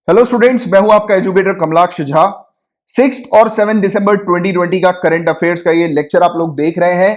Hello students, मैं हूं आपका एजुकेटर कमलाक्ष झा। 6 और 7 दिसंबर 2020 का करंट अफेयर्स का ये लेक्चर आप लोग देख रहे हैं।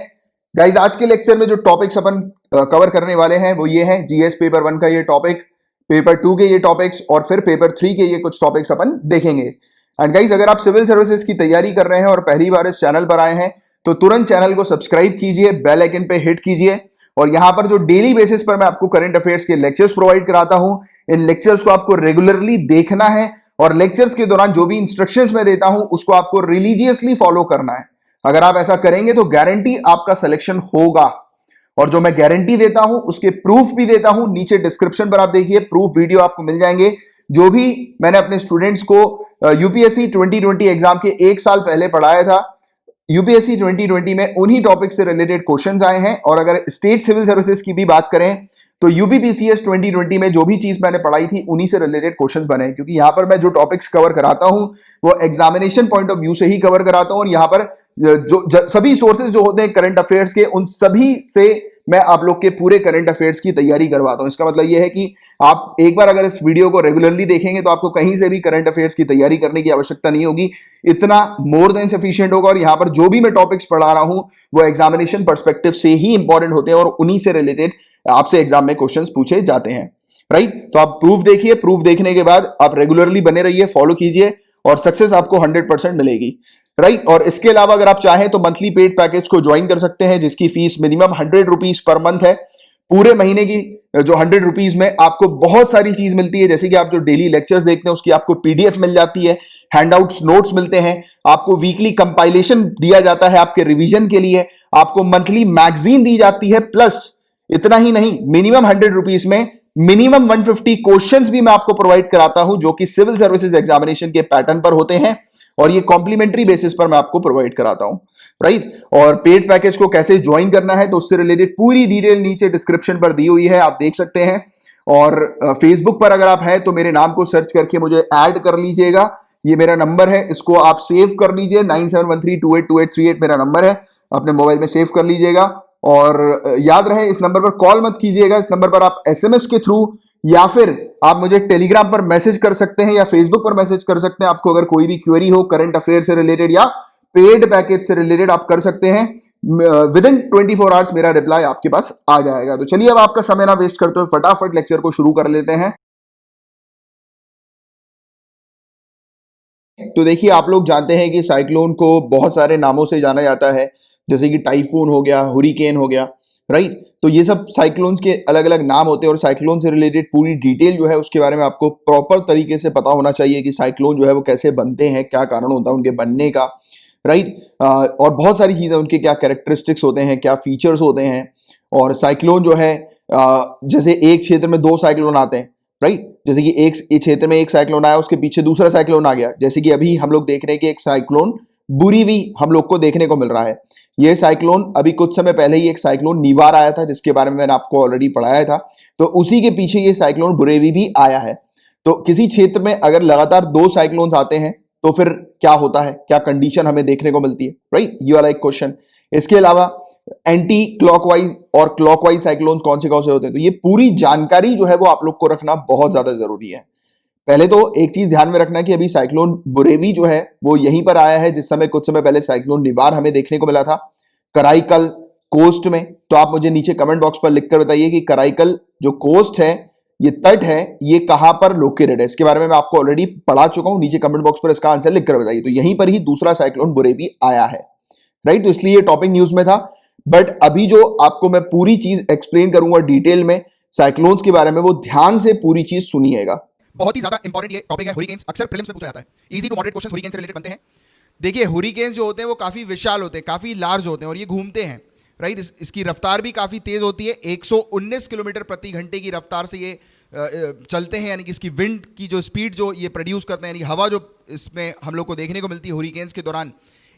गाइज, आज के लेक्चर में जो टॉपिक्स अपन कवर करने वाले हैं वो ये हैं: जीएस पेपर 1 का ये टॉपिक, पेपर 2 के ये टॉपिक्स और फिर पेपर 3 के ये कुछ टॉपिक्स अपन देखेंगे। एंड गाइज, अगर आप सिविल सर्विसेज की तैयारी कर रहे हैं और पहली बार इस चैनल पर आए हैं तो तुरंत चैनल को सब्सक्राइब कीजिए, बेल आइकन पे हिट कीजिए। और यहां पर जो डेली बेसिस पर मैं आपको करंट अफेयर्स के लेक्चर्स प्रोवाइड कराता हूं, इन लेक्चर्स को आपको रेगुलरली देखना है और लेक्चर्स के दौरान जो भी इंस्ट्रक्शंस मैं देता हूं उसको आपको रिलीजियसली फॉलो करना है। अगर आप ऐसा करेंगे तो गारंटी आपका सिलेक्शन होगा। और जो मैं गारंटी देता हूं उसके प्रूफ भी देता हूं। नीचे डिस्क्रिप्शन पर आप देखिए, प्रूफ वीडियो आपको मिल जाएंगे। जो भी मैंने अपने स्टूडेंट्स को यूपीएससी 2020 एग्जाम के 1 साल पहले पढ़ाया था, यूपीएससी 2020 में उन्हीं टॉपिक से रिलेटेड क्वेश्चंस आए हैं। और अगर स्टेट सिविल सर्विसेज की भी बात करें तो यूपीपीसीएस 2020 में जो भी चीज मैंने पढ़ाई थी उन्हीं से रिलेटेड क्वेश्चंस बने हैं। क्योंकि यहां पर मैं जो टॉपिक्स कवर कराता हूं वो एग्जामिनेशन पॉइंट ऑफ व्यू से ही कवर कराता हूं। और यहां पर सभी सोर्सेज जो होते हैं करंट अफेयर्स के, उन सभी से मैं आप लोग के पूरे करंट अफेयर्स की तैयारी करवाता हूं। इसका मतलब यह है कि आप एक बार अगर इस वीडियो को रेगुलरली देखेंगे तो आपको कहीं से भी करंट अफेयर्स की तैयारी करने की आवश्यकता नहीं होगी। इतना मोर देन सफिशिएंट होगा। और यहां पर जो भी मैं टॉपिक्स पढ़ा रहा हूं वो एग्जामिनेशन पर्सपेक्टिव से ही इंपॉर्टेंट होते हैं और उन्हीं से रिलेटेड आपसे एग्जाम में क्वेश्चंस पूछे जाते हैं। राइट, तो आप प्रूफ देखिए, प्रूफ देखने के बाद आप रेगुलरली बने रहिए, फॉलो कीजिए और सक्सेस आपको 100% मिलेगी। राइट, और इसके अलावा अगर आप चाहें तो मंथली पेड पैकेज को ज्वाइन कर सकते हैं जिसकी fees minimum 100 rupees per month है। पूरे महीने की जो 100 रुपीज में आपको बहुत सारी चीज मिलती है, जैसे कि आप जो डेली लेक्चर्स देखते हैं उसकी आपको पीडीएफ मिल जाती है, हैंडआउट्स, नोट्स मिलते हैं, आपको वीकली कंपाइलेशन दिया जाता है आपके रिवीजन के लिए, आपको मंथली मैगजीन दी जाती है। प्लस इतना ही नहीं, मिनिमम 100 रुपीज में मिनिमम 150 क्वेश्चंस भी मैं आपको प्रोवाइड कराता हूं जो कि सिविल सर्विसेज एग्जामिनेशन के पैटर्न पर होते हैं और ये कॉम्प्लीमेंट्री बेसिस पर मैं आपको प्रोवाइड कराता हूं। राइट, और पेड पैकेज को कैसे ज्वाइन करना है तो उससे रिलेटेड पूरी डिटेल नीचे डिस्क्रिप्शन पर दी हुई है, आप देख सकते हैं। और फेसबुक पर अगर आप हैं तो मेरे नाम को सर्च करके मुझे ऐड कर लीजिएगा। ये मेरा नंबर है, इसको आप सेव कर लीजिए। 9713282838 मेरा नंबर है, अपने मोबाइल में सेव कर लीजिएगा। और याद रहे, इस नंबर पर कॉल मत कीजिएगा, इस नंबर पर आप एसएमएस के थ्रू या फिर आप मुझे टेलीग्राम पर मैसेज कर सकते हैं या फेसबुक पर मैसेज कर सकते हैं। आपको अगर कोई भी क्वेरी हो करंट अफेयर से रिलेटेड या पेड पैकेज से रिलेटेड, आप कर सकते हैं। विद इन 24 आवर्स मेरा रिप्लाई आपके पास आ जाएगा। तो चलिए, अब आपका समय ना वेस्ट करते हुए फटाफट लेक्चर को शुरू कर लेते हैं। तो देखिए, आप लोग जानते हैं कि साइक्लोन को बहुत सारे नामों से जाना जाता है, जैसे कि टाइफून हो गया, हुरिकेन हो गया। राइट, तो ये सब साइक्लोन्स के अलग अलग नाम होते हैं और साइक्लोन से रिलेटेड पूरी डिटेल जो है उसके बारे में आपको प्रॉपर तरीके से पता होना चाहिए कि साइक्लोन जो है वो कैसे बनते हैं, क्या कारण होता है उनके बनने का। राइट, और बहुत सारी चीजें, उनके क्या कैरेक्टरिस्टिक्स होते हैं, क्या फीचर्स होते हैं। और साइक्लोन जो है, जैसे एक क्षेत्र में 2 साइक्लोन आते हैं। राइट, जैसे कि एक क्षेत्र में एक साइक्लोन आया, उसके पीछे दूसरा साइक्लोन आ गया। जैसे कि अभी हम लोग देख रहे हैं कि एक साइक्लोन बुरीवी हम लोग को देखने को मिल रहा है। ये साइक्लोन अभी कुछ समय पहले ही एक साइक्लोन निवार आया था जिसके बारे में मैंने आपको ऑलरेडी पढ़ाया था। तो उसी के पीछे ये साइक्लोन बुरेवी भी आया है। तो किसी क्षेत्र में अगर लगातार 2 साइक्लोन्स आते हैं तो फिर क्या होता है, क्या कंडीशन हमें देखने को मिलती है। राइट, ये वाला एक क्वेश्चन। इसके अलावा एंटी क्लॉकवाइज और क्लॉकवाइज साइक्लोन्स कौन से होते हैं, तो ये पूरी जानकारी जो है वो आप लोग को रखना बहुत ज्यादा जरूरी है। पहले तो एक चीज ध्यान में रखना कि अभी साइक्लोन बुरेवी जो है वो यहीं पर आया है जिस समय कुछ समय पहले साइक्लोन निवार हमें देखने को मिला था कराईकल कोस्ट में। तो आप मुझे नीचे कमेंट बॉक्स पर लिखकर बताइए कि कराईकल जो कोस्ट है, ये तट है, ये कहां पर लोकेटेड है। इसके बारे में मैं आपको ऑलरेडी पढ़ा चुका हूं। नीचे कमेंट बॉक्स पर इसका आंसर लिखकर बताइए। तो यहीं पर ही दूसरा साइक्लोन बुरेवी आया है। राइट, तो इसलिए ये टॉपिक न्यूज में था। बट अभी जो आपको मैं पूरी चीज एक्सप्लेन करूंगा डिटेल में साइक्लोन्स के बारे में, वो ध्यान से पूरी चीज सुनिएगा। बहुत ही ज्यादा इंपॉर्टेंट ये टॉपिक है। हुरिकेन्स अक्सर प्रीलिम्स में पूछा जाता है। Easy to moderate questions hurricane से रिलेटेड बनते हैं। देखिए, हुरिकेन्स जो होते हैं वो काफी विशाल होते हैं, काफी लार्ज होते हैं और ये घूमते हैं। राइट, इसकी रफ्तार भी काफी तेज होती है। 119 किलोमीटर प्रति घंटे की रफ्तार से ये चलते हैं। यानी कि इसकी विंड की जो स्पीड जो ये प्रोड्यूस करते हैं, यानी हवा जो इसमें हम लोग को देखने को मिलती है हुरिकेन्स के दौरान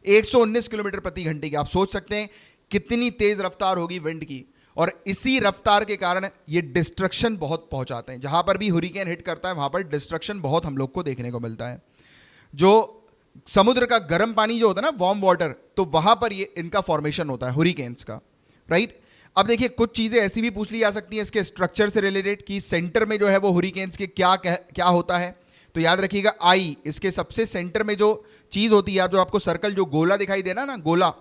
119 किलोमीटर प्रति घंटे की। आप सोच सकते हैं कितनी तेज रफ्तार होगी विंड की। और इसी रफ्तार के कारण ये डिस्ट्रक्शन बहुत पहुंचाते हैं। जहां पर भी हुरिकेन हिट करता है वहां पर डिस्ट्रक्शन बहुत हम लोग को देखने को मिलता है। जो समुद्र का गर्म पानी जो होता है ना, वार्म वाटर, तो वहां पर ये इनका फॉर्मेशन होता है हुरिकेन्स का। राइट, अब देखिए, कुछ चीजें ऐसी भी पूछ ली जा सकती हैं इसके स्ट्रक्चर से रिलेटेड कि सेंटर में जो है वो हुरिकेन्स के क्या होता है। तो याद रखिएगा आई, इसके सबसे सेंटर में जो चीज होती है, जो आपको सर्कल, जो गोला दिखाई दे रहा है ना, गोला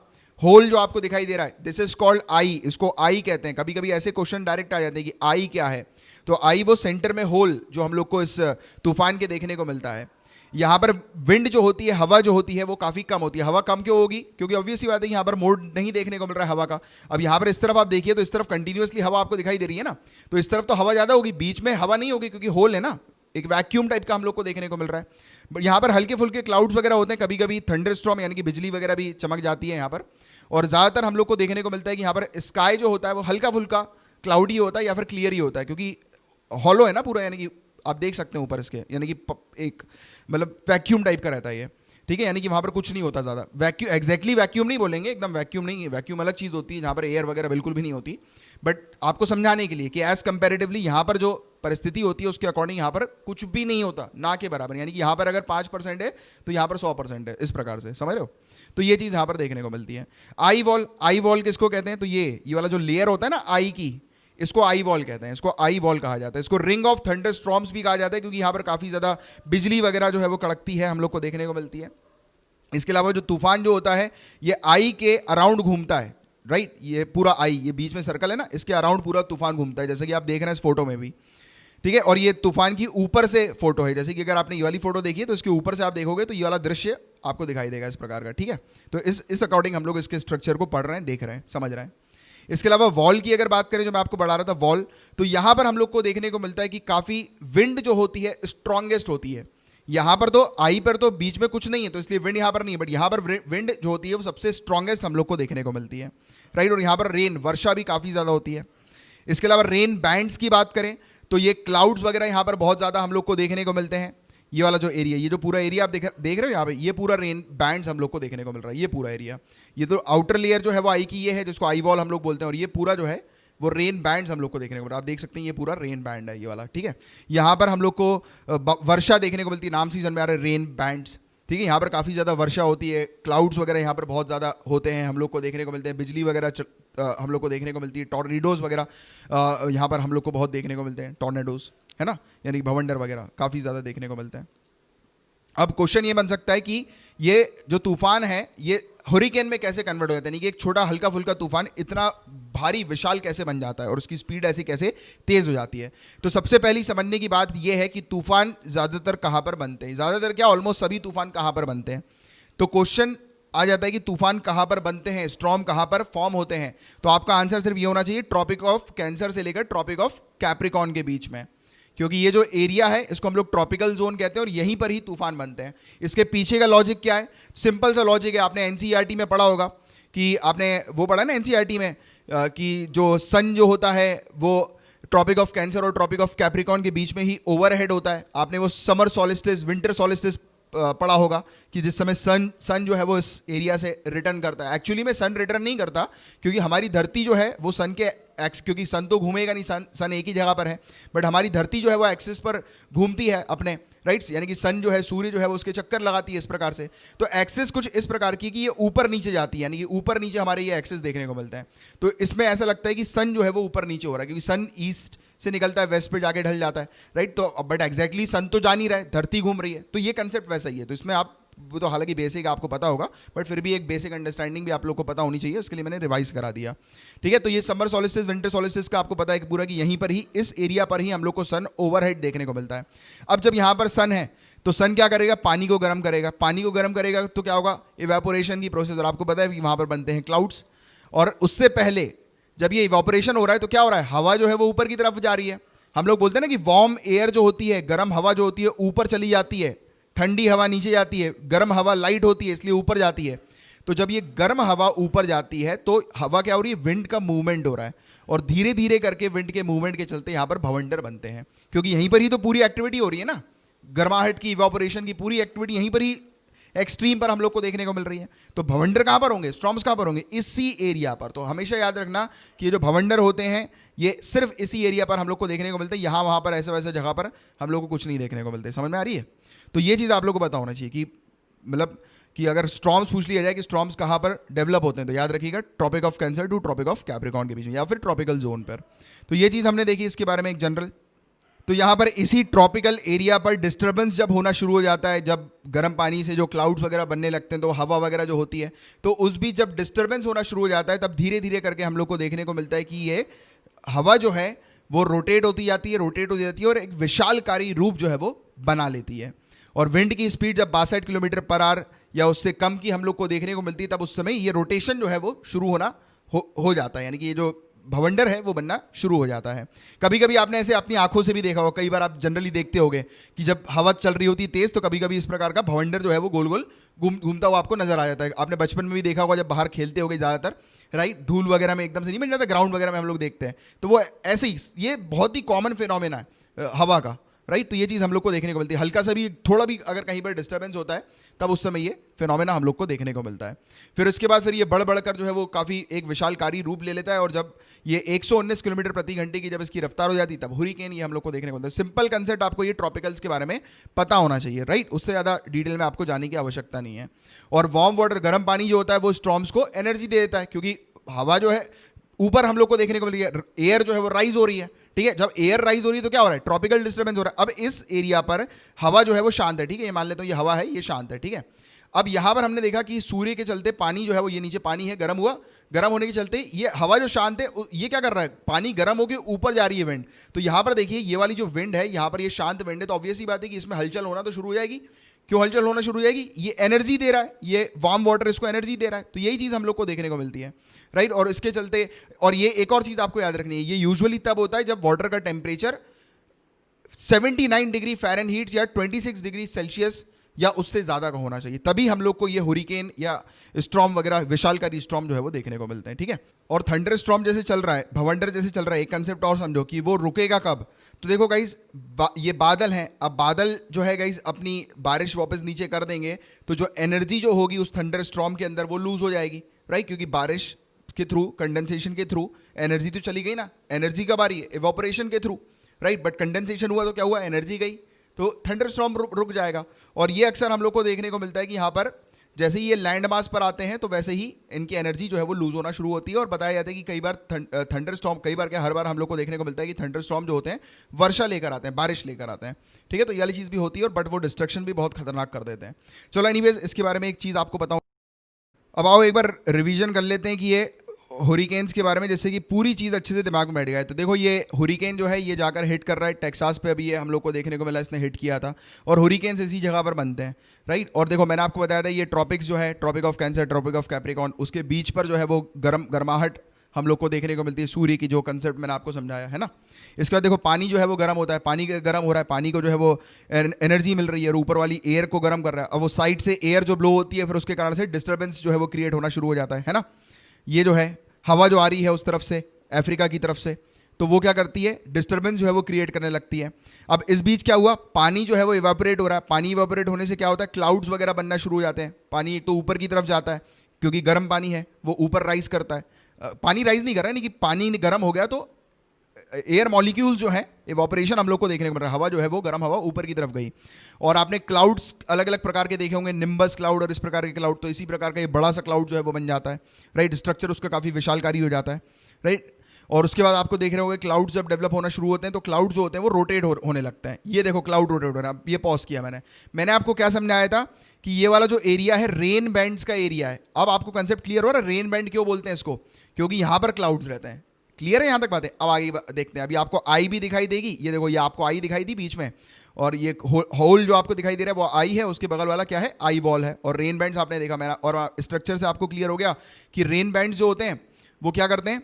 होल जो आपको दिखाई दे रहा है, दिस इज कॉल्ड आई, इसको आई कहते हैं। कभी कभी ऐसे क्वेश्चन डायरेक्ट आ जाते हैं कि आई क्या है, तो आई वो सेंटर में होल जो हम लोग को इस तूफान के देखने को मिलता है। यहाँ पर विंड जो होती है, हवा जो होती है वो काफ़ी कम होती है। हवा कम क्यों होगी? क्योंकि ऑब्वियस ही बात है यहाँ पर मोड नहीं देखने को मिल रहा है हवा का। अब यहाँ पर इस तरफ आप देखिए तो इस तरफ कंटिन्यूअसली हवा आपको दिखाई दे रही है ना, तो इस तरफ तो हवा ज़्यादा होगी, बीच में हवा नहीं होगी क्योंकि होल है ना, एक वैक्यूम टाइप का हम लोग को देखने को मिल रहा है। यहाँ पर हल्के फुल्के क्लाउड्स वगैरह होते हैं, कभी कभी थंडरस्टॉर्म यानी कि बिजली वगैरह भी चमक जाती है यहाँ पर। और ज़्यादातर हम लोग को देखने को मिलता है कि यहाँ पर स्काई जो होता है वो हल्का फुल्का क्लाउडी होता है या फिर क्लियर ही होता है, क्योंकि हॉलो है ना पूरा, यानी कि आप देख सकते हैं ऊपर इसके, यानी कि एक मतलब वैक्यूम टाइप का रहता है ये, ठीक है, यानी कि वहाँ पर कुछ नहीं होता ज़्यादा। वैक्यूम एग्जैक्टली वैक्यूम नहीं बोलेंगे, एकदम वैक्यूम नहीं है, वैक्यूम अलग चीज़ होती है जहाँ पर एयर वगैरह बिल्कुल भी नहीं होती। बट आपको समझाने के लिए कि एज कंपेरेटिवली यहाँ पर जो परिस्थिति होती है उसके अकॉर्डिंग यहाँ पर कुछ भी नहीं होता, ना के बराबर, यानी कि यहाँ पर अगर 5% है तो यहाँ पर 100% है, इस प्रकार से, समझ रहे हो? तो ये चीज़ यहाँ पर देखने को मिलती है। आई वॉल किसको कहते हैं? तो ये वाला जो लेयर होता है ना आई की, इसको आई वॉल कहते हैं, इसको आई वॉल कहा जाता है। इसको रिंग ऑफ थंडर स्टॉर्म्स भी कहा जाता है, क्योंकि यहाँ पर काफ़ी ज़्यादा बिजली वगैरह जो है वो कड़कती है, हम लोग को देखने को मिलती है। इसके अलावा जो तूफान जो होता है ये आई के अराउंड घूमता है, राइट, ये पूरा आई, ये बीच में सर्कल है ना, इसके अराउंड पूरा तूफान घूमता है, जैसे कि आप देख रहे हैं इस फोटो में भी, ठीक है। और ये तूफान की ऊपर से फोटो है, जैसे कि अगर आपने ये वाली फोटो देखी है तो इसके ऊपर से आप देखोगे तो ये वाला दृश्य आपको दिखाई देगा इस प्रकार का, ठीक है। तो इस अकॉर्डिंग हम लोग इसके स्ट्रक्चर को पढ़ रहे हैं, देख रहे हैं, समझ रहे हैं। इसके अलावा वॉल की अगर बात करें, जो मैं आपको बढ़ा रहा था वॉल, तो यहां पर हम लोग को देखने को मिलता है कि काफी विंड जो होती है स्ट्रॉन्गेस्ट होती है। यहां पर तो आई पर तो बीच में कुछ नहीं है, तो इसलिए विंड यहां पर नहीं है, बट यहां पर विंड जो होती है वो सबसे स्ट्रॉन्गेस्ट हम लोग को देखने को मिलती है, राइट। और यहां पर रेन, वर्षा भी काफी ज्यादा होती है। इसके अलावा रेन बैंड्स की बात करें तो ये क्लाउड्स वगैरह यहाँ पर बहुत ज़्यादा हम लोग को देखने को मिलते हैं। ये वाला जो एरिया, ये जो पूरा एरिया आप देख रहे हो यहाँ पे, ये पूरा रेन बैंड्स हम लोग को देखने को मिल रहा है, ये पूरा एरिया। ये तो आउटर लेयर जो है वो आई की ये है, जिसको आई वॉल हम लोग बोलते हैं, और ये पूरा जो है वो रेन बैंड्स हम लोग को देखने को मिल रहा है। आप देख सकते हैं ये पूरा रेन बैंड है ये वाला, ठीक है। यहाँ पर हम लोग को वर्षा देखने को मिलती है, नाम सीजन में आ रहा है रेन बैंड्स, ठीक है। यहाँ पर काफ़ी ज़्यादा वर्षा होती है, क्लाउड्स वगैरह यहाँ पर बहुत ज़्यादा होते हैं, हम लोग को देखने को मिलते हैं, बिजली वगैरह हम लोग को देखने को मिलती है, टॉर्नेडोज वगैरह यहाँ पर हम लोग को बहुत देखने को मिलते हैं, टॉर्नेडोज है ना, यानी भवंडर वगैरह काफ़ी ज़्यादा देखने को मिलते हैं। अब क्वेश्चन ये बन सकता है कि ये जो तूफान है ये हुरिकेन में कैसे कन्वर्ट हो जाता है, यानी कि एक छोटा हल्का फुल्का तूफान इतना भारी विशाल कैसे बन जाता है और उसकी स्पीड ऐसी कैसे तेज हो जाती है। तो सबसे पहली समझने की बात यह है कि तूफान ज़्यादातर कहाँ पर बनते हैं, ज़्यादातर क्या ऑलमोस्ट सभी तूफान कहाँ पर बनते हैं। तो क्वेश्चन आ जाता है कि तूफान कहाँ पर बनते हैं, स्टॉर्म कहाँ पर फॉर्म होते हैं। तो आपका आंसर सिर्फ ये होना चाहिए, ट्रॉपिक ऑफ कैंसर से लेकर ट्रॉपिक ऑफ कैप्रिकॉर्न के बीच में, क्योंकि ये जो एरिया है इसको हम लोग ट्रॉपिकल जोन कहते हैं और यहीं पर ही तूफान बनते हैं। इसके पीछे का लॉजिक क्या है? सिंपल सा लॉजिक है, आपने एनसीईआरटी में पढ़ा होगा कि आपने वो पढ़ा ना एनसीईआरटी में कि जो सन जो होता है वो ट्रॉपिक ऑफ कैंसर और ट्रॉपिक ऑफ कैप्रिकॉर्न के बीच में ही ओवरहेड होता है। आपने वो समर सॉलिस्टिस, विंटर सॉलिस्टिस पढ़ा होगा कि जिस समय सन जो है वो इस एरिया से रिटर्न करता है। एक्चुअली में सन रिटर्न नहीं करता, क्योंकि हमारी धरती जो है वो सन के क्योंकि सन तो घूमेगा नहीं, सन एक ही जगह पर है, बट हमारी धरती जो है वो एक्सिस पर घूमती है अपने, राइट्स, यानी कि सन जो है, सूर्य जो है वो उसके चक्कर लगाती है इस प्रकार से। तो एक्सिस कुछ इस प्रकार की कि ये ऊपर नीचे जाती है, यानी कि ऊपर नीचे हमारे ये एक्सिस देखने को मिलता है। तो इसमें ऐसा लगता है कि सन जो है वो ऊपर नीचे हो रहा है, क्योंकि सन ईस्ट से निकलता है, वेस्ट पे जाके ढल जाता है, राइट। तो बट एग्जैक्टली सन तो जा नहीं रहा है, धरती घूम रही है, तो ये कंसेप्ट वैसा ही है। तो इसमें आप वो तो हालांकि बेसिक आपको पता होगा, बट फिर भी एक बेसिक अंडरस्टैंडिंग भी आप लोग को पता होनी चाहिए, उसके लिए मैंने रिवाइज करा दिया, ठीक है। तो ये समर सॉलिस्टिस, विंटर सॉलिस्टिस का आपको पता है कि पूरा कि यहीं पर ही इस एरिया पर ही हम लोग को सन ओवरहेड देखने को मिलता है। अब जब यहाँ पर सन है तो सन क्या करेगा? पानी को गर्म करेगा। पानी को गर्म करेगा तो क्या होगा? इवेपोरेशन की प्रोसेस, और आपको पता है कि वहाँ पर बनते हैं क्लाउड्स। और उससे पहले जब ये इवेपोरेशन हो रहा है तो क्या हो रहा है? हवा जो है वो ऊपर की तरफ जा रही है। हम लोग बोलते हैं ना कि वार्म एयर जो होती है, गर्म हवा जो होती है ऊपर चली जाती है, ठंडी हवा नीचे जाती है, गर्म हवा लाइट होती है इसलिए ऊपर जाती है। तो जब ये गर्म हवा ऊपर जाती है तो हवा क्या हो रही है? विंड का मूवमेंट हो रहा है, और धीरे धीरे करके विंड के मूवमेंट के चलते यहाँ पर भवंडर बनते हैं, क्योंकि यहीं पर ही तो पूरी एक्टिविटी हो रही है ना, गर्माहट की, इवेपोरेशन की पूरी एक्टिविटी यहीं पर ही एक्सट्रीम पर हम लोग को देखने को मिल रही है। तो भवंडर कहाँ पर होंगे? स्टॉर्म्स कहाँ पर होंगे? इसी एरिया पर। तो हमेशा याद रखना कि ये जो भवंडर होते हैं ये सिर्फ इसी एरिया पर हम लोग को देखने को मिलते हैं, यहाँ वहाँ पर ऐसे वैसे जगह पर हम लोग को कुछ नहीं देखने को मिलते। समझ में आ रही है? तो ये चीज़ आप लोग को पता होना चाहिए कि मतलब कि अगर स्टॉर्म्स पूछ लिया जाए कि स्टॉर्म्स कहाँ पर डेवलप होते हैं, तो याद रखिएगा tropic of cancer to tropic of Capricorn के बीच में, या फिर ट्रॉपिकल जोन पर। तो ये चीज़ हमने देखी, इसके बारे में एक जनरल तो यहाँ पर इसी ट्रॉपिकल एरिया पर डिस्टर्बेंस जब होना शुरू हो जाता है, जब गर्म पानी से जो क्लाउड्स वगैरह बनने लगते हैं तो हवा वगैरह जो होती है, तो उस बीच जब डिस्टर्बेंस होना शुरू हो जाता है तब धीरे धीरे करके हम लोग को देखने को मिलता है कि ये हवा जो है वो रोटेट होती जाती है और एक विशालकारी रूप जो है वो बना लेती है। और विंड की स्पीड जब 62 किलोमीटर पर आवर या उससे कम की हम लोग को देखने को मिलती है, तब उस समय ये रोटेशन जो है वो शुरू होना हो जाता है, यानी कि ये जो भवंडर है वो बनना शुरू हो जाता है। कभी कभी आपने ऐसे अपनी आंखों से भी देखा होगा, कई बार आप जनरली देखते होगे कि जब हवा चल रही होती है तेज, तो कभी कभी इस प्रकार का भवंडर जो है वो गोल गोल घूमता हुआ आपको नजर आ जाता है। आपने बचपन में भी देखा होगा जब बाहर खेलते होगे ज़्यादातर, राइट, धूल वगैरह में एकदम से नहीं मिल जाता, ग्राउंड वगैरह में हम लोग देखते हैं, तो वो ऐसे ही, ये बहुत ही कॉमन फिनोमेना है हवा का, राइट। तो ये चीज़ हम लोग को देखने को मिलती है। हल्का सा भी, थोड़ा भी अगर कहीं पर डिस्टर्बेंस होता है तब उस समय ये फिनोमेना हम लोग को देखने को मिलता है। फिर उसके बाद फिर ये बढ़ बढ़कर जो है वो काफ़ी एक विशालकारी रूप ले लेता है, और जब ये 119 किलोमीटर प्रति घंटे की जब इसकी रफ्तार हो जाती है तब हुरिकेन ये हम लोग को देखने को मिलता है। सिंपल कंसेप्ट आपको ये ट्रॉपिकल्स के बारे में पता होना चाहिए, राइट, उससे ज़्यादा डिटेल में आपको जाने की आवश्यकता नहीं है। और वार्म वाटर, गर्म पानी जो होता है वो स्टॉर्म्स को एनर्जी दे देता है, क्योंकि हवा जो है ऊपर हम लोग को देखने को मिल रही है, एयर जो है वो राइज हो रही है, ठीक है। जब एयर राइज हो रही है तो क्या हो रहा है, ट्रॉपिकल डिस्टर्बेंस हो रहा है। अब इस एरिया पर हवा जो है वो शांत है, ठीक है, ये मान लेता हूँ ये हवा है, ये शांत है, ठीक है। अब यहाँ पर हमने देखा कि सूर्य के चलते पानी जो है वो, ये नीचे पानी है, गर्म हुआ, गर्म होने के चलते ये हवा जो शांत है ये क्या कर रहा है, पानी गर्म होकर ऊपर जा रही है विंड। तो यहाँ पर देखिए ये वाली जो विंड है, यहाँ पर ये शांत विंड है, तो ऑब्वियस ही बात है कि इसमें हलचल होना तो शुरू हो जाएगी। क्यों हलचल होना शुरू हो जाएगी, ये एनर्जी दे रहा है, ये वार्म वाटर इसको एनर्जी दे रहा है, तो यही चीज़ हम लोग को देखने को मिलती है, राइट। और इसके चलते, और ये एक और चीज़ आपको याद रखनी है, ये यूजुअली तब होता है जब वाटर का टेम्परेचर 79 डिग्री फ़ारेनहीट या 26 डिग्री सेल्सियस या उससे ज़्यादा का होना चाहिए, तभी हम लोग को ये हुरिकेन या स्टॉर्म वगैरह, विशालकारी स्टॉर्म जो है वो देखने को मिलते हैं, ठीक है। और थंडर स्टॉर्म जैसे चल रहा है, भवंडर जैसे चल रहा है, एक कंसेप्ट और समझो कि वो रुकेगा कब। तो देखो गाइज, ये बादल हैं, अब बादल जो है गाइज अपनी बारिश वापस नीचे कर देंगे, तो जो एनर्जी जो होगी उस थंडर स्टॉर्म के अंदर वो लूज हो जाएगी, राइट, क्योंकि बारिश के थ्रू, कंडेंसेशन के थ्रू एनर्जी तो चली गई ना, एनर्जी कब आ रही है, इवापोरेशन के थ्रू, राइट, बट कंडेंसेशन हुआ तो क्या हुआ, एनर्जी गई, तो थंडर स्टॉर्म रुक जाएगा। और ये अक्सर हम लोग को देखने को मिलता है कि यहाँ पर जैसे ही ये लैंड मास पर आते हैं तो वैसे ही इनकी एनर्जी जो है वो लूज होना शुरू होती है। और बताया जाता है कि कई बार थंडर स्टॉर्म, कई बार क्या, हर बार हम लोग को देखने को मिलता है कि थंडर स्टॉर्म जो होते हैं वर्षा लेकर आते हैं, बारिश लेकर आते हैं, ठीक है। तो ये वाली चीज़ भी होती है, और बट वो डिस्ट्रक्शन भी बहुत खतरनाक कर देते हैं। चलो एनीवेज, इसके बारे में एक चीज़ आपको बताऊँ। अब आओ एक बार रिवीजन कर लेते हैं कि ये हुरिकेन्स के बारे में, जिससे कि पूरी चीज़ अच्छे से दिमाग में बैठ गया है। तो देखो ये हुरिकेन जो है ये जाकर हिट कर रहा है टेक्सास पे, अभी ये हम लोग को देखने को मिला, इसने हिट किया था। और हुरिकेन्स इसी जगह पर बनते हैं, राइट। और देखो मैंने आपको बताया था ये ट्रॉपिक्स जो है, tropic of cancer, tropic of Capricorn, उसके बीच पर जो है वो गर्माहट हम लोग को देखने को मिलती है, सूर्य की, जो कंसेप्ट मैंने आपको समझाया है ना। इसके बाद देखो पानी जो है वो गर्म होता है, पानी गर्म हो रहा है, पानी को जो है वो एनर्जी मिल रही है, और ऊपर वाली एयर को गर्म कर रहा है। अब वो साइड से एयर जो ब्लो होती है, फिर उसके कारण से डिस्टर्बेंस जो है वो क्रिएट होना शुरू हो जाता है ना। ये जो है हवा जो आ रही है उस तरफ से, अफ्रीका की तरफ से, तो वो क्या करती है, डिस्टर्बेंस जो है वो क्रिएट करने लगती है। अब इस बीच क्या हुआ, पानी जो है वो इवापोरेट हो रहा है, पानी इवापोरेट होने से क्या होता है, क्लाउड्स वगैरह बनना शुरू हो जाते हैं। पानी एक तो ऊपर की तरफ जाता है, क्योंकि गर्म पानी है, वो ऊपर राइज करता है। पानी राइज नहीं कर रहा है, नहीं कि पानी गर्म हो गया तो एयर मॉलिक्यूल जो है, इवापोरेशन हम लोग को देखने को मिल रहा है, हवा जो है वो गर्म हवा ऊपर की तरफ गई। और आपने क्लाउड्स अलग अलग प्रकार के देखे होंगे, निम्बस क्लाउड और इस प्रकार के क्लाउड, तो इसी प्रकार का ये बड़ा सा क्लाउड जो है वो बन जाता है, राइट। स्ट्रक्चर उसका काफ़ी विशालकारी हो जाता है, राइट। और उसके बाद आपको देख रहे होंगे क्लाउड्स जब डेवलप होना शुरू होते हैं तो क्लाउड जो होते हैं वो रोटेट होने लगते हैं। ये देखो क्लाउड रोटेट हो रहा है। ये पॉज किया मैंने आपको क्या समझाया था कि ये वाला जो एरिया है रेन बैंड्स का एरिया है। अब आपको कंसेप्ट क्लियर हो रहा है, रेन बैंड क्यों बोलते हैं इसको, क्योंकि यहाँ पर क्लाउड्स रहते हैं। क्लियर है यहाँ तक बातें। अब आगे देखते हैं। अभी आपको आई भी दिखाई देगी, ये देखो, ये आपको आई दिखाई दी बीच में, और ये होल जो आपको दिखाई दे रहा है वो आई है, उसके बगल वाला क्या है, आई वॉल है। और रेन बैंड्स आपने देखा मेरा, और स्ट्रक्चर से आपको क्लियर हो गया कि रेन बैंड्स जो होते हैं वो क्या करते हैं,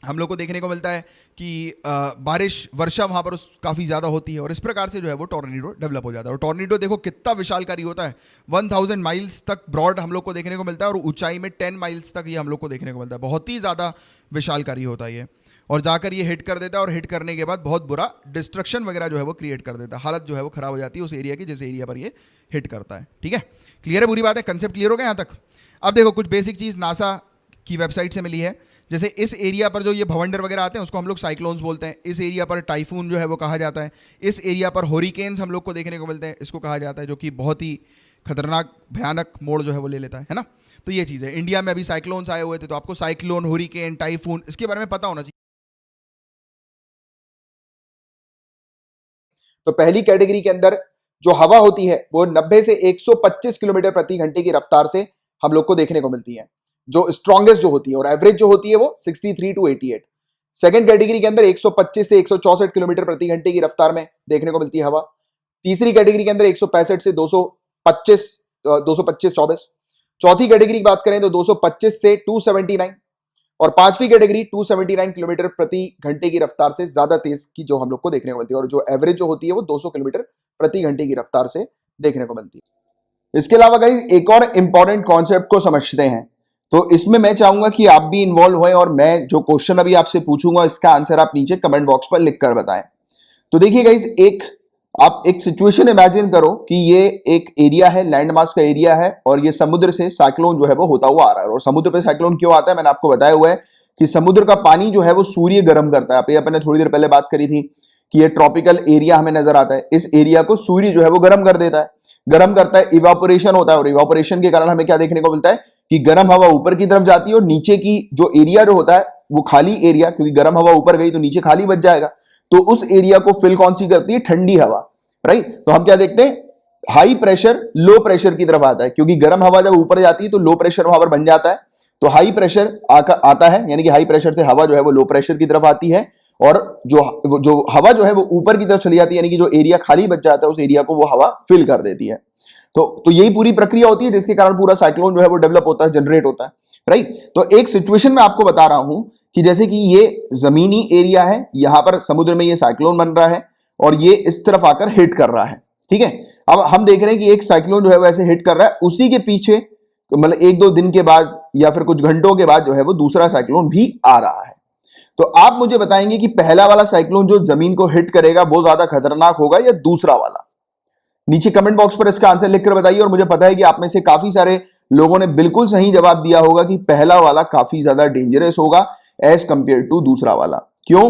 हम लोग को देखने को मिलता है कि बारिश, वर्षा वहाँ पर काफ़ी ज़्यादा होती है, और इस प्रकार से जो है वो टॉर्नेडो डेवलप हो जाता है। और टॉर्नेडो देखो कितना विशालकारी होता है, 1000 माइल्स तक ब्रॉड हम लोग को देखने को मिलता है, और ऊंचाई में 10 माइल्स तक ये हम लोग को देखने को मिलता है। बहुत ही ज़्यादा विशालकारी होता है ये, और जाकर ये हिट कर देता है, और हिट करने के बाद बहुत बुरा डिस्ट्रक्शन वगैरह जो है वो क्रिएट कर देता है। हालत जो है वो खराब हो जाती है उस एरिया की, जिस एरिया पर ये हिट करता है। ठीक है, क्लियर है, बुरी बात है, कंसेप्ट क्लियर हो गया यहाँ तक। अब देखो कुछ बेसिक चीज़ नासा की वेबसाइट से मिली है। जैसे इस एरिया पर जो ये भवंडर वगैरह आते हैं उसको हम लोग साइक्लोन्स बोलते हैं। इस एरिया पर टाइफून जो है वो कहा जाता है। इस एरिया पर होरिकेन्स हम लोग को देखने को मिलते हैं, इसको कहा जाता है, जो कि बहुत ही खतरनाक भयानक मोड़ जो है वो ले लेता है ना। तो ये चीज़ है। इंडिया में अभी साइक्लोन्स आए हुए थे, तो आपको साइक्लोन, होरिकेन, टाइफून, इसके बारे में पता होना चाहिए। तो पहली कैटेगरी के अंदर जो हवा होती है वो 90 से 125 किलोमीटर प्रति घंटे की रफ्तार से हम लोग को देखने को मिलती है, जो स्ट्रॉन्गेस्ट जो होती है, और एवरेज जो होती है वो 63 टू 88। सेकंड कैटेगरी के अंदर 125 से 164 किलोमीटर प्रति घंटे की रफ्तार में देखने को मिलती है हवा। तीसरी कैटेगरी के अंदर 165 से 225 24। चौथी कैटेगरी की बात करें तो 225 से 279, और पांचवी कैटेगरी 279 किलोमीटर प्रति घंटे की रफ्तार से ज्यादा तेज की जो हम लोग को देखने को मिलती है, और जो एवरेज जो होती है वो 200 किलोमीटर प्रति घंटे की रफ्तार से देखने को मिलती है। इसके अलावा गाइस एक और इंपॉर्टेंट कॉन्सेप्ट को समझते हैं, तो इसमें मैं चाहूंगा कि आप भी इन्वॉल्व हुए और मैं जो क्वेश्चन अभी आपसे पूछूंगा इसका आंसर आप नीचे कमेंट बॉक्स पर लिख कर बताएं। तो देखिए गाइस, आप एक सिचुएशन इमेजिन करो कि ये एक एरिया है, लैंड मास का एरिया है, और ये समुद्र से साइक्लोन जो है वो होता हुआ आ रहा है। और समुद्र पे साइक्लोन क्यों आता है, मैंने आपको बताया हुआ है कि समुद्र का पानी जो है वो सूर्य गर्म करता है। अपने थोड़ी देर पहले बात करी थी कि ये ट्रॉपिकल एरिया हमें नजर आता है, इस एरिया को सूर्य जो है वो गर्म कर देता है, गर्म करता है, इवापोरेशन होता है, और इवापोरेशन के कारण हमें क्या देखने को मिलता है कि गर्म हवा ऊपर की तरफ जाती है और नीचे की जो एरिया जो होता है वो खाली एरिया, क्योंकि गर्म हवा ऊपर गई तो नीचे खाली बच जाएगा, तो उस एरिया को फिल कौन सी करती है, ठंडी हवा, राइट। तो हम क्या देखते हैं, हाई प्रेशर लो प्रेशर की तरफ आता है, क्योंकि गर्म हवा जब ऊपर जाती है तो लो प्रेशर वहां पर बन जाता है, तो हाई प्रेशर आता है, यानी कि हाई प्रेशर से हवा जो है वो लो प्रेशर की तरफ आती है, और जो हवा जो है वो ऊपर की तरफ चली जाती है, यानी कि जो एरिया खाली बच जाता है उस एरिया को वो हवा फिल कर देती है। तो यही पूरी प्रक्रिया होती है जिसके कारण पूरा साइक्लोन जो है वो डेवलप होता है, जनरेट होता है, राइट। तो एक सिचुएशन में आपको बता रहा हूं कि जैसे कि ये जमीनी एरिया है, यहां पर समुद्र में ये साइक्लोन बन रहा है और ये इस तरफ आकर हिट कर रहा है, ठीक है। अब हम देख रहे हैं कि एक साइक्लोन जो है वो ऐसे हिट कर रहा है, उसी के पीछे मतलब एक दो दिन के बाद या फिर कुछ घंटों के बाद जो है वो दूसरा साइक्लोन भी आ रहा है। तो आप मुझे बताएंगे कि पहला वाला साइक्लोन जो जमीन को हिट करेगा वो ज्यादा खतरनाक होगा या दूसरा वाला? नीचे कमेंट बॉक्स पर इसका आंसर लिखकर बताइए। और मुझे पता है कि आप में से काफी सारे लोगों ने बिल्कुल सही जवाब दिया होगा कि पहला वाला काफी ज्यादा डेंजरस होगा एज कंपेयर टू दूसरा वाला। क्यों?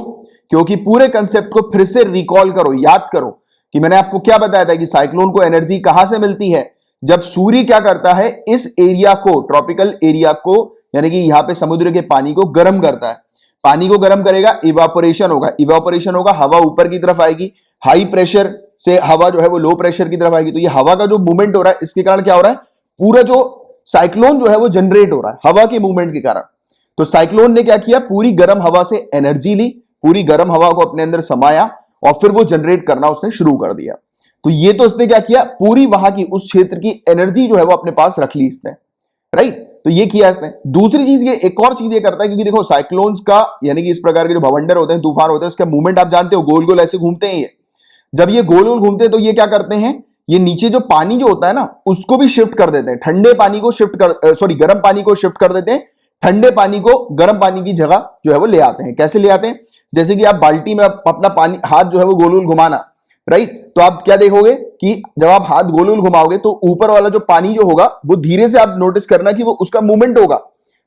क्योंकि पूरे कंसेप्ट को फिर से रिकॉल करो, याद करो कि मैंने आपको क्या बताया था कि साइक्लोन को एनर्जी कहां से मिलती है, जब सूर्य क्या करता है, इस एरिया को, ट्रॉपिकल एरिया को, यानी कि यहां पे समुद्र के पानी को गर्म करता है। पानी को गर्म करेगा, इवापोरेशन होगा, इवापोरेशन होगा, हवा ऊपर की तरफ आएगी, हाई प्रेशर से हवा जो है वो लो प्रेशर की तरफ आएगी। तो ये हवा का जो मूवमेंट हो रहा है इसके कारण क्या हो रहा है, पूरा जो साइक्लोन जो है वो जनरेट हो रहा है हवा के मूवमेंट के कारण। तो साइक्लोन ने क्या किया, पूरी गर्म हवा से एनर्जी ली, पूरी गर्म हवा को अपने अंदर समाया और फिर वो जनरेट करना उसने शुरू कर दिया। तो ये तो इसने क्या किया, पूरी वहां की उस क्षेत्र की एनर्जी जो है वो अपने पास रख ली इसने, राइट। तो ये किया इसने। दूसरी चीज ये, एक और चीज ये करता है, क्योंकि देखो साइक्लोन्स का यानी कि इस प्रकार के जो भवंडर होते हैं, तूफान होते हैं, उसका मूवमेंट आप जानते हो, गोल गोल ऐसे घूमते हैं। ये जब ये गोल गोल घूमते हैं तो ये क्या करते हैं, ये नीचे जो पानी जो होता है ना उसको भी शिफ्ट कर देते हैं, ठंडे पानी को शिफ्ट कर सॉरी गर्म पानी को शिफ्ट कर देते हैं, ठंडे पानी को गर्म पानी की जगह जो है वो ले आते हैं। कैसे ले आते हैं, जैसे कि आप बाल्टी में अपना पानी हाथ जो है वो गोल गोल घुमाना, राइट। तो आप क्या देखोगे कि जब आप हाथ गोल गोल घुमाओगे तो ऊपर वाला जो पानी जो होगा वो धीरे से आप नोटिस करना कि वो उसका मूवमेंट होगा,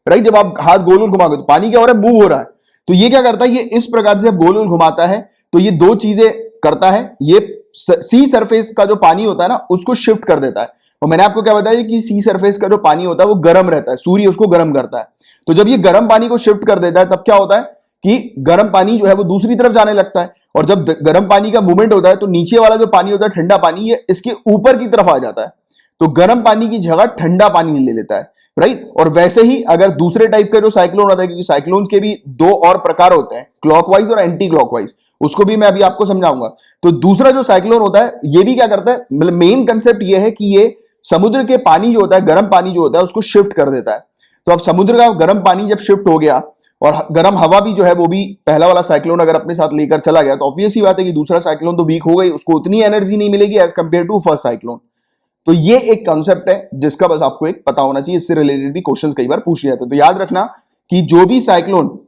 राइट। जब आप हाथ गोल गोल घुमाओगे तो पानी क्या हो रहा है, मूव हो रहा है। तो ये क्या करता है, ये इस प्रकार से गोल गोल घुमाता है तो ये दो चीजें करता है, ये सी सरफेस का जो पानी होता है ना उसको शिफ्ट कर देता है। और मैंने आपको क्या बताया कि सी सरफेस का जो पानी होता है वो गर्म रहता है, सूर्य उसको गर्म करता है। तो जब ये गर्म पानी को शिफ्ट कर देता है तब क्या होता है कि गर्म पानी जो है वो दूसरी तरफ जाने लगता है, और जब गर्म पानी का मूवमेंट होता है तो नीचे वाला जो पानी होता है ठंडा पानी, ये इसके ऊपर की तरफ आ जाता है, तो गर्म पानी की जगह ठंडा पानी ले लेता है, राइट। और वैसे ही अगर दूसरे टाइप का जो साइक्लोन होता है, क्योंकि साइक्लोन्स के भी दो और प्रकार होते हैं, क्लॉकवाइज और एंटी क्लॉकवाइज, उसको भी मैं अभी आपको समझाऊंगा। तो दूसरा जो साइक्लोन होता है ये भी क्या करता है, मतलब मेन कंसेप्ट ये है कि ये समुद्र के पानी जो होता है, गर्म पानी जो होता है उसको शिफ्ट कर देता है। तो अब समुद्र का गर्म पानी जब शिफ्ट हो गया और गर्म हवा भी जो है वो भी पहला वाला साइक्लोन अगर अपने साथ लेकर चला गया, तो ऑब्वियस ही बात है कि दूसरा साइक्लोन तो वीक हो गई, उसको उतनी एनर्जी नहीं मिलेगी as compared to first cyclone. तो ये एक कॉन्सेप्ट है जिसका बस आपको एक पता होना चाहिए, इससे रिलेटेड भी क्वेश्चंस कई बार पूछ लिया जाता है। तो याद रखना कि जो भी साइक्लोन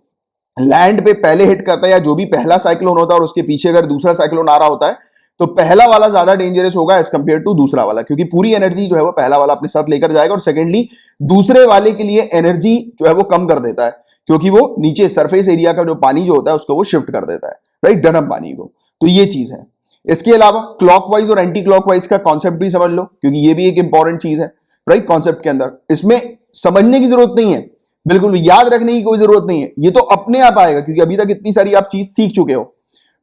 लैंड पे पहले हिट करता है या जो भी पहला साइक्लोन होता है और उसके पीछे अगर दूसरा साइक्लोन आ रहा होता है तो पहला वाला ज्यादा डेंजरस होगा एज कंपेयर टू दूसरा वाला, क्योंकि पूरी एनर्जी जो है वो पहला वाला अपने साथ लेकर जाएगा, और सेकेंडली दूसरे वाले के लिए एनर्जी जो है वो कम कर देता है, क्योंकि वो नीचे सरफेस एरिया का जो पानी जो होता है उसको वो शिफ्ट कर देता है, राइट, गर्म पानी को। तो ये चीज है। इसके अलावा क्लॉकवाइज और एंटी क्लॉकवाइज का कॉन्सेप्ट भी समझ लो, क्योंकि ये भी एक इंपॉर्टेंट चीज है, राइट, कॉन्सेप्ट के अंदर। इसमें समझने की जरूरत नहीं है, बिल्कुल याद रखने की कोई जरूरत नहीं है, ये तो अपने आप आएगा, क्योंकि अभी तक इतनी सारी आप चीज सीख चुके हो।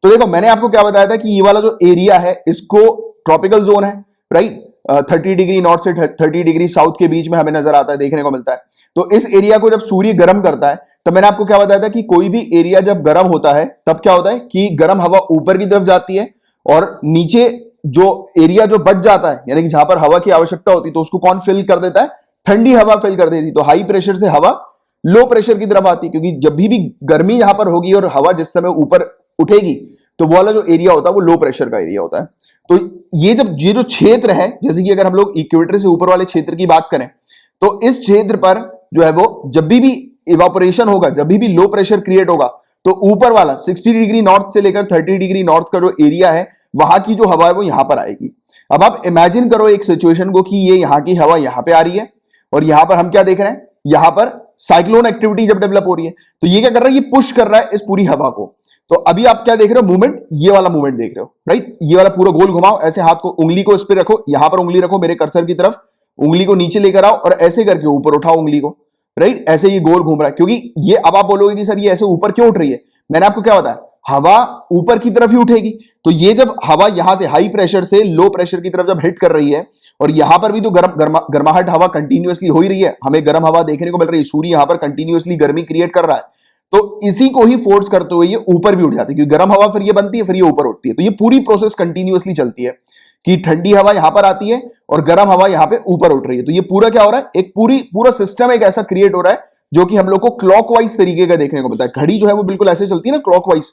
तो देखो मैंने आपको क्या बताया था कि ये वाला जो एरिया है इसको ट्रॉपिकल जोन है, राइट। 30 डिग्री नॉर्थ से 30 डिग्री साउथ के बीच में हमें नजर आता है, देखने को मिलता है। तो इस एरिया को जब सूर्य गर्म करता है, तो मैंने आपको क्या बताया था कि कोई भी एरिया जब गर्म होता है तब क्या होता है कि गर्म हवा ऊपर की तरफ जाती है और नीचे जो एरिया जो बच जाता है, यानी कि जहां पर हवा की आवश्यकता होती है, तो उसको कौन फिल कर देता है? ठंडी हवा फिल कर देती। तो हाई प्रेशर से हवा लो प्रेशर की तरफ आती है, क्योंकि जब भी गर्मी यहां पर होगी और हवा जिस समय ऊपर उठेगी तो वो वाला जो एरिया होता है वो लो प्रेशर का एरिया होता है। तो ये जो क्षेत्र है, जैसे कि अगर हम लोग इक्वेटर से ऊपर वाले क्षेत्र की बात करें, तो इस क्षेत्र पर जो है वो जब भी इवापोरेशन होगा, जब भी लो प्रेशर क्रिएट होगा, तो ऊपर वाला 60 डिग्री नॉर्थ से लेकर 30 डिग्री नॉर्थ का जो एरिया है वहां की जो हवा है वो यहां पर आएगी। अब आप इमेजिन करो एक सिचुएशन को कि ये यहां की हवा यहां पे आ रही है और यहां पर हम क्या देख रहे हैं, यहां पर साइक्लोन एक्टिविटी जब डेवलप हो रही है, तो ये क्या कर रहा है, ये पुश कर रहा है इस पूरी हवा को। तो अभी आप क्या देख रहे हो, मूवमेंट, ये वाला मूवमेंट देख रहे हो, राइट। ये वाला पूरा गोल घुमाओ, ऐसे हाथ को, उंगली को इस पे रखो, यहां पर उंगली रखो मेरे कर्सर की तरफ, उंगली को नीचे लेकर आओ और ऐसे करके ऊपर उठाओ उंगली को, राइट। ऐसे ये गोल घूम रहा है, क्योंकि ये, अब आप बोलोगे कि सर ये ऐसे ऊपर क्यों उठ रही है, मैंने आपको क्या बताया, हवा ऊपर की तरफ ही उठेगी। तो ये जब हवा यहां से हाई प्रेशर से लो प्रेशर की तरफ जब हिट कर रही है, और यहां पर भी तो गर्माहट हवा कंटिन्यूअसली हो ही रही है, हमें गर्म हवा देखने को मिल रही है, सूर्य यहां पर कंटिन्यूअसली गर्मी क्रिएट कर रहा है, तो इसी को ही फोर्स करते हुए ये ऊपर भी उठ जाती है, क्योंकि गर्म हवा फिर ये बनती है, फिर ये ऊपर उठती है। तो ये पूरी प्रोसेस कंटिन्यूअसली चलती है कि ठंडी हवा यहां पर आती है और गर्म हवा यहां पे ऊपर उठ रही है। तो ये पूरा क्या हो रहा है, एक पूरा सिस्टम एक ऐसा क्रिएट हो रहा है जो कि हम लोग को क्लॉकवाइज तरीके का देखने को मिलता है। घड़ी जो है वो बिल्कुल ऐसे चलती है ना, क्लॉकवाइज।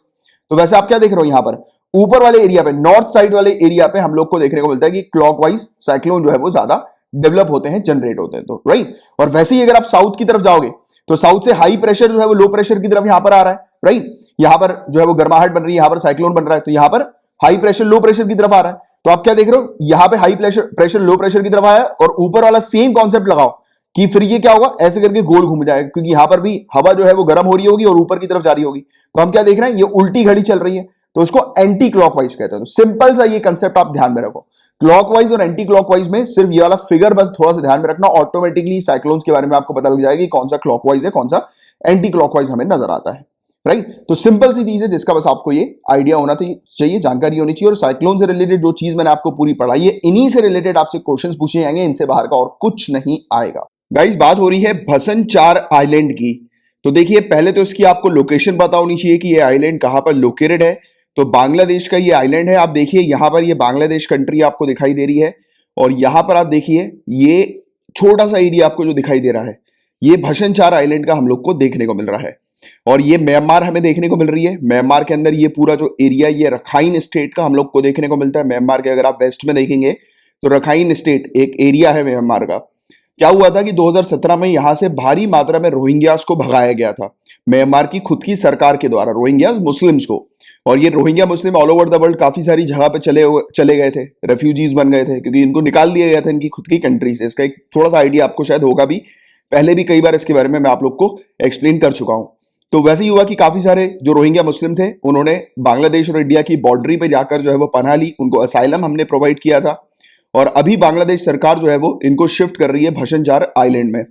तो वैसे आप क्या देख रहे हो, यहां पर ऊपर वाले एरिया पे, नॉर्थ साइड वाले एरिया पे हम लोग को देखने को मिलता है कि क्लॉकवाइज साइक्लोन जो है वो ज्यादा डेवलप होते हैं, जनरेट होते हैं, तो राइट। और वैसे ही अगर आप साउथ की तरफ जाओगे तो साउथ से हाई प्रेशर जो है वो लो प्रेशर की तरफ यहां पर आ रहा है, राइट। यहां पर जो है वो गर्माहट बन रही है, यहां पर साइक्लोन बन रहा है, तो यहां पर हाई प्रेशर लो प्रेशर की तरफ आ रहा है। तो आप क्या देख रहे हो, यहां पे हाई प्रेशर लो प्रेशर की तरफ आया और ऊपर वाला सेम कॉन्सेप्ट लगाओ कि फिर ये क्या होगा, ऐसे करके गोल घूम जाएगा, क्योंकि यहां पर भी हवा जो है वो गर्म हो रही होगी और ऊपर की तरफ जा रही होगी। तो हम क्या देख रहे हैं, ये उल्टी घड़ी चल रही है, तो उसको एंटी क्लॉकवाइज कहते हैं। तो सिंपल सा ये कंसेप्ट आप ध्यान में रखो, क्लॉकवाइज और एंटी क्लॉकवाइज में सिर्फ ये वाला फिगर बस थोड़ा सा ध्यान में रखना, ऑटोमेटिकली साइक्लोन्स के बारे में आपको पता लग जाएगा कि कौन सा क्लॉकवाइज है, कौन सा एंटी क्लॉकवाइज हमें नजर आता है, राइट। तो सिंपल सी चीज है जिसका बस आपको ये आइडिया होना चाहिए, जानकारी होनी चाहिए। और साइक्लोन से रिलेटेड जो चीज मैंने आपको पूरी पढ़ाई है, इन्हीं से रिलेटेड आपसे क्वेश्चंस पूछे जाएंगे, इनसे बाहर का और कुछ नहीं आएगा। गाइस, बात हो रही है भसन चार आइलैंड की। तो देखिए, पहले तो इसकी आपको लोकेशन पता होनी चाहिए कि ये आइलैंड कहां पर लोकेटेड है। तो बांग्लादेश का ये आइलैंड है। आप देखिए यहां पर ये बांग्लादेश कंट्री आपको दिखाई दे रही है, और यहां पर आप देखिए ये छोटा सा एरिया आपको जो दिखाई दे रहा है, ये भसन चार आइलैंड का हम लोग को देखने को मिल रहा है। और ये म्यांमार हमें देखने को मिल रही है। म्यांमार के अंदर ये पूरा जो एरिया, ये रखाइन स्टेट का हम लोग को देखने को मिलता है। म्यांमार के अगर आप वेस्ट में देखेंगे तो रखाइन स्टेट एक एरिया है म्यांमार का। क्या हुआ था कि 2017 में यहां से भारी मात्रा में रोहिंग्यास को भगाया गया था म्यांमार की खुद की सरकार के द्वारा, रोहिंग्यास मुस्लिम्स को। और ये Rohingya Muslim all over the world काफी सारी जगह पे चले गए थे, रेफ्यूजीज बन गए थे, क्योंकि इनको निकाल दिया गया था इनकी खुद की कंट्री से। इसका एक थोड़ा सा आइडिया आपको शायद होगा भी, पहले भी कई बार इसके बारे में मैं आप लोग को एक्सप्लेन कर चुका हूं। तो वैसे ही हुआ कि काफी सारे जो रोहिंग्या मुस्लिम थे, उन्होंने बांग्लादेश और इंडिया की बाउंड्री पे जाकर जो है वो पनाह ली, उनको असाइलम हमने प्रोवाइड किया था। और अभी बांग्लादेश सरकार जो है वो इनको शिफ्ट कर रही है भशनचार आइलैंड में।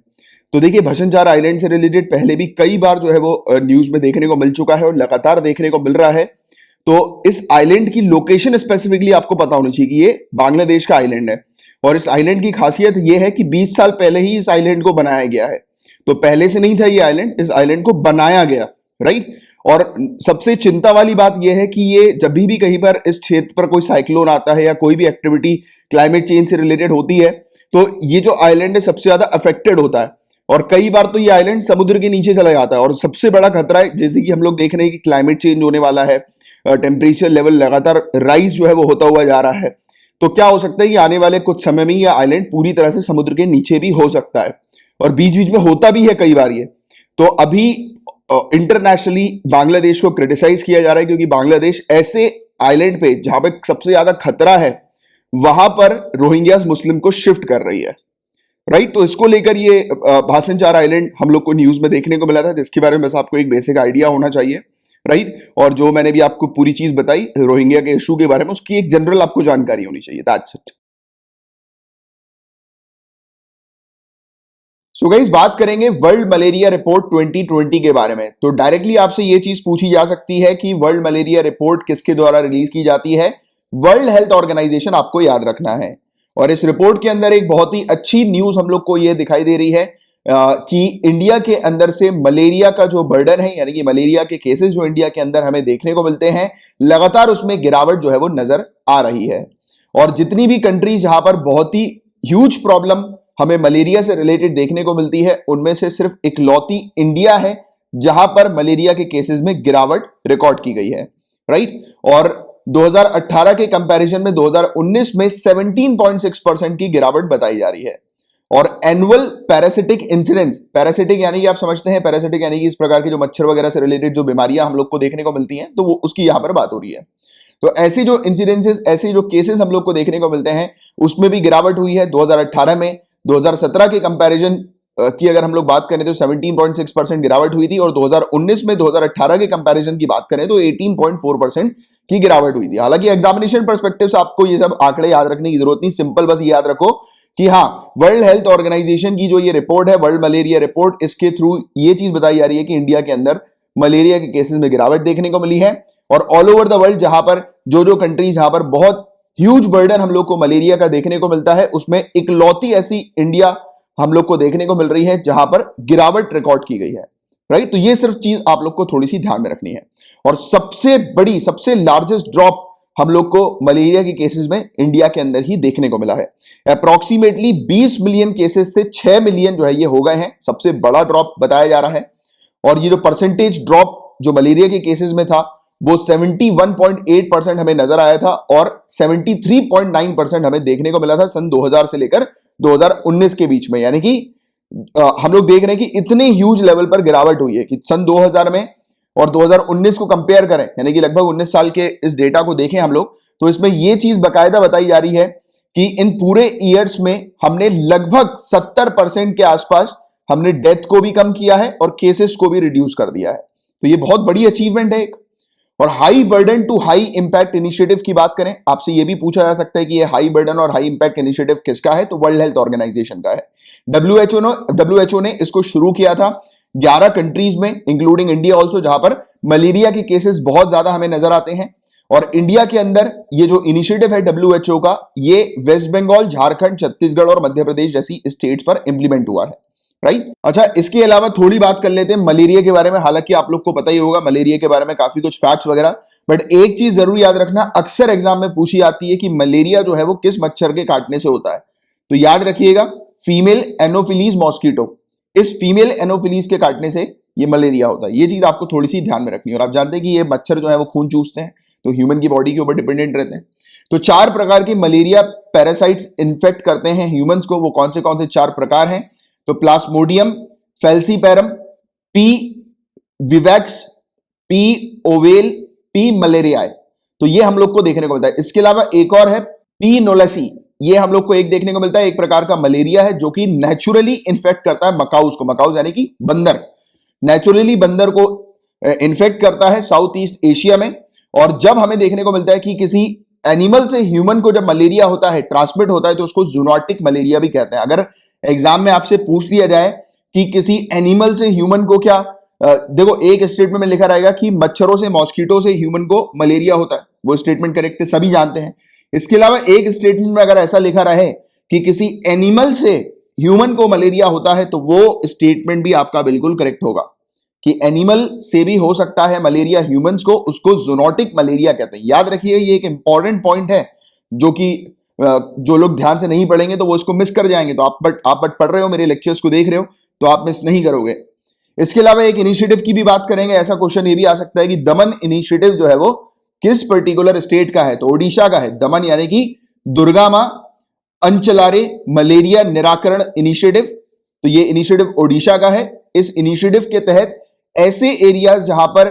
तो देखिए, भशनचार आइलैंड से रिलेटेड पहले भी कई बार जो है वो न्यूज में देखने को मिल चुका है और लगातार देखने को मिल रहा है। तो इस आइलैंड की लोकेशन स्पेसिफिकली आपको पता होनी चाहिए कि ये बांग्लादेश का आइलैंड है। और इस आइलैंड की खासियत ये है कि 20 साल पहले ही इस आइलैंड को बनाया गया है। तो पहले से नहीं था ये आइलैंड, इस आइलैंड को बनाया गया, राइट। और सबसे चिंता वाली बात यह है कि ये जब भी कहीं पर इस क्षेत्र पर कोई साइक्लोन आता है या कोई भी एक्टिविटी क्लाइमेट चेंज से रिलेटेड होती है, तो ये जो आइलैंड है सबसे ज्यादा अफेक्टेड होता है। और कई बार तो ये आइलैंड समुद्र के नीचे चला जाता है। और सबसे बड़ा खतरा है, जैसे कि हम लोग देख रहे हैं कि क्लाइमेट चेंज होने वाला है, टेम्परेचर लेवल लगातार राइज जो है वो होता हुआ जा रहा है। तो क्या हो सकता है कि आने वाले कुछ समय में यह आइलैंड पूरी तरह से समुद्र के नीचे भी हो सकता है, और बीच बीच में होता भी है कई बार ये। तो अभी इंटरनेशनली बांग्लादेश को क्रिटिसाइज किया जा रहा है, क्योंकि बांग्लादेश ऐसे आइलैंड पे जहां पे सबसे ज्यादा खतरा है, वहां पर रोहिंग्यास मुस्लिम को शिफ्ट कर रही है, राइट। तो इसको लेकर ये भाषणचार आइलैंड हम लोग को न्यूज में देखने को मिला था, जिसके बारे में बस आपको एक बेसिक आइडिया होना चाहिए, राइट। और जो मैंने भी आपको पूरी चीज बताई रोहिंग्या के इशू के बारे में, उसकी एक जनरल आपको जानकारी होनी चाहिए, दैट्स इट। सो गाइस बात करेंगे वर्ल्ड मलेरिया रिपोर्ट 2020 के बारे में। तो डायरेक्टली आपसे ये चीज पूछी जा सकती है कि वर्ल्ड मलेरिया रिपोर्ट किसके द्वारा रिलीज की जाती है? वर्ल्ड हेल्थ ऑर्गेनाइजेशन, आपको याद रखना है। और इस रिपोर्ट के अंदर एक बहुत ही अच्छी न्यूज हम लोग को ये दिखाई दे रही है कि इंडिया के अंदर से मलेरिया का जो बर्डन है, यानी कि मलेरिया के केसेस जो इंडिया के अंदर हमें देखने को मिलते हैं, लगातार उसमें गिरावट जो है वो नजर आ रही है। और जितनी भी कंट्रीज जहां पर बहुत ही ह्यूज प्रॉब्लम हमें मलेरिया से रिलेटेड देखने को मिलती है, उनमें से सिर्फ इकलौती इंडिया है जहां पर मलेरिया के केसेस में गिरावट रिकॉर्ड की गई है, राइट। और 2018 के कंपैरिजन में 2019 में 17.6% की गिरावट बताई जा रही है। और एनुअल पैरासिटिक इंसिडेंस, पैरासिटिक यानी कि आप समझते हैं, पैरासिटिक यानी कि इस प्रकार के जो मच्छर वगैरह से रिलेटेड जो बीमारियां हम लोग को देखने को मिलती हैं, तो वो उसकी यहां पर बात हो रही है। तो ऐसी जो इंसिडेंसेस, ऐसे जो केसेस हम लोग को देखने को मिलते हैं, उसमें भी गिरावट हुई है 2018 में। 2017 के कंपैरिजन की अगर हम लोग बात करें तो 17.6% गिरावट हुई थी, और 2019 में 2018 के कंपैरिजन की बात करें तो 18.4% की गिरावट हुई थी। हालांकि एग्जामिनेशन पर्सपेक्टिव से आपको ये सब आंकड़े याद रखने की जरूरत नहीं, सिंपल बस ये याद रखो कि हाँ, वर्ल्ड हेल्थ ऑर्गेनाइजेशन की जो ये रिपोर्ट है, वर्ल्ड मलेरिया रिपोर्ट, इसके थ्रू ये चीज बताई जा रही है कि इंडिया के अंदर मलेरिया के केसेस में गिरावट देखने को मिली है। और ऑल ओवर द वर्ल्ड जहां पर जो कंट्रीज जहां पर बहुत ह्यूज बर्डन हम लोग को मलेरिया का देखने को मिलता है, उसमें इकलौती ऐसी इंडिया हम लोग को देखने को मिल रही है जहां पर गिरावट रिकॉर्ड की गई है, राइट। तो ये सिर्फ चीज आप लोग को थोड़ी सी ध्यान में रखनी है। और सबसे बड़ी, सबसे लार्जेस्ट ड्रॉप हम लोग को मलेरिया के केसेस में इंडिया के अंदर ही देखने को मिला है। अप्रोक्सीमेटली 20 मिलियन केसेस से 6 मिलियन जो है ये हो गए हैं, सबसे बड़ा ड्रॉप बताया जा रहा है। और ये जो परसेंटेज ड्रॉप जो मलेरिया के केसेस में था, वो 71.8% हमें नजर आया था, और 73.9% हमें देखने को मिला था सन 2000 से लेकर 2019 के बीच में। यानी कि हम लोग देख रहे हैं कि इतने ह्यूज लेवल पर गिरावट हुई है कि सन 2000 में और 2019 को कंपेयर करें, यानी कि लगभग 19 साल के इस डेटा को देखें हम लोग, तो इसमें यह चीज बाकायदा बताई जा रही है कि इन पूरे ईयर्स में हमने लगभग 70% के आसपास हमने डेथ को भी कम किया है और केसेस को भी रिड्यूस कर दिया है। तो ये बहुत बड़ी अचीवमेंट है एक। और high burden to high impact initiative की बात करें, आपसे यह भी पूछा जा सकता है कि ये हाई बर्डन और हाई इंपैक्ट इनिशिएटिव किसका है, तो वर्ल्ड हेल्थ ऑर्गेनाइजेशन का है। डब्ल्यूएचओ ने इसको शुरू किया था 11 कंट्रीज में, इंक्लूडिंग इंडिया ऑल्सो, जहां पर मलेरिया के केसेस बहुत ज्यादा हमें नजर आते हैं। और इंडिया के अंदर ये जो इनिशिएटिव है डब्ल्यूएचओ का, ये वेस्ट बंगाल, झारखंड, छत्तीसगढ़ और मध्य प्रदेश जैसी स्टेट्स पर इंप्लीमेंट हुआ है, राइट। अच्छा, इसके अलावा थोड़ी बात कर लेते हैं मलेरिया के बारे में। हालांकि आप लोग को पता ही होगा मलेरिया के बारे में काफी कुछ फैक्ट्स वगैरह, बट एक चीज जरूर याद रखना, अक्सर एग्जाम में पूछी जाती है कि मलेरिया जो है वो किस मच्छर के काटने से होता है। तो याद रखिएगा, फीमेल एनोफिलीज मॉस्किटो, इस फीमेल एनोफिलीज के काटने से ये मलेरिया होता है। ये चीज आपको थोड़ी सी ध्यान में रखनी है। और आप जानते हैं कि ये मच्छर जो है वो खून चूसते हैं, तो ह्यूमन की बॉडी के ऊपर डिपेंडेंट रहते हैं। तो 4 प्रकार के मलेरिया पैरासाइट्स इन्फेक्ट करते हैं ह्यूमंस को। वो कौन से 4 प्रकार हैं? तो plasmodium, falciparum, P vivax, P ovale, P malariae. तो ये हम लोग को देखने को मिलता है। इसके अलावा एक और है पी नोलेसी, ये हम लोग को एक देखने को मिलता है, एक प्रकार का मलेरिया है जो कि नेचुरली इन्फेक्ट करता है मकाउस को। मकाउस यानी कि बंदर, नेचुरली बंदर को इन्फेक्ट करता है साउथ ईस्ट एशिया में। और जब हमें देखने को मिलता है कि किसी एनिमल से ह्यूमन को जब मलेरिया होता है, ट्रांसमिट होता है, तो उसको जूनोटिक मलेरिया भी कहते हैं। अगर एग्जाम में आपसे पूछ लिया जाए कि किसी एनिमल से ह्यूमन को क्या, देखो एक स्टेटमेंट में लिखा रहेगा कि मच्छरों से, मॉस्किटो से ह्यूमन को मलेरिया होता है, वो स्टेटमेंट करेक्ट है, सभी जानते हैं। इसके अलावा एक स्टेटमेंट में अगर ऐसा लिखा रहे कि किसी एनिमल से ह्यूमन को मलेरिया होता है, तो वो स्टेटमेंट भी आपका बिल्कुल करेक्ट होगा कि एनिमल से भी हो सकता है मलेरिया ह्यूमंस को, उसको जूनोटिक मलेरिया कहते हैं। याद रखिए, ये एक इंपॉर्टेंट पॉइंट है जो कि जो लोग ध्यान से नहीं पढ़ेंगे तो वो इसको मिस कर जाएंगे। तो आप पढ़ रहे हो, मेरे लेक्चर्स को देख रहे हो, तो आप मिस नहीं करोगे। इसके अलावा एक इनिशिएटिव की भी बात करेंगे। ऐसा क्वेश्चन ये भी आ सकता है कि दमन इनिशिएटिव जो है वो किस पर्टिकुलर स्टेट का है, तो ओडिशा का है। दमन यानी कि दुर्गामा अंचलारे मलेरिया निराकरण इनिशिएटिव, तो ये इनिशिएटिव ओडिशा का है। इस इनिशिएटिव के तहत ऐसे एरियाज जहां पर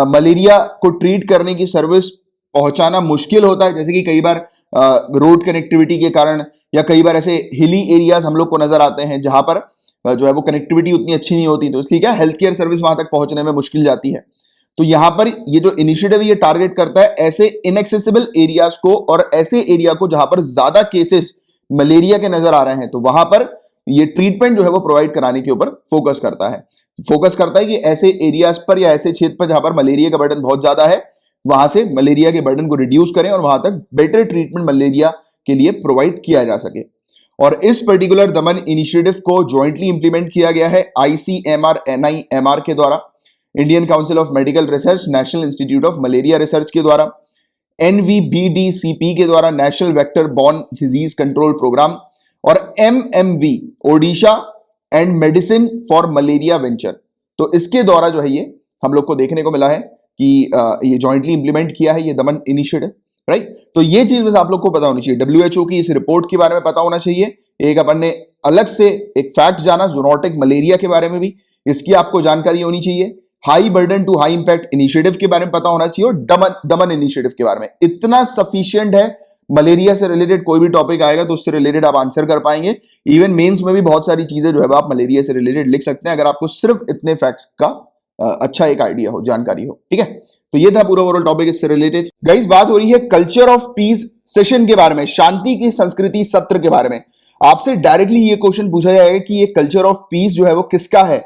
मलेरिया को ट्रीट करने की सर्विस पहुंचाना मुश्किल होता है, जैसे कि कई बार रोड कनेक्टिविटी के कारण, या कई बार ऐसे हिली एरियाज हम लोग को नजर आते हैं जहां पर जो है वो कनेक्टिविटी उतनी अच्छी नहीं होती, तो इसलिए क्या हेल्थ केयर सर्विस वहां तक पहुंचने में मुश्किल जाती है। तो यहां पर ये जो इनिशिएटिव ये टारगेट करता है ऐसे इनएक्सेसिबल एरियाज को और ऐसे एरिया को जहां पर ज्यादा केसेस मलेरिया के नजर आ रहे हैं, तो वहां पर ये ट्रीटमेंट जो है वो प्रोवाइड कराने के ऊपर फोकस करता है कि ऐसे एरियाज पर या ऐसे क्षेत्र पर जहां पर मलेरिया का बर्डन बहुत ज्यादा है वहां से मलेरिया के बर्डन को रिड्यूस करें और वहां तक बेटर ट्रीटमेंट मलेरिया के लिए प्रोवाइड किया जा सके। और इस पर्टिकुलर दमन इनिशिएटिव को ज्वाइंटली इंप्लीमेंट किया गया है आईसीएमआर एनआईएमआर के द्वारा, Indian Council of Medical Research, National Institute of Malaria Research के द्वारा, एनवीबीडीसीपी के द्वारा, National Vector Borne Disease Control Programme, और MMV Odisha and Medicine for Malaria Venture. तो इसके द्वारा जो है ये हम लोग को देखने को मिला है कि ये जॉइंटली इंप्लीमेंट किया है ये दमन इनिशिएटिव, राइट। तो ये चीज बस आप लोग को पता होनी चाहिए, डब्ल्यूएचओ की इस रिपोर्ट के बारे में पता होना चाहिए। एक अपन ने अलग से एक फैक्ट जाना जूनोटिक मलेरिया के बारे में भी, इसकी आपको जानकारी होनी चाहिए। High burden to high impact initiative के बारे में पता होना चाहिए और दमन इनिशिएटिव के बारे में। इतना सफिशिएंट है, मलेरिया से रिलेटेड कोई भी टॉपिक आएगा तो उससे रिलेटेड आप आंसर कर पाएंगे। इवन मेंस में भी बहुत सारी चीजें जो है आप मलेरिया से रिलेटेड लिख सकते हैं अगर आपको सिर्फ इतने फैक्ट्स का अच्छा एक आइडिया हो, जानकारी हो, ठीक है। तो ये था पूरा ओवरऑल टॉपिक इससे रिलेटेड। गाइस बात हो रही है कल्चर ऑफ पीस सेशन के बारे में, शांति की संस्कृति सत्र के बारे में। आपसे डायरेक्टली ये क्वेश्चन पूछा जाएगा कि ये कल्चर ऑफ पीस जो है वो किसका है,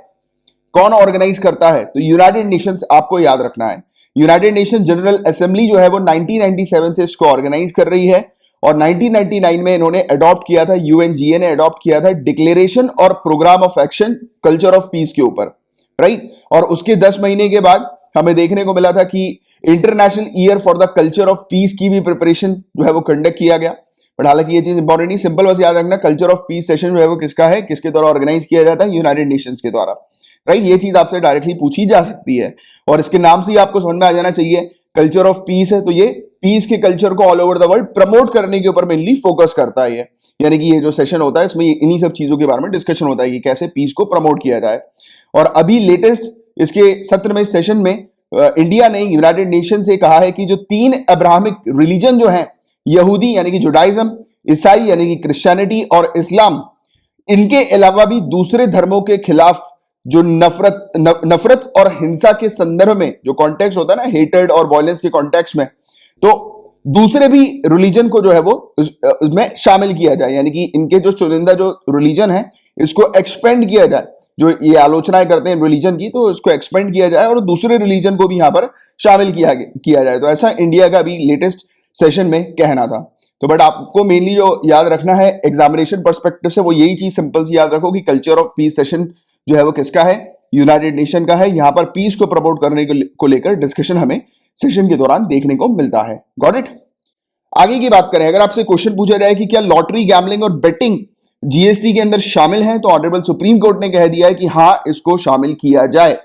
कौन ऑर्गेनाइज करता है। तो यूनाइटेड नेशंस आपको याद रखना है। यूनाइटेड नेशन जनरल असेंबली जो है वो 1997 से इसको ऑर्गेनाइज कर रही है और 1999 में इन्होंने अडॉप्ट किया था, यूएनजीए ने अडॉप्ट किया था डिक्लेरेशन और programme of action culture of peace के ऊपर, राइट। और उसके 10 महीने के बाद हमें देखने को मिला था कि international year for the culture of piece की भी प्रिपरेशन जो है वो कंडक्ट किया गया। बट हालांकि ये चीज इंपॉर्टेंट नहीं, सिंपल बस याद रखना कल्चर ऑफ पीस सेशन जो है वो किसका है, किसके द्वारा ऑर्गेनाइज किया जाता है, यूनाइटेड नेशंस के द्वारा, राइट। ये चीज आपसे डायरेक्टली पूछी जा सकती है और इसके नाम से ही आपको समझ में आ जाना चाहिए कल्चर ऑफ पीस है, तो ये पीस के कल्चर को all over the world promote करने के ऊपर मेनली फोकस करता है। यानी कि ये जो सेशन होता है इसमें इन्हीं सब चीजों के बारे में डिस्कशन होता है कि कैसे पीस को प्रमोट किया जाए। और अभी लेटेस्ट इसके सत्र में, सेशन में इंडिया ने यूनाइटेड नेशन से कहा है कि जो 3 अब्राहमिक रिलीजन जो हैं, यहूदी यानी कि जुडाइज्म, ईसाई यानी कि क्रिश्चियनिटी और इस्लाम, इनके अलावा भी दूसरे धर्मों के खिलाफ जो नफरत और हिंसा के संदर्भ में जो कॉन्टेक्स्ट होता है ना, हेटेड और वायलेंस के कॉन्टेक्स्ट में, तो दूसरे भी रिलीजन को जो है वो उसमें शामिल किया जाए। यानी कि इनके जो चुनिंदा जो रिलीजन है इसको एक्सपेंड किया जाए, जो ये आलोचनाएं करते हैं रिलीजन की, तो इसको एक्सपेंड किया जाए और दूसरे रिलीजन को भी यहां पर शामिल किया जाए। तो ऐसा इंडिया का भी लेटेस्ट सेशन में कहना था। तो बट आपको मेनली जो याद रखना है एग्जामिनेशन पर्सपेक्टिव से, वो यही चीज सिंपल सी याद रखो कि कल्चर ऑफ पीस सेशन जो है वो किसका है, यूनाइटेड नेशन का है। यहां पर पीस को प्रमोट करने को लेकर डिस्कशन हमें सेशन के दौरान देखने को मिलता है। Got it. आगे की बात करें, अगर आपसे क्वेश्चन पूछा जाए कि क्या लॉटरी, गैम्बलिंग और बेटिंग जीएसटी के अंदर शामिल है, तो ऑनरेबल सुप्रीम कोर्ट ने कह दिया है कि हां इसको शामिल किया जाए।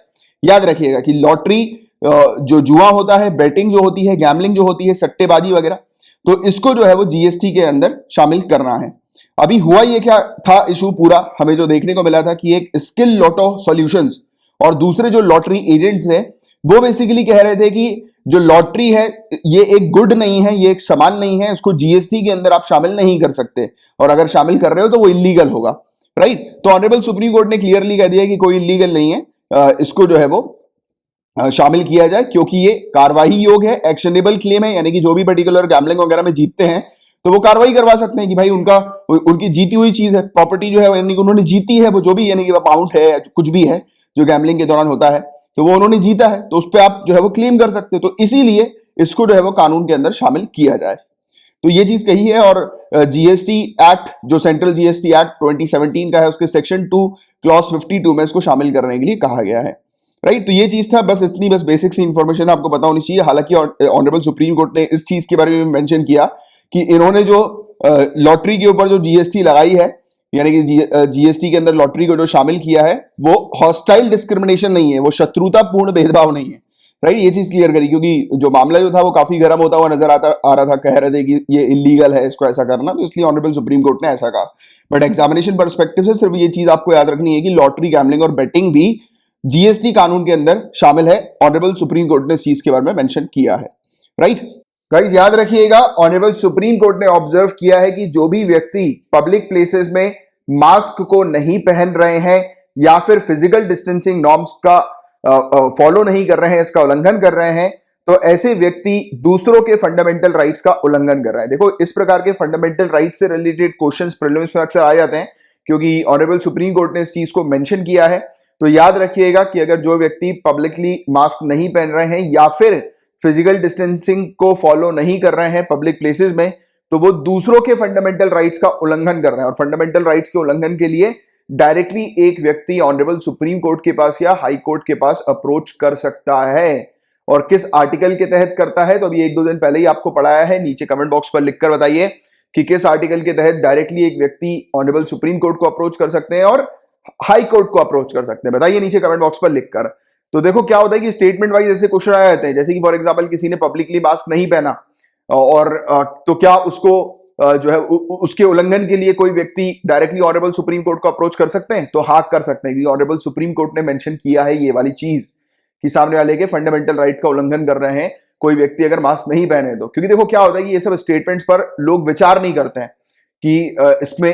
याद रखिएगा कि लॉटरी जो जुआ होता है, बेटिंग जो होती है, गैम्बलिंग जो होती है, सट्टेबाजी वगैरह, तो इसको जो है वो जीएसटी के अंदर शामिल करना है। अभी हुआ ये क्या था इशू पूरा, हमें जो देखने को मिला था कि एक स्किल लॉटो सॉल्यूशंस और दूसरे जो लॉटरी एजेंट्स हैं वो बेसिकली कह रहे थे कि जो लॉटरी है ये एक गुड नहीं है, ये एक सामान नहीं है, इसको जीएसटी के अंदर आप शामिल नहीं कर सकते, और अगर शामिल कर रहे हो तो वो इलीगल होगा, राइट। तो ऑनरेबल सुप्रीम कोर्ट ने क्लियरली कह दिया कि कोई इलीगल नहीं है, इसको जो है वो शामिल किया जाए, क्योंकि ये कार्रवाई योग्य है, एक्शनेबल क्लेम है। यानी कि जो भी पर्टिकुलर गैम्बलिंग वगैरह में जीतते हैं तो वो कार्रवाई करवा सकते हैं कि भाई उनकी जीती हुई चीज है, प्रॉपर्टी जो है यानी कि उन्होंने जीती है, वो जो भी यानी कि अमाउंट है कुछ भी है जो गैम्बलिंग के दौरान होता है, तो वो उन्होंने जीता है, तो उस पर आप जो है वो क्लेम कर सकते हो। तो इसीलिए इसको जो है वो कानून के अंदर शामिल किया जाए, तो ये चीज कही है। और जीएसटी एक्ट जो सेंट्रल जीएसटी एक्ट 2017 का है, उसके सेक्शन 2 क्लॉज 52 में इसको शामिल करने के लिए कहा गया है, राइट। तो ये चीज था, बस इतनी बस बेसिक सी इंफॉर्मेशन आपको पता होनी चाहिए। हालांकि ऑनरेबल सुप्रीम कोर्ट ने इस चीज के बारे में मेंशन किया कि इन्होंने जो लॉटरी के ऊपर जो जीएसटी लगाई है, यानी कि जीएसटी के अंदर लॉटरी को जो शामिल किया है, वो हॉस्टाइल डिस्क्रिमिनेशन नहीं है, वो शत्रुतापूर्ण भेदभाव नहीं है, राइट। ये चीज क्लियर करी, क्योंकि जो मामला जो था वो काफी गर्म होता हुआ नजर आ रहा था, कह रहे थे कि ये इलीगल है इसको ऐसा करना, तो इसलिए ऑनरेबल सुप्रीम कोर्ट ने ऐसा कहा। बट एग्जामिनेशन पर्सपेक्टिव से सिर्फ ये चीज आपको याद रखनी है कि लॉटरी, गैम्बलिंग और बेटिंग भी जीएसटी कानून के अंदर शामिल है। ऑनरेबल सुप्रीम कोर्ट ने इस चीज के बारे में मेंशन किया है, राइट। गाइस याद रखिएगा, ऑनरेबल सुप्रीम कोर्ट ने ऑब्जर्व किया है कि जो भी व्यक्ति पब्लिक प्लेसेस में मास्क को नहीं पहन रहे हैं या फिर फिजिकल डिस्टेंसिंग नॉर्म्स का फॉलो नहीं कर रहे हैं, इसका उल्लंघन कर रहे हैं, तो ऐसे व्यक्ति दूसरों के फंडामेंटल राइट्स का उल्लंघन कर रहे हैं। देखो, इस प्रकार के फंडामेंटल राइट्स से रिलेटेड क्वेश्चंस प्रीलिम्स में अक्सर आ जाते हैं क्योंकि ऑनरेबल सुप्रीम कोर्ट ने इस चीज को मेंशन किया है। तो याद रखिएगा कि अगर जो व्यक्ति पब्लिकली मास्क नहीं पहन रहे हैं या फिर फिजिकल डिस्टेंसिंग को फॉलो नहीं कर रहे हैं पब्लिक प्लेसेस में, तो वो दूसरों के फंडामेंटल राइट्स का उल्लंघन कर रहे हैं। और फंडामेंटल राइट्स के उल्लंघन के लिए डायरेक्टली एक व्यक्ति ऑनरेबल सुप्रीम कोर्ट के पास या हाई कोर्ट के पास अप्रोच कर सकता है। और किस आर्टिकल के तहत करता है, तो अभी 1-2 दिन पहले ही आपको पढ़ाया है। नीचे कमेंट बॉक्स पर लिखकर बताइए कि किस आर्टिकल के तहत डायरेक्टली एक व्यक्ति ऑनरेबल सुप्रीम कोर्ट को अप्रोच कर सकते हैं और हाई कोर्ट को अप्रोच कर सकते हैं। बताइए नीचे कमेंट बॉक्स पर लिखकर। तो देखो क्या होता है कि स्टेटमेंट वाइज ऐसे क्वेश्चन आ जाते हैं, जैसे कि फॉर एग्जांपल किसी ने पब्लिकली मास्क नहीं पहना और तो क्या उसको जो है उसके उल्लंघन के लिए कोई व्यक्ति डायरेक्टली ऑनरेबल सुप्रीम कोर्ट को अप्रोच कर सकते हैं? तो हाँ, कर सकते हैं, क्योंकि ऑनरेबल सुप्रीम कोर्ट ने मेंशन किया है ये वाली चीज कि सामने वाले के फंडामेंटल राइट का उल्लंघन कर रहे हैं कोई व्यक्ति अगर मास्क नहीं पहने तो। क्योंकि देखो क्या होता है कि ये सब स्टेटमेंट्स पर लोग विचार नहीं करते हैं कि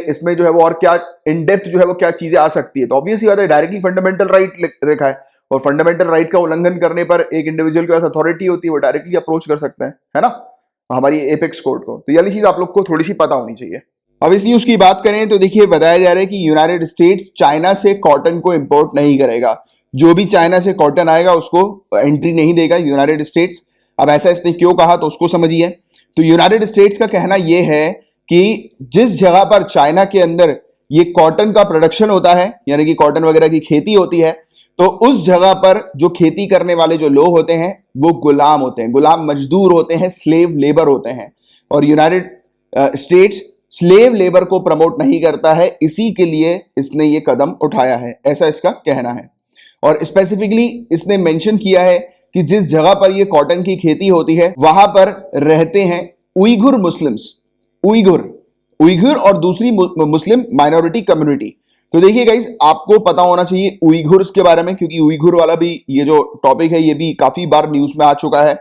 इसमें जो है वो और क्या इन डेप्थ जो है वो क्या चीजें आ सकती है। तो ऑब्वियसली बात है, डायरेक्टली फंडामेंटल राइट लिखा है और फंडामेंटल राइट का उल्लंघन करने पर एक इंडिविजुअल के पास अथॉरिटी होती है, वो डायरेक्टली अप्रोच कर सकते हैं, है ना, हमारी एपेक्स कोर्ट को। तो ये वाली चीज आप लोग को थोड़ी सी पता होनी चाहिए। अब इसलिए उसकी बात करें तो देखिए बताया जा रहा है कि यूनाइटेड स्टेट्स चाइना से कॉटन को इंपोर्ट नहीं करेगा। जो भी चाइना से कॉटन आएगा उसको एंट्री नहीं देगा यूनाइटेड स्टेट्स। अब ऐसा इसने क्यों कहा तो उसको समझिए। तो यूनाइटेड स्टेट्स का कहना यह है कि जिस जगह पर चाइना के अंदर ये कॉटन का प्रोडक्शन होता है, यानी कि कॉटन वगैरह की खेती होती है, तो उस जगह पर जो खेती करने वाले जो लोग होते हैं वो गुलाम होते हैं, गुलाम मजदूर होते हैं, स्लेव लेबर होते हैं। और यूनाइटेड स्टेट्स स्लेव लेबर को प्रमोट नहीं करता है, इसी के लिए इसने ये कदम उठाया है, ऐसा इसका कहना है। और स्पेसिफिकली इसने मेंशन किया है कि जिस जगह पर ये कॉटन की खेती होती है वहां पर रहते हैं उइघुर मुस्लिम्स, उइघुर और दूसरी मुस्लिम माइनॉरिटी कम्युनिटी। तो देखिए गाइस, आपको पता होना चाहिए उइघुर्स के बारे में, क्योंकि उइघुर वाला भी ये जो टॉपिक है ये भी काफी बार न्यूज में आ चुका है।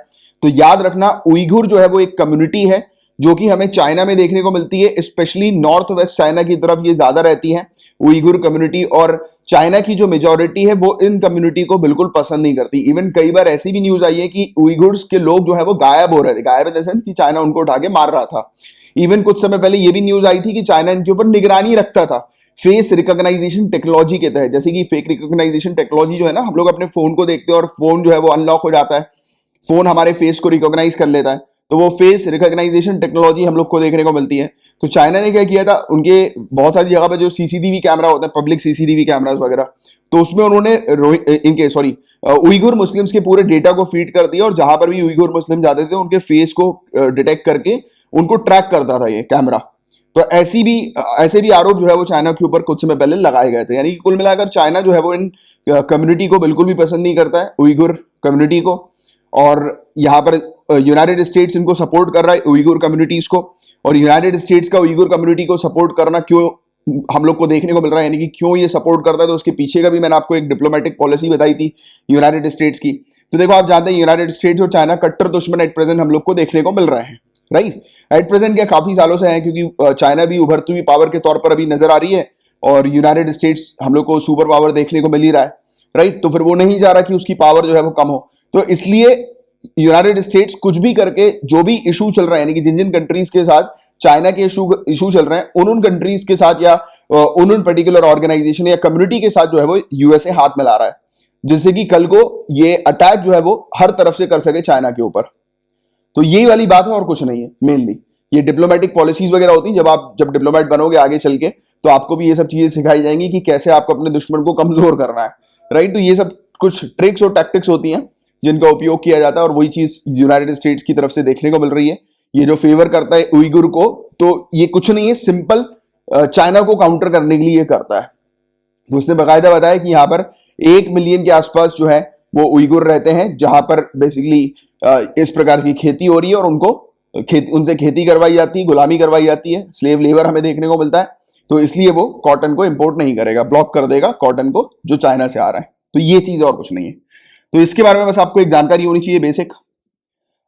तो याद रखना, उइघुर जो है वो एक कम्युनिटी है जो कि हमें चाइना में देखने को मिलती है, स्पेशली नॉर्थ वेस्ट चाइना की तरफ ये ज्यादा रहती है उइघुर कम्युनिटी। और चाइना की जो मेजोरिटी है वो इन कम्युनिटी को बिल्कुल पसंद नहीं करती। इवन कई बार ऐसी भी न्यूज आई है कि उइघुर्स के लोग जो है वो गायब हो रहे थे, गायब इन द सेंस कि चाइना उनको उठा के मार रहा था। इवन कुछ समय पहले ये भी न्यूज आई थी कि चाइना इनके ऊपर निगरानी रखता था फेस रिकॉग्नाइजेशन टेक्नोलॉजी के तहत। जैसे कि फेक रिकॉग्नाइजेशन टेक्नोलॉजी जो है ना, हम लोग अपने फोन को देखते हैं और फोन जो है वो अनलॉक हो जाता है, फोन हमारे फेस को रिकॉग्नाइज कर लेता है, तो वो फेस रिकॉग्नाइजेशन टेक्नोलॉजी हम लोग को देखने को मिलती है। तो चाइना ने क्या किया था, उनके बहुत सारी जगह पे जो सीसीटीवी कैमरा होता है, पब्लिक सीसीटीवी कैमरास वगैरह, तो उसमें उन्होंने उइघुर मुस्लिम्स के पूरे डेटा को फीड कर दिया और जहां पर भी उइघुर मुस्लिम जाते थे उनके फेस को डिटेक्ट करके उनको ट्रैक करता था ये कैमरा। तो ऐसे भी आरोप जो है वो चाइना के ऊपर कुछ समय पहले लगाए गए थे। यानी कि कुल मिलाकर चाइना जो है वो इन कम्युनिटी को बिल्कुल भी पसंद नहीं करता है, उइघुर कम्युनिटी को। और यहाँ पर यूनाइटेड स्टेट्स इनको सपोर्ट कर रहा है उइघुर कम्युनिटीज को। और यूनाइटेड स्टेट्स का उइघुर कम्युनिटी को सपोर्ट करना क्यों हम लोग को देखने को मिल रहा है, यानी कि क्यों ये सपोर्ट करता है, तो उसके पीछे का भी मैंने आपको एक डिप्लोमेटिक पॉलिसी बताई थी यूनाइटेड स्टेट्स की। तो देखो, आप जानते हैं यूनाइटेड स्टेट्स और चाइना कट्टर दुश्मन एट प्रेजेंट हम लोग को देखने को मिल रहे हैं, राइट। एट प्रेजेंट क्या, काफी सालों से है, क्योंकि चाइना भी उभरती हुई पावर के तौर पर अभी नजर आ रही है और यूनाइटेड स्टेट्स हम लोग को सुपर पावर देखने को मिल ही रहा है, राइट। तो फिर वो नहीं चाह रहा कि उसकी पावर जो है वो कम हो, तो इसलिए यूनाइटेड स्टेट्स कुछ भी करके जो भी इशू चल रहा है, यानी कि जिन जिन कंट्रीज के साथ चाइना के इशू चल रहे हैं उन कंट्रीज के साथ या उन पर्टिकुलर ऑर्गेनाइजेशन या कम्युनिटी के साथ जो है वो यूएसए हाथ मिला रहा है, जिससे कि कल को ये अटैक जो है वो हर तरफ से कर सके चाइना के ऊपर। तो यही वाली बात है और कुछ नहीं है। मेनली ये डिप्लोमेटिक पॉलिसीज वगैरह होती हैं, जब डिप्लोमेट बनोगे आगे चल के तो आपको भी ये सब चीजें सिखाई जाएंगी कि कैसे आपको अपने दुश्मन को कमजोर करना है, राइट। तो ये सब कुछ ट्रिक्स और टैक्टिक्स होती हैं जिनका उपयोग किया जाता है और वही चीज यूनाइटेड स्टेट्स की तरफ से देखने को मिल रही है। ये जो फेवर करता है उइघुर को, तो ये कुछ नहीं है, सिंपल चाइना को काउंटर करने के लिए ये करता है। तो उसने बाकायदा बताया कि यहाँ पर 1 मिलियन के आसपास जो है वो उइघुर रहते हैं, जहां पर बेसिकली इस प्रकार की खेती हो रही है और उनसे खेती करवाई जाती है, गुलामी करवाई जाती है, स्लेव लेबर हमें देखने को मिलता है। तो इसलिए वो कॉटन को इंपोर्ट नहीं करेगा, ब्लॉक कर देगा कॉटन को जो चाइना से आ रहा है। तो ये चीज और कुछ नहीं है। तो इसके बारे में बस आपको एक जानकारी होनी चाहिए बेसिक।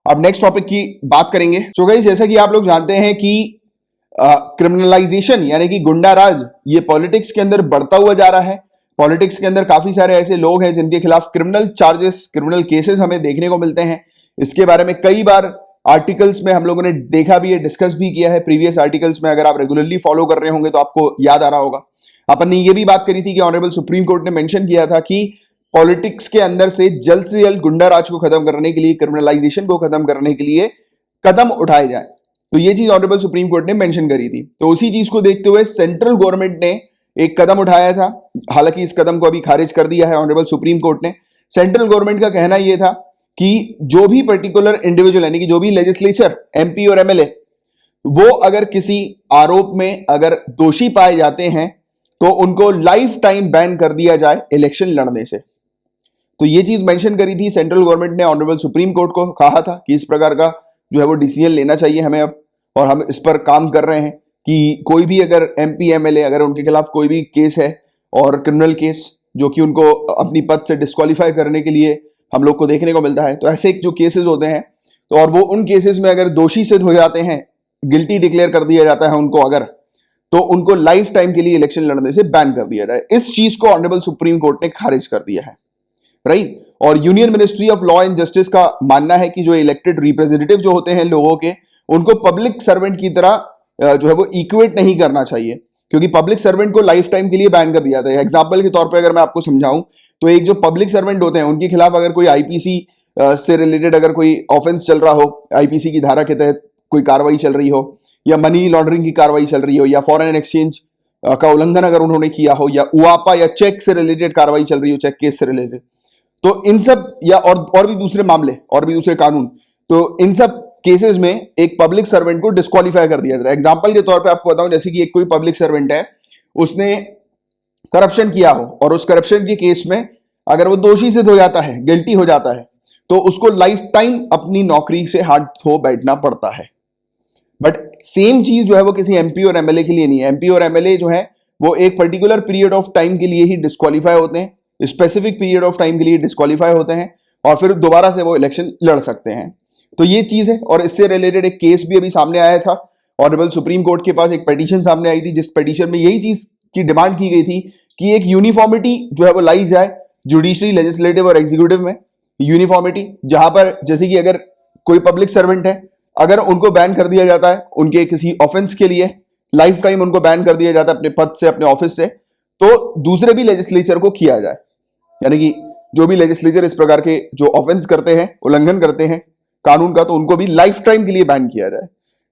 अब नेक्स्ट टॉपिक की बात करेंगे। सो गाइस, जैसा कि आप लोग जानते हैं कि क्रिमिनलाइजेशन यानी कि गुंडा राज ये पॉलिटिक्स के अंदर बढ़ता हुआ जा रहा है। पॉलिटिक्स के अंदर काफी सारे ऐसे लोग हैं जिनके खिलाफ क्रिमिनल चार्जेस, क्रिमिनल केसेस हमें देखने को मिलते हैं। इसके बारे में कई बार आर्टिकल्स में हम लोगों ने देखा भी है, डिस्कस भी किया है प्रीवियस आर्टिकल्स में। अगर आप रेगुलरली फॉलो कर रहे होंगे तो आपको याद आ रहा होगा। अपन ने ये भी बात करी थी कि ऑनरेबल सुप्रीम कोर्ट ने मेंशन किया था कि पॉलिटिक्स के अंदर से जल्द गुंडा राज को खत्म करने के लिए, क्रिमिनलाइजेशन को खत्म करने के लिए कदम उठाए जाए। तो ये चीज ऑनरेबल सुप्रीम कोर्ट ने मेंशन करी थी। तो उसी चीज को देखते हुए सेंट्रल गवर्नमेंट ने एक कदम उठाया था, हालांकि इस कदम को अभी खारिज कर दिया है ऑनरेबल सुप्रीम कोर्ट ने। सेंट्रल गवर्नमेंट का कहना यह था कि जो भी पर्टिकुलर इंडिविजुअल यानी कि जो भी लेजिस्लेचर, एमपी और एमएलए, वो अगर किसी आरोप में अगर दोषी पाए जाते हैं तो उनको लाइफ टाइम बैन कर दिया जाए इलेक्शन लड़ने से। तो ये चीज मेंशन करी थी सेंट्रल गवर्नमेंट ने, ऑनरेबल सुप्रीम कोर्ट को कहा था कि इस प्रकार का जो है वो डिसीजन लेना चाहिए हमें अब, और हम इस पर काम कर रहे हैं कि कोई भी अगर एमपी एमएलए अगर उनके खिलाफ कोई भी केस है और क्रिमिनल केस जो कि उनको अपनी पद से डिस्क्वालीफाई करने के लिए हम लोग को देखने को मिलता है, तो ऐसे जो केसेस होते हैं तो और वो उन केसेस में अगर दोषी सिद्ध हो जाते हैं, गिल्टी डिक्लेयर कर दिया जाता है उनको अगर, तो उनको लाइफ टाइम के लिए इलेक्शन लड़ने से बैन कर दिया जाए। इस चीज को ऑनरेबल सुप्रीम कोर्ट ने खारिज कर दिया है, राइट। और union ministry of law and justice का मानना है कि जो इलेक्टेड रिप्रेजेंटेटिव जो होते हैं लोगों के, उनको पब्लिक सर्वेंट की तरह जो है वो इक्वेट नहीं करना चाहिए, क्योंकि पब्लिक सर्वेंट को लाइफ टाइम के लिए बैन कर दिया जाता है। एग्जाम्पल के तौर पर अगर मैं आपको समझाऊं तो एक जो पब्लिक सर्वेंट होते हैं उनके खिलाफ अगर कोई आईपीसी से रिलेटेड अगर कोई ऑफेंस चल रहा हो, आईपीसी की धारा के तहत कोई कार्रवाई चल रही हो, या मनी लॉन्ड्रिंग की कार्रवाई चल रही हो, या फॉरेन एक्सचेंज का उल्लंघन अगर उन्होंने किया हो, या उआपा या चेक से रिलेटेड कार्रवाई चल रही हो, चेक केस से रिलेटेड, तो इन सब या और भी दूसरे मामले और भी दूसरे कानून, तो इन सब केसेस में एक पब्लिक सर्वेंट को डिस्क्वालीफाई कर दिया जाता है। एग्जांपल के तौर पे आपको बताऊं, जैसे कि एक कोई पब्लिक सर्वेंट है, उसने करप्शन किया हो और उस करप्शन के केस में अगर वो दोषी सिद्ध हो जाता है, गिल्टी हो जाता है, तो उसको लाइफ टाइम अपनी नौकरी से हाथ धो बैठना पड़ता है। बट सेम चीज जो है वो किसी एमपी और एमएलए के लिए नहीं है। एमपी और एमएलए जो है वो एक पर्टिकुलर पीरियड ऑफ टाइम के लिए ही डिस्क्वालीफाई होते हैं, स्पेसिफिक पीरियड ऑफ टाइम के लिए डिस्क्वालीफाई होते हैं और फिर दोबारा से वो इलेक्शन लड़ सकते हैं। तो ये चीज है। और इससे रिलेटेड एक केस भी अभी सामने आया था, ऑनरेबल सुप्रीम कोर्ट के पास एक पिटीशन सामने आई थी, जिस पिटीशन में यही चीज की डिमांड की गई थी कि एक यूनिफॉर्मिटी जो है वो लाई जाए जुडिशरी, लेजिस्लेटिव और एग्जीक्यूटिव में। यूनिफॉर्मिटी जहां पर जैसे कि अगर कोई पब्लिक सर्वेंट है, अगर उनको बैन कर दिया जाता है उनके किसी ऑफेंस के लिए, लाइफ टाइम उनको बैन कर दिया जाता है अपने पद से, अपने ऑफिस से, तो दूसरे भी लेजिस्लेचर को किया जाए, यानी कि जो भी लेजिस्लेचर इस प्रकार के जो ऑफेंस करते हैं, उल्लंघन करते हैं कानून का, तो उनको भी लाइफ टाइम के लिए बैन किया जाए।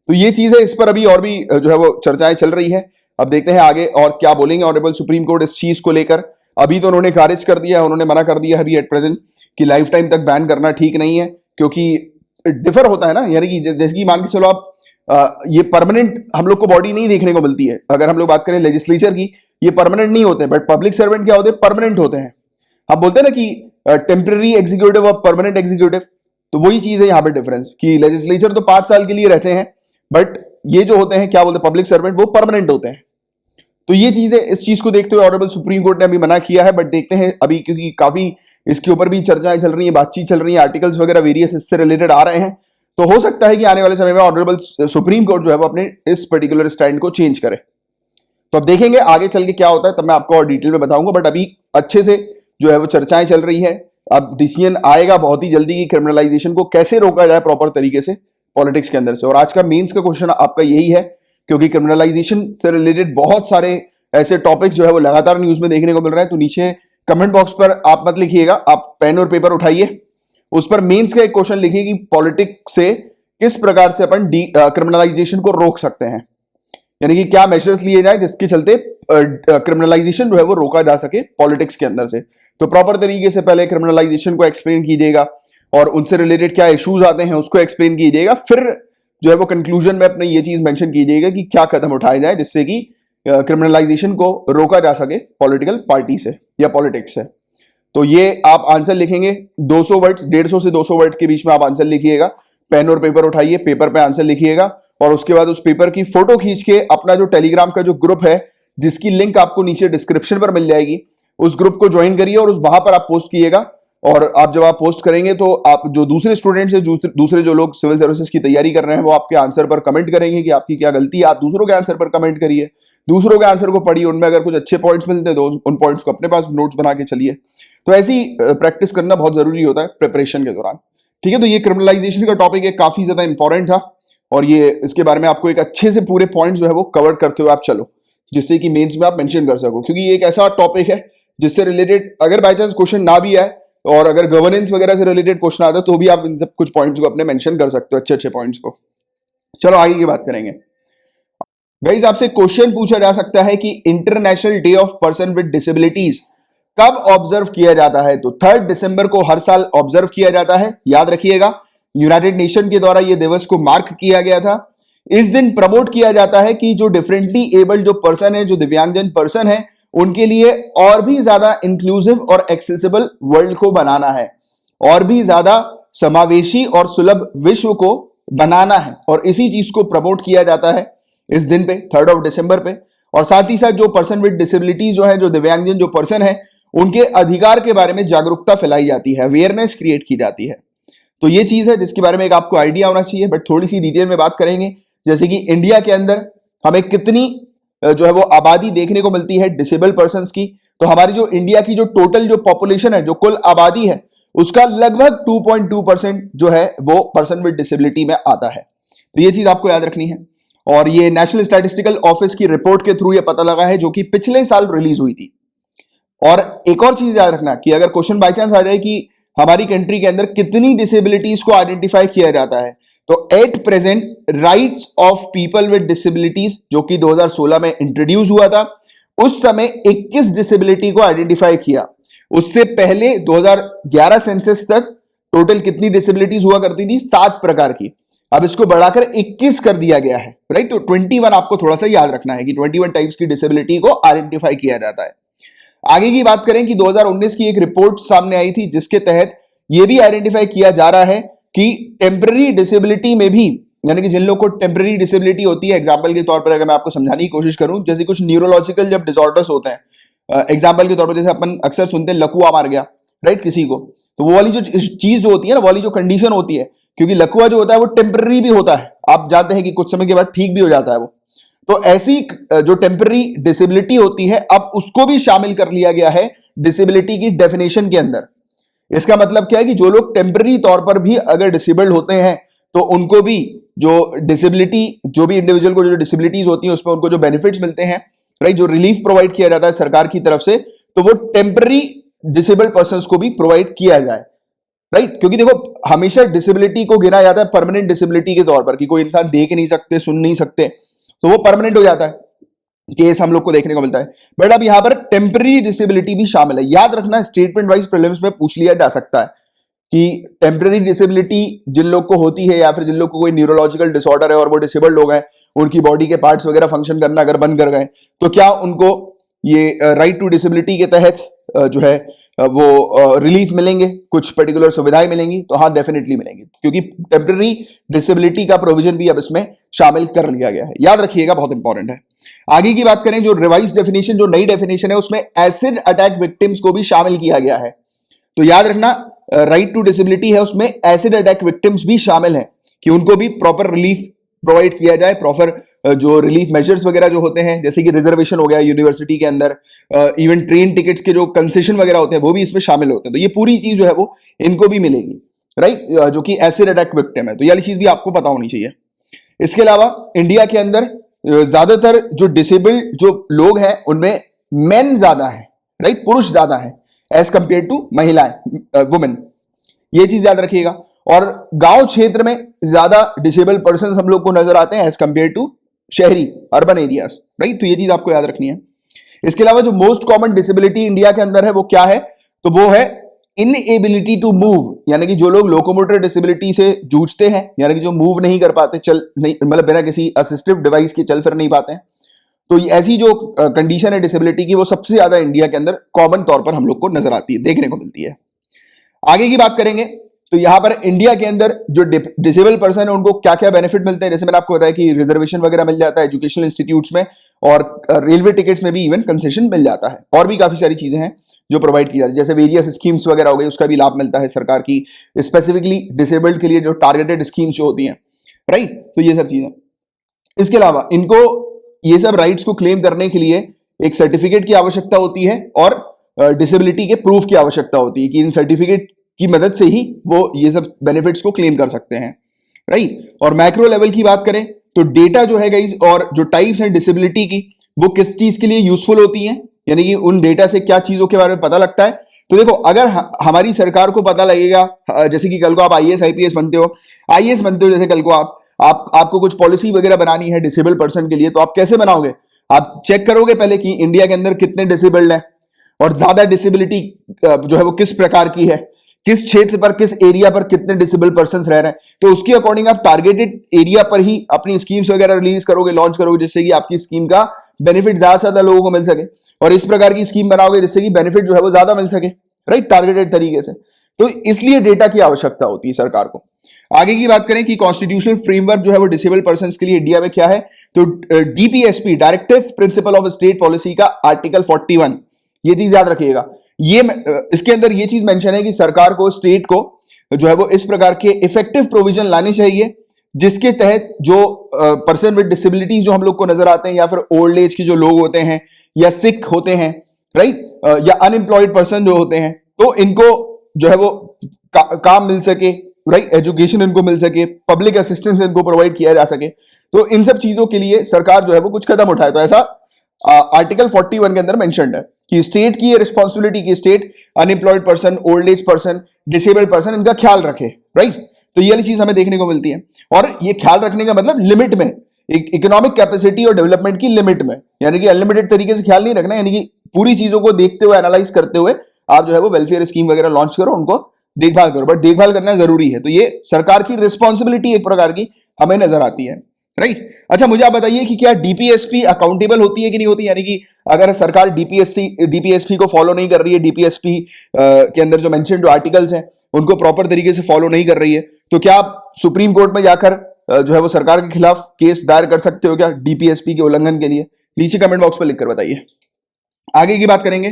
तो ये चीज है, इस पर अभी और भी जो है वो चर्चाएं चल रही है। अब देखते हैं आगे और क्या बोलेंगे ऑनरेबल सुप्रीम कोर्ट इस चीज को लेकर। अभी तो उन्होंने खारिज कर दिया है, उन्होंने मना कर दिया है अभी एट प्रेजेंट कि लाइफ टाइम तक बैन करना ठीक नहीं है, क्योंकि डिफर होता है ना, यानी कि जैसे कि मान के चलो आप ये परमानेंट हम लोग को बॉडी नहीं देखने को मिलती है। अगर हम लोग बात करें लेजिस्लेचर की, ये परमानेंट नहीं होते, बट पब्लिक सर्वेंट क्या होते हैं, परमानेंट होते हैं। हम बोलते हैं ना कि टेम्पररी एग्जीक्यूटिव और परमानेंट एग्जीक्यूटिव, तो वही चीज है यहाँ पे डिफरेंस कि लेजिस्लेचर तो 5 साल के लिए रहते हैं, बट ये जो होते हैं क्या बोलते हैं पब्लिक सर्वेंट, वो परमानेंट होते हैं। तो ये चीज है, इस चीज को देखते हुए ऑनरेबल सुप्रीम कोर्ट ने अभी मना किया है। बट देखते हैं अभी, क्योंकि काफी इसके ऊपर भी चर्चाएं चल रही है, बातचीत चल रही है, आर्टिकल्स वगैरह वेरियस इससे रिलेटेड आ रहे हैं, तो हो सकता है कि आने वाले समय में ऑनरेबल सुप्रीम कोर्ट जो है वो अपने इस पर्टिकुलर स्टैंड को चेंज करे। तो अब देखेंगे आगे चल के क्या होता है, तब मैं आपको और डिटेल में बताऊंगा। बट अभी अच्छे से जो है वो चर्चाएं चल रही है। अब डिसीजन आएगा बहुत ही जल्दी कि क्रिमिनलाइजेशन को कैसे रोका जाए प्रॉपर तरीके से पॉलिटिक्स के अंदर से। और आज का मेंस का क्वेश्चन आपका यही है, क्योंकि क्रिमिनलाइजेशन से रिलेटेड बहुत सारे ऐसे टॉपिक्स जो है वो लगातार न्यूज में देखने को मिल रहा है। तो नीचे कमेंट बॉक्स पर आप मत लिखिएगा, आप पेन और पेपर उठाइए, उस पर मेंस का एक क्वेश्चन लिखिए कि पॉलिटिक्स से किस प्रकार से अपन क्रिमिनलाइजेशन को रोक सकते हैं, यानी कि क्या मेजर्स लिए जाए जिसके चलते क्रिमिनलाइजेशन जो है वो रोका जा सके पॉलिटिक्स के अंदर से। तो प्रॉपर तरीके से पहले क्रिमिनलाइजेशन को एक्सप्लेन कीजिएगा और उनसे रिलेटेड क्या इश्यूज आते हैं उसको एक्सप्लेन कीजिएगा। फिर जो है वो कंक्लूजन में अपने ये चीज मेंशन कीजिएगा कि क्या कदम उठाए जाए जिससे कि क्रिमिनलाइजेशन को रोका जा सके पॉलिटिकल पार्टी से या पॉलिटिक्स से। तो ये आप आंसर लिखेंगे 200 वर्ड्स, 150 से 200 वर्ड के बीच में आप आंसर लिखिएगा। पेन और पेपर उठाइए, पेपर पे आंसर लिखिएगा और उसके बाद उस पेपर की फोटो खींच के अपना जो टेलीग्राम का जो ग्रुप है, जिसकी लिंक आपको नीचे डिस्क्रिप्शन पर मिल जाएगी, उस ग्रुप को ज्वाइन करिए और उस वहां पर आप पोस्ट कीजिएगा। और आप जब आप पोस्ट करेंगे तो आप जो दूसरे स्टूडेंट्स हैं, दूसरे जो लोग सिविल सर्विसेज की तैयारी कर रहे हैं, वो आपके आंसर पर कमेंट करेंगे कि आपकी क्या गलती है। आप दूसरों के आंसर पर कमेंट करिए, दूसरों के आंसर को पढ़िए, उनमें अगर कुछ अच्छे पॉइंट्स मिलते हैं तो उन पॉइंट्स को अपने पास नोट्स बना के चलिए। तो ऐसी प्रैक्टिस करना बहुत जरूरी होता है प्रिपरेशन के दौरान, ठीक है। तो ये क्रिमिनलाइजेशन का टॉपिक है, काफी ज्यादा इंपॉर्टेंट था और ये इसके बारे में आपको एक अच्छे से पूरे पॉइंट जो है वो कवर करते हुए आप चलो, जिससे कि मेंस में आप मेंशन कर सको, क्योंकि ये एक ऐसा टॉपिक है जिससे रिलेटेड अगर बाय चांस क्वेश्चन ना भी आए और अगर गवर्नेंस वगैरह से रिलेटेड क्वेश्चन आता है तो भी आप इन सब कुछ पॉइंट्स को अपने मेंशन कर सकते हो, अच्छे अच्छे पॉइंट्स को। चलो आगे की बात करेंगे। गाइस आपसे क्वेश्चन पूछा जा सकता है कि international day of person with disabilities कब ऑब्जर्व किया जाता है? तो 3 दिसंबर को हर साल ऑब्जर्व किया जाता है, याद रखिएगा। यूनाइटेड नेशन के द्वारा यह दिवस को मार्क किया गया था। इस दिन प्रमोट किया जाता है कि जो डिफरेंटली एबल्ड जो पर्सन है, जो दिव्यांगजन पर्सन है, उनके लिए और भी ज्यादा इंक्लूसिव और एक्सेसिबल वर्ल्ड को बनाना है, और भी ज्यादा समावेशी और सुलभ विश्व को बनाना है, और इसी चीज को प्रमोट किया जाता है इस दिन पे 3 दिसंबर पे। और साथ ही साथ जो पर्सन विद डिसेबिलिटीज जो है, जो दिव्यांगजन जो पर्सन है, उनके अधिकार के बारे में जागरूकता फैलाई जाती है, अवेयरनेस क्रिएट की जाती है। तो ये चीज है जिसके बारे में एक आपको आइडिया होना चाहिए, बट थोड़ी सी डिटेल में बात करेंगे। जैसे कि इंडिया के अंदर हमें कितनी जो है वो आबादी देखने को मिलती है डिसेबल पर्संस की, तो हमारी जो इंडिया की जो टोटल जो पॉपुलेशन है, जो कुल आबादी है, उसका लगभग 2.2% जो है वो पर्सन विद डिसेबिलिटी में आता है। तो ये चीज आपको याद रखनी है। और ये नेशनल स्टैटिस्टिकल ऑफिस की रिपोर्ट के थ्रू ये पता लगा है, जो कि पिछले साल रिलीज हुई थी। और एक और चीज याद रखना कि अगर क्वेश्चन बाय चांस आ जाए कि हमारी कंट्री के अंदर कितनी डिसेबिलिटीज को आइडेंटिफाई किया जाता है, तो at present rights of people with disabilities जो कि 2016 में इंट्रोड्यूस हुआ था, उस समय 21 डिसेबिलिटी को आइडेंटिफाई किया। उससे पहले 2011 सेंसस तक टोटल कितनी डिसेबिलिटीज हुआ करती थी? 7 प्रकार की। अब इसको बढ़ाकर 21 कर दिया गया है, राइट। तो 21 आपको थोड़ा सा याद रखना है कि 21 टाइप्स की डिसेबिलिटी को आइडेंटिफाई किया जाता है। आगे की बात करें कि 2019 की एक रिपोर्ट सामने आई थी, जिसके तहत यह भी आइडेंटिफाई किया जा रहा है कि टेम्पररी डिसेबिलिटी में भी, यानी कि जिन लोगों को टेम्पररी डिसेबिलिटी होती है, एग्जांपल के तौर पर अगर मैं आपको समझाने की कोशिश करूं, जैसे कुछ न्यूरोलॉजिकल जब डिसऑर्डर्स होते हैं, एग्जांपल के तौर पर जैसे अपन अक्सर सुनते हैं लकवा मार गया, राइट, किसी को, तो वो वाली जो चीज जो होती है ना, वो वाली जो कंडीशन होती है, क्योंकि लकवा जो होता है वो टेम्पररी भी होता है, आप जानते हैं कि कुछ समय के बाद ठीक भी हो जाता है वो। तो ऐसी जो टेम्पररी डिसेबिलिटी होती है, अब उसको भी शामिल कर लिया गया है डिसेबिलिटी की डेफिनेशन के अंदर। इसका मतलब क्या है कि जो लोग टेम्पररी तौर पर भी अगर डिसेबल्ड होते हैं, तो उनको भी जो डिसेबिलिटी, जो भी इंडिविजुअल को जो डिसेबिलिटीज होती हैं उसमें उनको जो बेनिफिट्स मिलते हैं, राइट, जो रिलीफ प्रोवाइड किया जाता है सरकार की तरफ से, तो वो टेम्पररी डिसेबल्ड पर्संस को भी प्रोवाइड किया जाए, राइट। क्योंकि देखो हमेशा डिसेबिलिटी को गिना जाता है परमानेंट डिसेबिलिटी के तौर पर, कि कोई इंसान देख नहीं सकते, सुन नहीं सकते, तो वो परमानेंट हो जाता है, केस हम लोग को देखने को मिलता है। बट अब यहां पर टेम्पररी डिसेबिलिटी भी शामिल है। याद रखना, स्टेटमेंट वाइज प्रीलिम्स में पूछ लिया जा सकता है कि टेम्पररी डिसेबिलिटी जिन लोग को होती है, या फिर जिन लोग को कोई न्यूरोलॉजिकल डिसऑर्डर है और वो डिसेबल्ड हो गए, उनकी बॉडी के पार्ट्स वगैरह फंक्शन करना अगर बंद कर गए, तो क्या उनको ये राइट टू डिसेबिलिटी के तहत जो है वो रिलीफ मिलेंगे, कुछ पर्टिकुलर सुविधाएं मिलेंगी? तो हाँ, डेफिनेटली मिलेंगी, क्योंकि टेम्पररी डिसेबिलिटी का प्रोविजन भी अब इसमें शामिल कर लिया गया है। याद रखिएगा, बहुत इंपॉर्टेंट है। आगे की बात करें, जो रिवाइज डेफिनेशन, जो नई डेफिनेशन है, उसमें एसिड अटैक विक्टिम्स को भी शामिल किया गया है। तो याद रखना, राइट टू डिसेबिलिटी है, उसमें एसिड अटैक विक्टिम्स भी शामिल हैं कि उनको भी प्रॉपर रिलीफ प्रोवाइड किया जाए, प्रॉपर जो रिलीफ मेजर्स वगैरह जो होते हैं, जैसे कि रिजर्वेशन हो गया यूनिवर्सिटी के अंदर, इवन ट्रेन टिकट्स के जो कंसेशन वगैरह होते हैं वो भी इसमें शामिल होते हैं। तो ये पूरी चीज जो है वो इनको भी मिलेगी, राइट, जो कि एसिड अटैक विक्टिम है। तो ये वाली चीज भी आपको पता होनी चाहिए। इसके अलावा इंडिया के अंदर ज्यादातर जो डिसेबल्ड जो लोग हैं उनमें मेन ज्यादा है, राइट, पुरुष ज्यादा है एज कंपेयर टू महिलाएं, वुमेन। ये चीज याद रखिएगा। और गांव क्षेत्र में ज्यादा डिसेबल्ड पर्सन हम लोग को नजर आते हैं एज कंपेयर टू शहरी अर्बन एरियाज, राइट। तो ये चीज आपको याद रखनी है। इसके अलावा जो मोस्ट कॉमन डिसेबिलिटी इंडिया के अंदर है वो क्या है? तो वो है इनएबिलिटी टू मूव, यानी कि जो लोग लोकोमोटर डिसेबिलिटी से जूझते हैं, यानी कि जो मूव नहीं कर पाते, चल नहीं, मतलब बिना किसी असिस्टिव डिवाइस के चल फिर नहीं पाते हैं, तो ऐसी जो कंडीशन है डिसेबिलिटी की, वो सबसे ज्यादा इंडिया के अंदर कॉमन तौर पर हम लोग को नजर आती है, देखने को मिलती है। आगे की बात करेंगे तो यहां पर इंडिया के अंदर जो डिसेबल पर्सन है उनको क्या क्या बेनिफिट मिलते हैं। जैसे मैंने आपको बताया कि रिजर्वेशन वगैरह मिल जाता है एजुकेशनल इंस्टीट्यूट्स में, और रेलवे टिकट्स में भी इवन कंसेशन मिल जाता है। और भी काफी सारी चीजें हैं जो प्रोवाइड की जाती है, जैसे वेरियस स्कीम्स वगैरह हो गई, उसका भी लाभ मिलता है सरकार की, स्पेसिफिकली डिसेबल्ड के लिए जो टारगेटेड स्कीम्स जो होती हैं, राइट। तो ये सब चीजें। इसके अलावा इनको ये सब राइट्स को क्लेम करने के लिए एक सर्टिफिकेट की आवश्यकता होती है, और डिसेबिलिटी के प्रूफ की आवश्यकता होती है कि इन सर्टिफिकेट की मदद से ही वो ये सब बेनिफिट्स को क्लेम कर सकते हैं, राइट। और मैक्रो लेवल की बात करें तो डेटा जो है गाइस, और जो टाइप्स हैं डिसेबिलिटी की, वो किस चीज के लिए यूजफुल होती हैं, यानी कि उन डेटा से क्या चीजों के बारे में पता लगता है। तो देखो, अगर हमारी सरकार को पता लगेगा, जैसे कि कल को आप आईएएस आईपीएस बनते हो, जैसे कल को आपको कुछ पॉलिसी वगैरह बनानी है डिसेबल पर्सन के लिए, तो आप कैसे बनाओगे? आप चेक करोगे पहले कि इंडिया के अंदर कितने डिसेबल्ड हैं और ज्यादा डिसेबिलिटी जो है वो किस प्रकार की है, किस क्षेत्र पर, किस एरिया पर कितने डिसेबल पर्सन रह रहे हैं। तो उसके अकॉर्डिंग आप टारगेटेड एरिया पर ही अपनी स्कीम्स वगैरह रिलीज करोगे, लॉन्च करोगे, जिससे कि आपकी स्कीम का बेनिफिट ज्यादा से ज्यादा लोगों को मिल सके। और इस प्रकार की स्कीम बनाओगे जिससे कि बेनिफिट जो है वो ज्यादा मिल सके, राइट, टारगेटेड तरीके से। तो इसलिए डेटा की आवश्यकता होती है सरकार को। आगे की बात करें कि कॉन्स्टिट्यूशनल फ्रेमवर्क जो है वो डिसेबल पर्सन के लिए इंडिया में क्या है, तो DPSP, directive principle of state policy का आर्टिकल 41, ये चीज याद रखिएगा। ये इसके अंदर ये चीज मेंशन है कि सरकार को, स्टेट को जो है वो इस प्रकार के इफेक्टिव प्रोविजन लाने चाहिए जिसके तहत जो पर्सन विद डिसेबिलिटीज जो हम लोग को नजर आते हैं, या फिर ओल्ड एज के जो लोग होते हैं, या सिक होते हैं, राइट, या अनएम्प्लॉयड पर्सन जो होते हैं, तो इनको जो है वो काम मिल सके, राइट, एजुकेशन इनको मिल सके, पब्लिक असिस्टेंस इनको प्रोवाइड किया जा सके। तो इन सब चीजों के लिए सरकार जो है वो कुछ कदम उठाए। तो ऐसा आर्टिकल 41 के अंदर मेंशन्ड है कि स्टेट की रिस्पॉन्सिबिलिटी की state unemployed person, old age person, disabled person, इनका ख्याल रखे, राइट। तो ये वाली चीज हमें देखने को मिलती है। और ये ख्याल रखने का मतलब लिमिट में, इकोनॉमिक कैपेसिटी और डेवलपमेंट की लिमिट में, यानी कि अनलिमिटेड तरीके से ख्याल नहीं रखना, यानी कि पूरी चीजों को देखते हुए, एनालाइज करते हुए आप जो है वो वेलफेयर स्कीम वगैरह लॉन्च करो, उनको देखभाल करो, बट देखभाल करना जरूरी है। तो ये सरकार की रिस्पॉन्सिबिलिटी एक प्रकार की हमें नजर आती है, राइट। अच्छा, मुझे आप बताइए कि क्या डीपीएसपी अकाउंटेबल होती है कि नहीं होती, यानी कि अगर सरकार डीपीएसपी को फॉलो नहीं कर रही है, डीपीएसपी के अंदर जो मेंशन जो आर्टिकल्स हैं उनको प्रॉपर तरीके से फॉलो नहीं कर रही है, तो क्या आप सुप्रीम कोर्ट में जाकर जो है वो सरकार के खिलाफ केस दायर कर सकते हो क्या डीपीएसपी के उल्लंघन के लिए? नीचे कमेंट बॉक्स पर लिखकर बताइए। आगे की बात करेंगे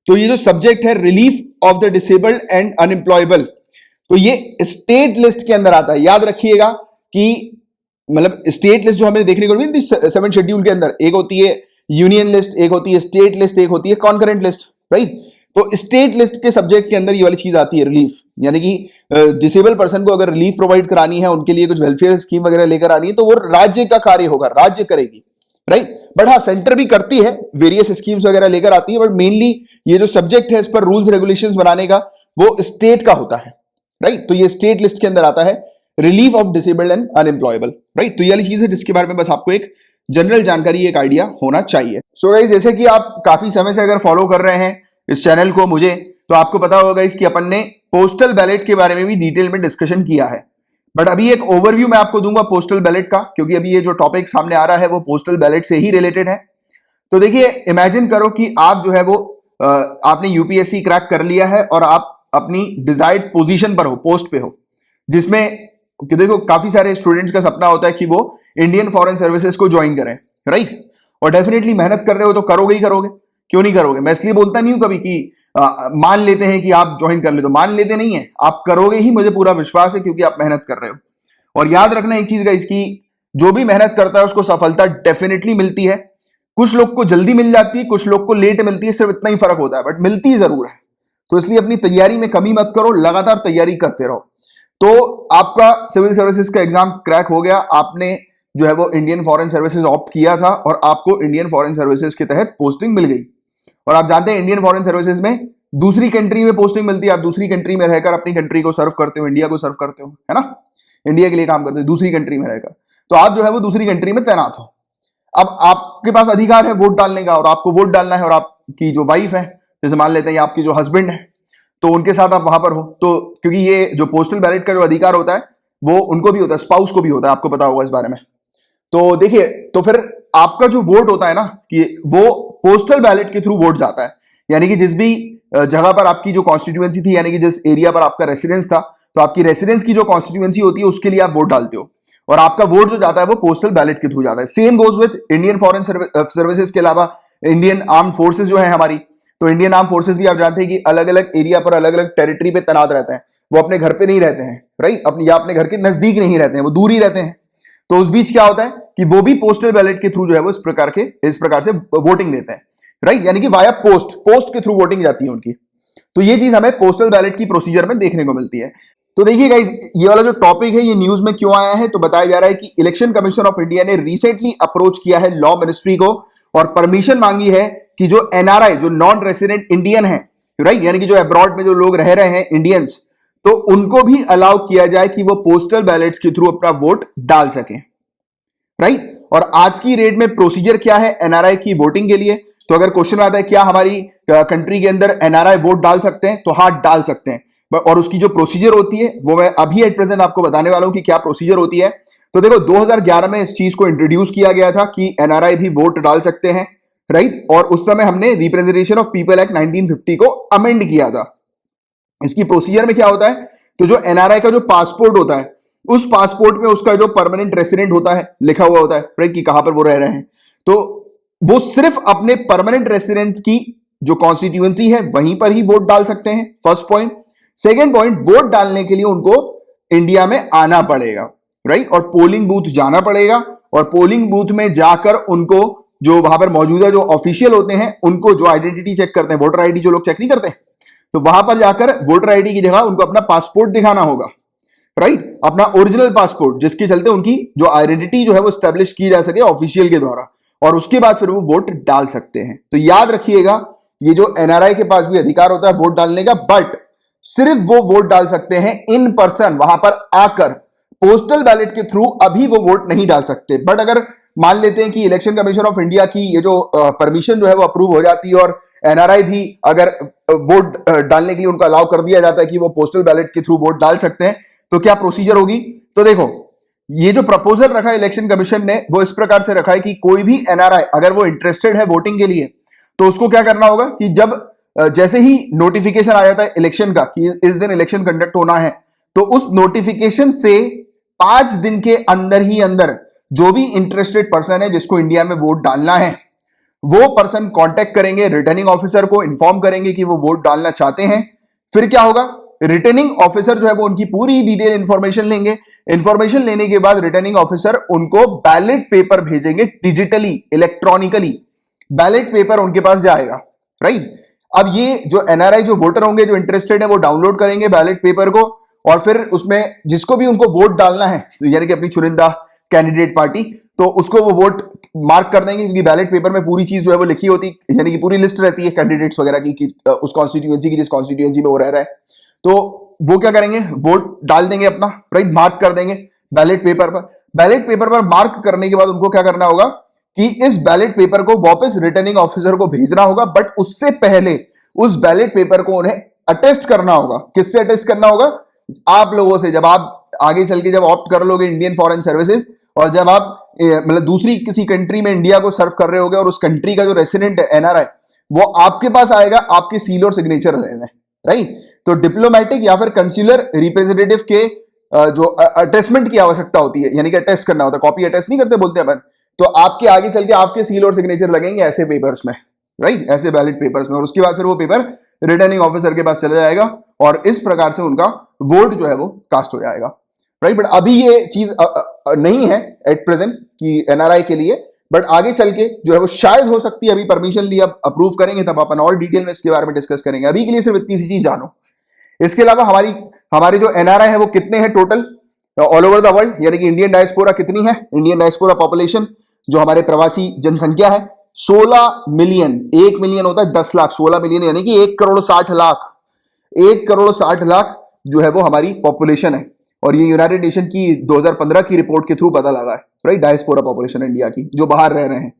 तो ये जो सब्जेक्ट है relief of the disabled and unemployable, तो ये स्टेट लिस्ट के अंदर आता है। याद रखिएगा कि मतलब स्टेट लिस्ट जो हमें देखने को मिलती है 7 शेड्यूल के अंदर, एक होती है यूनियन लिस्ट, एक होती है स्टेट लिस्ट, एक होती है कॉन्करेंट लिस्ट, राइट। तो स्टेट लिस्ट के सब्जेक्ट के अंदर ये वाली चीज आती है रिलीफ, यानी कि डिसेबल पर्सन को अगर रिलीफ प्रोवाइड करानी है, उनके लिए कुछ वेलफेयर स्कीम वगैरह लेकर आनी है, तो वो राज्य का कार्य होगा, राज्य करेगी, राइट। बट हाँ, सेंटर भी करती है, वेरियस स्कीम्स वगैरह लेकर आती है, बट मेनली ये जो सब्जेक्ट है इस पर रूल्स रेगुलेशंस बनाने का वो स्टेट का होता है, राइट। तो ये स्टेट लिस्ट के अंदर आता है relief of disabled and unemployable, right. तो ये वाली चीज है जिसके बारे में बस आपको एक जनरल जानकारी, एक आइडिया होना चाहिए। सो गाइस, जैसे कि आप काफी समय से अगर फॉलो कर रहे हैं इस चैनल को मुझे, तो आपको पता होगा इसकी अपन ने पोस्टल बैलेट के बारे में भी डिटेल में डिस्कशन किया है। बट अभी एक ओवरव्यू मैं आपको दूंगा पोस्टल बैलेट का, क्योंकि अभी ये जो टॉपिक सामने आ रहा है वो पोस्टल बैलेट से ही रिलेटेड है। तो देखिए, इमेजिन करो कि आप जो है वो आपने यूपीएससी क्रैक कर लिया है और आप अपनी डिजायर्ड पोजीशन पर हो, पोस्ट पे हो, जिसमें कि देखो काफी सारे स्टूडेंट्स का सपना होता है कि वो इंडियन फॉरेन सर्विसेज को ज्वाइन करें, राइट। और डेफिनेटली मेहनत कर रहे हो तो करोगे ही करोगे, क्यों नहीं करोगे। मैं इसलिए बोलता नहीं हूं कभी कि मान लेते हैं कि आप ज्वाइन कर ले, तो मान लेते नहीं है, आप करोगे ही, मुझे पूरा विश्वास है, क्योंकि आप मेहनत कर रहे हो। और याद रखना एक चीज का, इसकी जो भी मेहनत करता है उसको सफलता डेफिनेटली मिलती है। कुछ लोग को जल्दी मिल जाती है, कुछ लोग को लेट मिलती है, सिर्फ इतना ही फर्क होता है, बट मिलती जरूर है। तो इसलिए अपनी तैयारी में कमी मत करो, लगातार तैयारी करते रहो। तो आपका सिविल सर्विसेज का एग्जाम क्रैक हो गया, आपने जो है वो इंडियन फॉरेन सर्विसेज ऑप्ट किया था और आपको इंडियन फॉरेन सर्विसेज के तहत पोस्टिंग मिल गई। और आप जानते हैं इंडियन फॉरेन सर्विसेज में दूसरी कंट्री में पोस्टिंग मिलती है, आप दूसरी कंट्री में रहकर अपनी कंट्री को सर्व करते हो, इंडिया को सर्व करते हो, है ना, इंडिया के लिए काम करते हो दूसरी कंट्री में रहकर। तो आप जो है वो दूसरी कंट्री में तैनात हो। अब आपके पास अधिकार है वोट डालने का, और आपको वोट डालना है, और आपकी जो वाइफ है, जैसे मान लेते हैं आपकी जो हस्बैंड है, तो उनके साथ आप वहां पर हो। तो क्योंकि ये जो पोस्टल बैलेट का जो अधिकार होता है वो उनको भी होता है, स्पाउस को भी होता है, आपको पता होगा इस बारे में। तो देखिए, तो फिर आपका जो वोट होता है ना, कि वो पोस्टल बैलेट के थ्रू वोट जाता है, यानी कि जिस भी जगह पर आपकी जो कॉन्स्टिट्यूएंसी थी, यानी कि जिस एरिया पर आपका रेसिडेंस था, तो आपकी रेसिडेंस की जो कॉन्स्टिट्यूएंसी होती है उसके लिए आप वोट डालते हो, और आपका वोट जो जाता है वो पोस्टल बैलेट के थ्रू जाता है। Same goes with Indian foreign services के अलावा इंडियन आर्म फोर्सेज जो है हमारी, तो इंडियन आर्म फोर्सेज भी आप जानते हैं कि अलग अलग एरिया पर, अलग अलग टेरिटरी पे तैनात रहते हैं। वो अपने घर पे नहीं रहते हैं, राइट, या अपने घर के नजदीक नहीं रहते हैं, वो दूर ही रहते हैं। तो उस बीच क्या होता है कि वो भी पोस्टल बैलेट के थ्रू जो है वो इस प्रकार से वोटिंग देते हैं, राइट, यानी कि वाया पोस्ट के थ्रू वोटिंग जाती है उनकी। तो ये चीज हमें पोस्टल बैलेट की प्रोसीजर में देखने को मिलती है। तो देखिए गाइस, ये वाला जो टॉपिक है ये न्यूज में क्यों आया है, तो बताया जा रहा है कि इलेक्शन कमीशन ऑफ इंडिया ने रिसेंटली अप्रोच किया है लॉ मिनिस्ट्री को, और परमिशन मांगी है कि जो एनआरआई, जो नॉन रेसिडेंट इंडियन है, राइट, यानी कि जो अब्रॉड में जो लोग रह रहे हैं इंडियंस, तो उनको भी अलाउ किया जाए कि वो पोस्टल बैलेट्स के थ्रू अपना वोट डाल सकें, राइट। और आज की रेट में प्रोसीजर क्या है एनआरआई की वोटिंग के लिए? तो अगर क्वेश्चन आता है क्या हमारी कंट्री के अंदर एनआरआई वोट डाल सकते हैं, तो हाँ, डाल सकते हैं। और उसकी जो प्रोसीजर होती है वो मैं अभी एट प्रेजेंट आपको बताने वाला हूं कि क्या प्रोसीजर होती है। तो देखो, 2011 में इस चीज को इंट्रोड्यूस किया गया था कि एनआरआई भी वोट डाल सकते हैं, राइट। और उस समय हमने रिप्रेजेंटेशन ऑफ पीपल एक्ट 1950 को अमेंड किया था। इसकी प्रोसीजर में क्या होता है, तो जो एनआरआई का जो पासपोर्ट होता है, उस पासपोर्ट में उसका जो परमानेंट रेसिडेंट होता है लिखा हुआ होता है, राइट, कि कहां पर वो रह रहे हैं। तो वो सिर्फ अपने परमानेंट रेसिडेंट्स की जो कॉन्स्टिट्यूएंसी है वहीं पर ही वोट डाल सकते हैं, first point. Second point, vote डालने के लिए उनको इंडिया में आना पड़ेगा, राइट, और पोलिंग बूथ जाना पड़ेगा। और पोलिंग बूथ में जाकर उनको जो वहां पर मौजूदा जो ऑफिशियल होते हैं उनको जो आइडेंटिटी चेक करते हैं, वोटर आईडी जो लोग चेक नहीं करते, तो वहां पर जाकर वोटर आईडी की जगह उनको अपना पासपोर्ट दिखाना होगा, राइट, अपना ओरिजिनल पासपोर्ट, जिसके चलते उनकी जो आइडेंटिटी जो है वो स्टैब्लिश की जा सके ऑफिशियल के द्वारा, और उसके बाद फिर वो वोट डाल सकते हैं। तो याद रखिएगा, ये जो एनआरआई के पास भी अधिकार होता है वोट डालने का, बट सिर्फ वो वोट डाल सकते हैं इन पर्सन, वहां पर आकर। पोस्टल बैलेट के थ्रू अभी वो वोट नहीं डाल सकते। बट अगर मान लेते हैं कि इलेक्शन कमीशन ऑफ इंडिया की ये जो परमिशन जो है वो अप्रूव हो जाती है और एनआरआई भी अगर वोट डालने के लिए उनको अलाउ कर दिया जाता है कि वो पोस्टल बैलेट के थ्रू वोट डाल सकते हैं, तो क्या प्रोसीजर होगी? तो देखो, ये जो प्रपोजल रखा है इलेक्शन कमीशन ने वो इस प्रकार से रखा है कि कोई भी एनआरआई अगर वो इंटरेस्टेड है वोटिंग के लिए, तो उसको क्या करना होगा कि जब जैसे ही नोटिफिकेशन आ जाता है इलेक्शन का कि इस दिन इलेक्शन कंडक्ट होना है, तो उस नोटिफिकेशन से 5 दिन के अंदर ही अंदर जो भी इंटरेस्टेड पर्सन है जिसको इंडिया में वोट डालना है, वो पर्सन कांटेक्ट करेंगे रिटर्निंग ऑफिसर को, इन्फॉर्म करेंगे कि वो वोट डालना चाहते हैं। फिर क्या होगा, रिटर्निंग ऑफिसर जो है वो उनकी पूरी डिटेल इंफॉर्मेशन लेंगे। इंफॉर्मेशन लेने के बाद रिटर्निंग ऑफिसर उनको बैलेट पेपर भेजेंगे, डिजिटली, इलेक्ट्रॉनिकली बैलेट पेपर उनके पास जाएगा, राइट। अब ये जो एनआरआई जो वोटर होंगे, जो इंटरेस्टेड है, वो डाउनलोड करेंगे बैलेट पेपर को, और फिर उसमें जिसको भी उनको वोट डालना है, तो यानी कि अपनी चुनिंदा कैंडिडेट पार्टी, तो उसको वो वोट मार्क कर देंगे, क्योंकि बैलेट पेपर में पूरी चीज जो है वो लिखी होती है, यानी कि पूरी लिस्ट रहती है कैंडिडेट्स वगैरह की कि उस कॉन्स्टिट्यूएंसी की, जिस कॉन्स्टिट्यूएंसी में वो रह रहा है। तो वो क्या करेंगे, वोट डाल देंगे अपना, राइट, मार्क कर देंगे बैलेट पेपर पर। बैलेट पेपर पर मार्क करने के बाद उनको क्या करना होगा कि इस बैलेट पेपर को वापस रिटर्निंग ऑफिसर को भेजना होगा, बट उससे पहले उस बैलेट पेपर को उन्हें अटेस्ट करना होगा। किससे अटेस्ट करना होगा? आप लोगों से। जब आप आगे चल के जब ऑप्ट कर लोगे इंडियन फॉरेन सर्विसेज, और जब आप मतलब दूसरी किसी कंट्री में इंडिया को सर्व कर रहे होगे, और उस कंट्री का जो रेसिडेंट है एनआरआई, वो आपके पास आएगा आपके सील और सिग्नेचर लेने, राइट। तो डिप्लोमेटिक या फिर कंसुलर रिप्रेजेंटेटिव के जो अटेस्टमेंट की आवश्यकता होती है, यानी कि अटेस्ट करना होता है, कॉपी अटेस्ट नहीं करते बोलते अपन, तो आपके आगे चल के आपके सील और सिग्नेचर लगेंगे ऐसे पेपर्स में, राइट, ऐसे बैलेट पेपर्स में। और उसके बाद फिर वो पेपर रिटर्निंग ऑफिसर के पास चला जाएगा, और इस प्रकार से उनका वोट जो है वो कास्ट हो जाएगा, राइट। बट अभी ये चीज नहीं है एट प्रेजेंट कि एनआरआई के लिए, बट आगे चल के जो है वो शायद हो सकती है। अभी परमिशन लिया, अप्रूव करेंगे तब अपन और डिटेल में इसके बारे में डिस्कस करेंगे। अभी के लिए सिर्फ इतनी सी चीज जानो। इसके अलावा हमारे जो एनआरआई है वो कितने हैं total all over the world, यानी कि इंडियन डायस्पोरा कितनी है, इंडियन डायस्पोरा पॉपुलेशन जो हमारे प्रवासी जनसंख्या है 16 मिलियन। 1 मिलियन होता है 10 लाख, 16 मिलियन यानी कि 1 करोड़ 60 लाख। 1 करोड़ 60 लाख जो है वो हमारी पॉपुलेशन है, और ये यूनाइटेड नेशन की 2015 की रिपोर्ट के थ्रू पता लगा है, राइट। डायस्पोरा पॉपुलेशन इंडिया की जो बाहर रह रहे हैं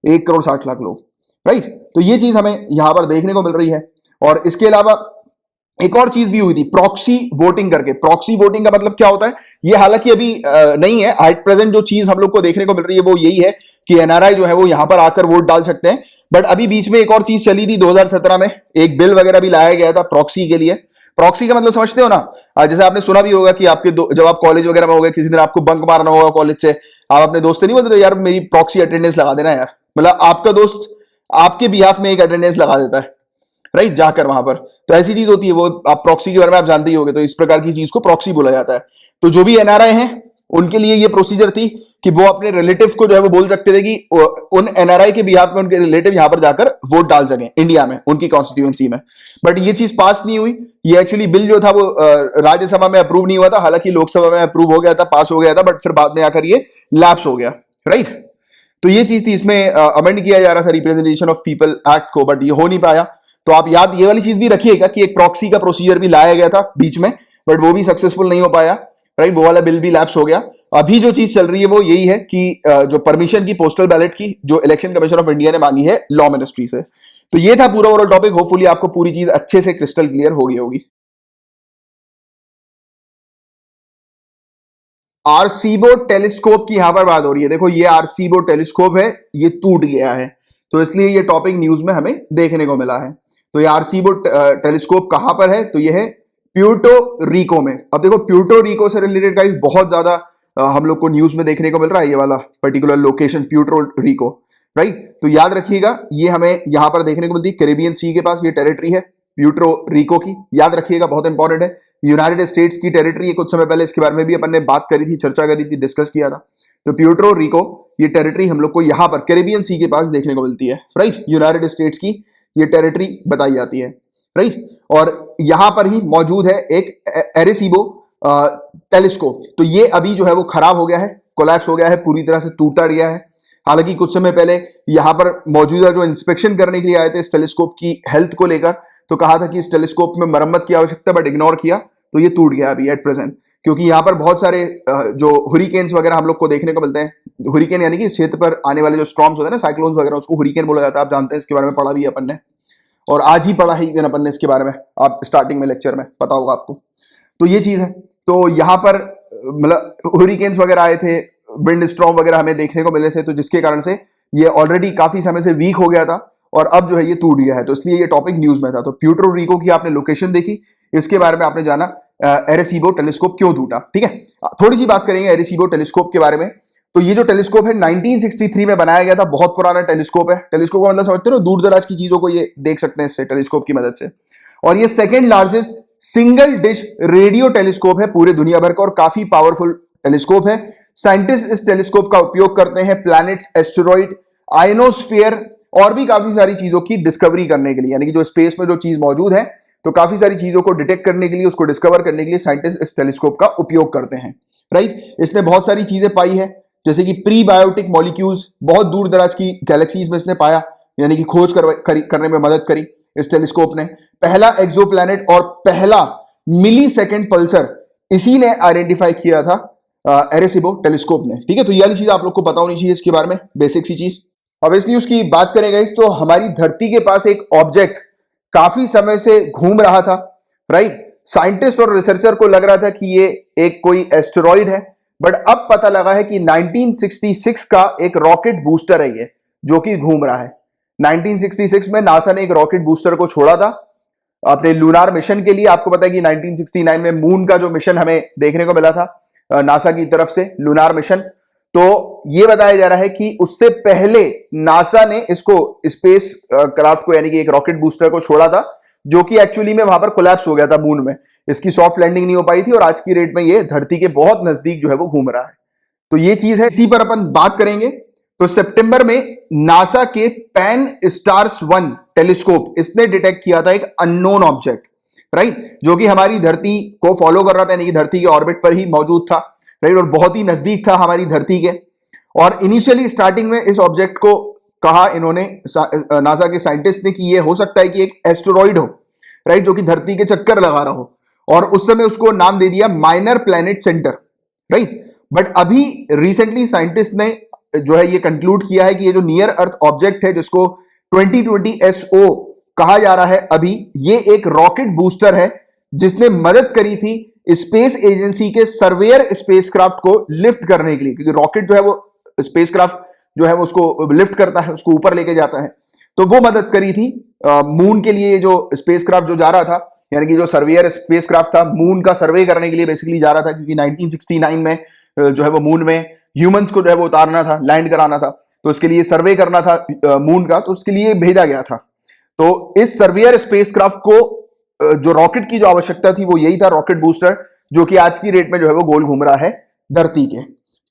1 करोड़ 60 लाख लोग, राइट। तो ये चीज हमें यहां पर देखने को मिल रही है। और इसके अलावा एक और चीज भी हुई थी, प्रॉक्सी वोटिंग करके। प्रॉक्सी वोटिंग का मतलब क्या होता है, ये हालांकि अभी नहीं है, एट प्रेजेंट जो चीज हम लोग को देखने को मिल रही है वो यही है कि एनआरआई जो है वो यहां पर आकर वोट डाल सकते हैं। बट अभी बीच में एक और चीज चली थी 2017 में, एक बिल वगैरह भी लाया गया था प्रॉक्सी के लिए। प्रॉक्सी का मतलब समझते हो ना, जैसे आपने सुना भी होगा कि आपके जब आप कॉलेज वगैरह में होगे, किसी दिन आपको बंक मारना होगा कॉलेज से, आप अपने दोस्त से नहीं बोलते तो यार मेरी प्रॉक्सी अटेंडेंस लगा देना यार, मतलब आपका दोस्त आपके बिहाफ में एक अटेंडेंस लगा देता है, राइट, जाकर वहां पर। तो ऐसी चीज होती है, वो आप प्रॉक्सी के बारे में आप जानते ही होंगे। तो इस प्रकार की चीज को प्रॉक्सी बोला जाता है। तो जो भी एनआरआई हैं उनके लिए ये प्रोसीजर थी कि वो अपने रिलेटिव को जो है वो बोल सकते थे कि उन एनआरआई के बिहाफ में उनके रिलेटिव यहां पर जाकर वोट डाल सकें इंडिया में, उनकी कॉन्स्टिट्यूएंसी में। बट ये चीज पास नहीं हुई। ये एक्चुअली बिल जो था वो राज्यसभा में अप्रूव नहीं हुआ था, हालांकि लोकसभा में अप्रूव हो गया था, पास हो गया था, बट फिर बाद में आकर ये लैप्स हो गया, राइट। तो ये चीज थी, इसमें अमेंड किया जा रहा था रिप्रेजेंटेशन ऑफ पीपल एक्ट को, बट ये हो नहीं पाया। तो आप याद ये वाली चीज भी रखिएगा कि एक प्रॉक्सी का प्रोसीजर भी लाया गया था बीच में, बट वो भी सक्सेसफुल नहीं हो पाया, राइट। वो वाला बिल भी लैप्स हो गया। अभी जो चीज चल रही है वो यही है कि जो परमिशन की पोस्टल बैलेट की जो इलेक्शन कमीशन ऑफ इंडिया ने मांगी है लॉ मिनिस्ट्री से। तो ये था पूरा ओवरऑल टॉपिक। होपफुली आपको पूरी चीज अच्छे से क्रिस्टल क्लियर हो गई होगी। आर्सीबो टेलीस्कोप की यहां पर बात हो रही है। देखो ये आर्सीबो टेलीस्कोप है, ये टूट गया है, तो इसलिए ये टॉपिक न्यूज में हमें देखने को मिला है। तो ये आर्सीबो टेलीस्कोप कहां पर है? तो ये है प्यूर्टो रिको में। अब देखो प्यूर्टो रिको से रिलेटेड गाइस बहुत ज्यादा हम लोग को न्यूज में देखने को मिल रहा है, ये वाला particular location Puerto Rico, right. तो याद रखिएगा ये हमें यहां पर देखने को मिलती है, कैरेबियन सी के पास ये टेरिटरी है प्यूर्टो रिको की, याद रखिएगा, बहुत इंपॉर्टेंट है। यूनाइटेड स्टेट्स की टेरिटरी है, कुछ समय पहले इसके बारे में भी अपन ने बात करी थी, चर्चा करी थी, डिस्कस किया था। तो प्यूर्टो रिको ये टेरिटरी हम लोग को यहां पर कैरेबियन सी के पास देखने को मिलती है, राइट। यूनाइटेड स्टेट्स की ये टेरिटरी बताई जाती है, राइट। और यहां पर ही मौजूद है एक एरेसीबो टेलीस्कोप। तो ये अभी जो है वो खराब हो गया है, कोलैप्स हो गया है, पूरी तरह से टूटा गया है। हालांकि कुछ समय पहले यहां पर मौजूदा जो इंस्पेक्शन करने के लिए आए थे इस टेलीस्कोप की हेल्थ को लेकर, तो कहा था कि इस टेलीस्कोप में मरम्मत की आवश्यकता, बट इग्नोर किया, तो ये टूट गया अभी एट प्रेजेंट। क्योंकि यहां पर बहुत सारे जो हुरिकेन्स वगैरह हम लोग को देखने को मिलते हैं। हुरिकेन यानी कि इस क्षेत्र पर आने वाले जो स्टॉर्म्स होते हैं ना, साइक्लोन्स वगैरह, उसको हुरिकेन बोला जाता है। आप जानते हैं, इसके बारे में पढ़ा भी है अपन ने, और आज ही पढ़ा ही अपन ने इसके बारे में, आप स्टार्टिंग में लेक्चर में पता होगा आपको। तो ये चीज है। तो यहां पर मतलब हुरिकेन्स वगैरह आए थे, विंड स्टॉर्म वगैरह हमें देखने को मिले थे, तो जिसके कारण से ये ऑलरेडी काफी समय से वीक हो गया था और अब जो है ये टूट गया है। तो इसलिए ये टॉपिक न्यूज में था। तो प्यूर्टो रिको की आपने लोकेशन देखी, इसके बारे में आपने जाना एरेसीबो टेलीस्कोप क्यों टूटा, ठीक है। थोड़ी सी बात करेंगे एरेसीबो टेलीस्कोप के बारे में। तो ये जो टेलीस्कोप है 1963 में बनाया गया था, बहुत पुराना टेलीस्कोप है। टेलीस्कोप का मतलब समझते हो, दूर दराज की चीजों को ये देख सकते हैं इससे, टेलीस्कोप की मदद से। और ये second largest single dish radio telescope है पूरे दुनिया भर का, और काफी पावरफुल टेलीस्कोप है। साइंटिस्ट इस टेलीस्कोप का उपयोग करते हैं प्लैनेट्स, एस्टेरॉइड, आयनोस्फीयर और भी काफी सारी चीजों की डिस्कवरी करने के लिए, यानी कि जो स्पेस में जो चीज मौजूद है, तो काफी सारी चीजों को डिटेक्ट करने के लिए, उसको डिस्कवर करने के लिए साइंटिस्ट इस टेलीस्कोप का उपयोग करते हैं, राइट। इसने बहुत सारी चीजें पाई है, जैसे कि प्रीबायोटिक मॉलिक्यूल्स, बहुत दूर दराज की गैलेक्सीज में इसने पाया, यानी कि खोज करने में मदद करी इस टेलीस्कोप ने। पहला एक्सोप्लैनेट और पहला मिली सेकेंड पल्सर इसी ने आइडेंटिफाई किया था एरेसीबो टेलीस्कोप ने, ठीक है। तो ये वाली चीज आप लोग को पता होनी चाहिए इसके बारे में, बेसिक सी चीज। अब इसलिए उसकी बात करेंगे इस, तो हमारी धरती के पास एक ऑब्जेक्ट काफी समय से घूम रहा था, राइट। साइंटिस्ट और रिसर्चर को लग रहा था कि ये एक कोई एस्टेरॉइड है, बट अब पता लगा है कि 1966 का एक रॉकेट बूस्टर है ये, जो कि घूम रहा है। 1966 में नासा ने एक रॉकेट बूस्टर को छोड़ा था अपने लूनार मिशन के लिए। आपको पता है कि 1969 में मून का जो मिशन हमें देखने को मिला था नासा की तरफ से, लूनार मिशन, तो ये बताया जा रहा है कि उससे पहले नासा ने इसको स्पेस क्राफ्ट को, यानी कि एक रॉकेट बूस्टर को छोड़ा था, जो कि एक्चुअली में वहां पर कोलैप्स हो गया था मून में। इसकी सॉफ्ट लैंडिंग नहीं हो पाई थी, और आज की डेट में ये धरती के बहुत नजदीक जो है वो घूम रहा है। तो ये चीज है, इसी पर अपन बात करेंगे। तो सितंबर में नासा के पैन स्टार्स 1 टेलीस्कोप, इसने डिटेक्ट किया था एक अननोन ऑब्जेक्ट, राइट, जो कि हमारी धरती को फॉलो कर रहा था, यानी कि धरती के ऑर्बिट पर ही मौजूद था, राइट, और बहुत ही नजदीक था हमारी धरती के। और इनिशियली स्टार्टिंग में इस ऑब्जेक्ट को कहा इन्होंने, नासा के साइंटिस्ट ने, कि ये हो सकता है कि एक एस्टेरॉइड हो, राइट, जो कि धरती के चक्कर लगा रहा हो, और उस समय उसको नाम दे दिया minor planet centre, right. But अभी रिसेंटली साइंटिस्ट ने जो है ये कंक्लूड किया है कि ये जो नियर अर्थ ऑब्जेक्ट है, जिसको 2020 SO कहा जा रहा है अभी, ये एक रॉकेट बूस्टर है जिसने मदद करी थी स्पेस एजेंसी के सर्वेयर स्पेसक्राफ्ट को लिफ्ट करने के लिए, क्योंकि रॉकेट जो है वो स्पेसक्राफ्ट जो है वो उसको लिफ्ट करता है, उसको ऊपर लेके जाता है। तो वो मदद करी थी मून के लिए, जो स्पेसक्राफ्ट जो जा रहा था, यानी कि जो सर्वेयर स्पेसक्राफ्ट था, मून का सर्वे करने के लिए बेसिकली जा रहा था, क्योंकि 1969 में जो है वो मून में ह्यूमंस को जो है वो उतारना था, लैंड कराना था, तो उसके लिए सर्वे करना था मून का, तो उसके लिए भेजा गया था। तो इस सर्वेयर स्पेसक्राफ्ट को जो रॉकेट की जो आवश्यकता थी वो यही था, रॉकेट बूस्टर, जो कि आज की डेट में जो है वो गोल घूम रहा है धरती के।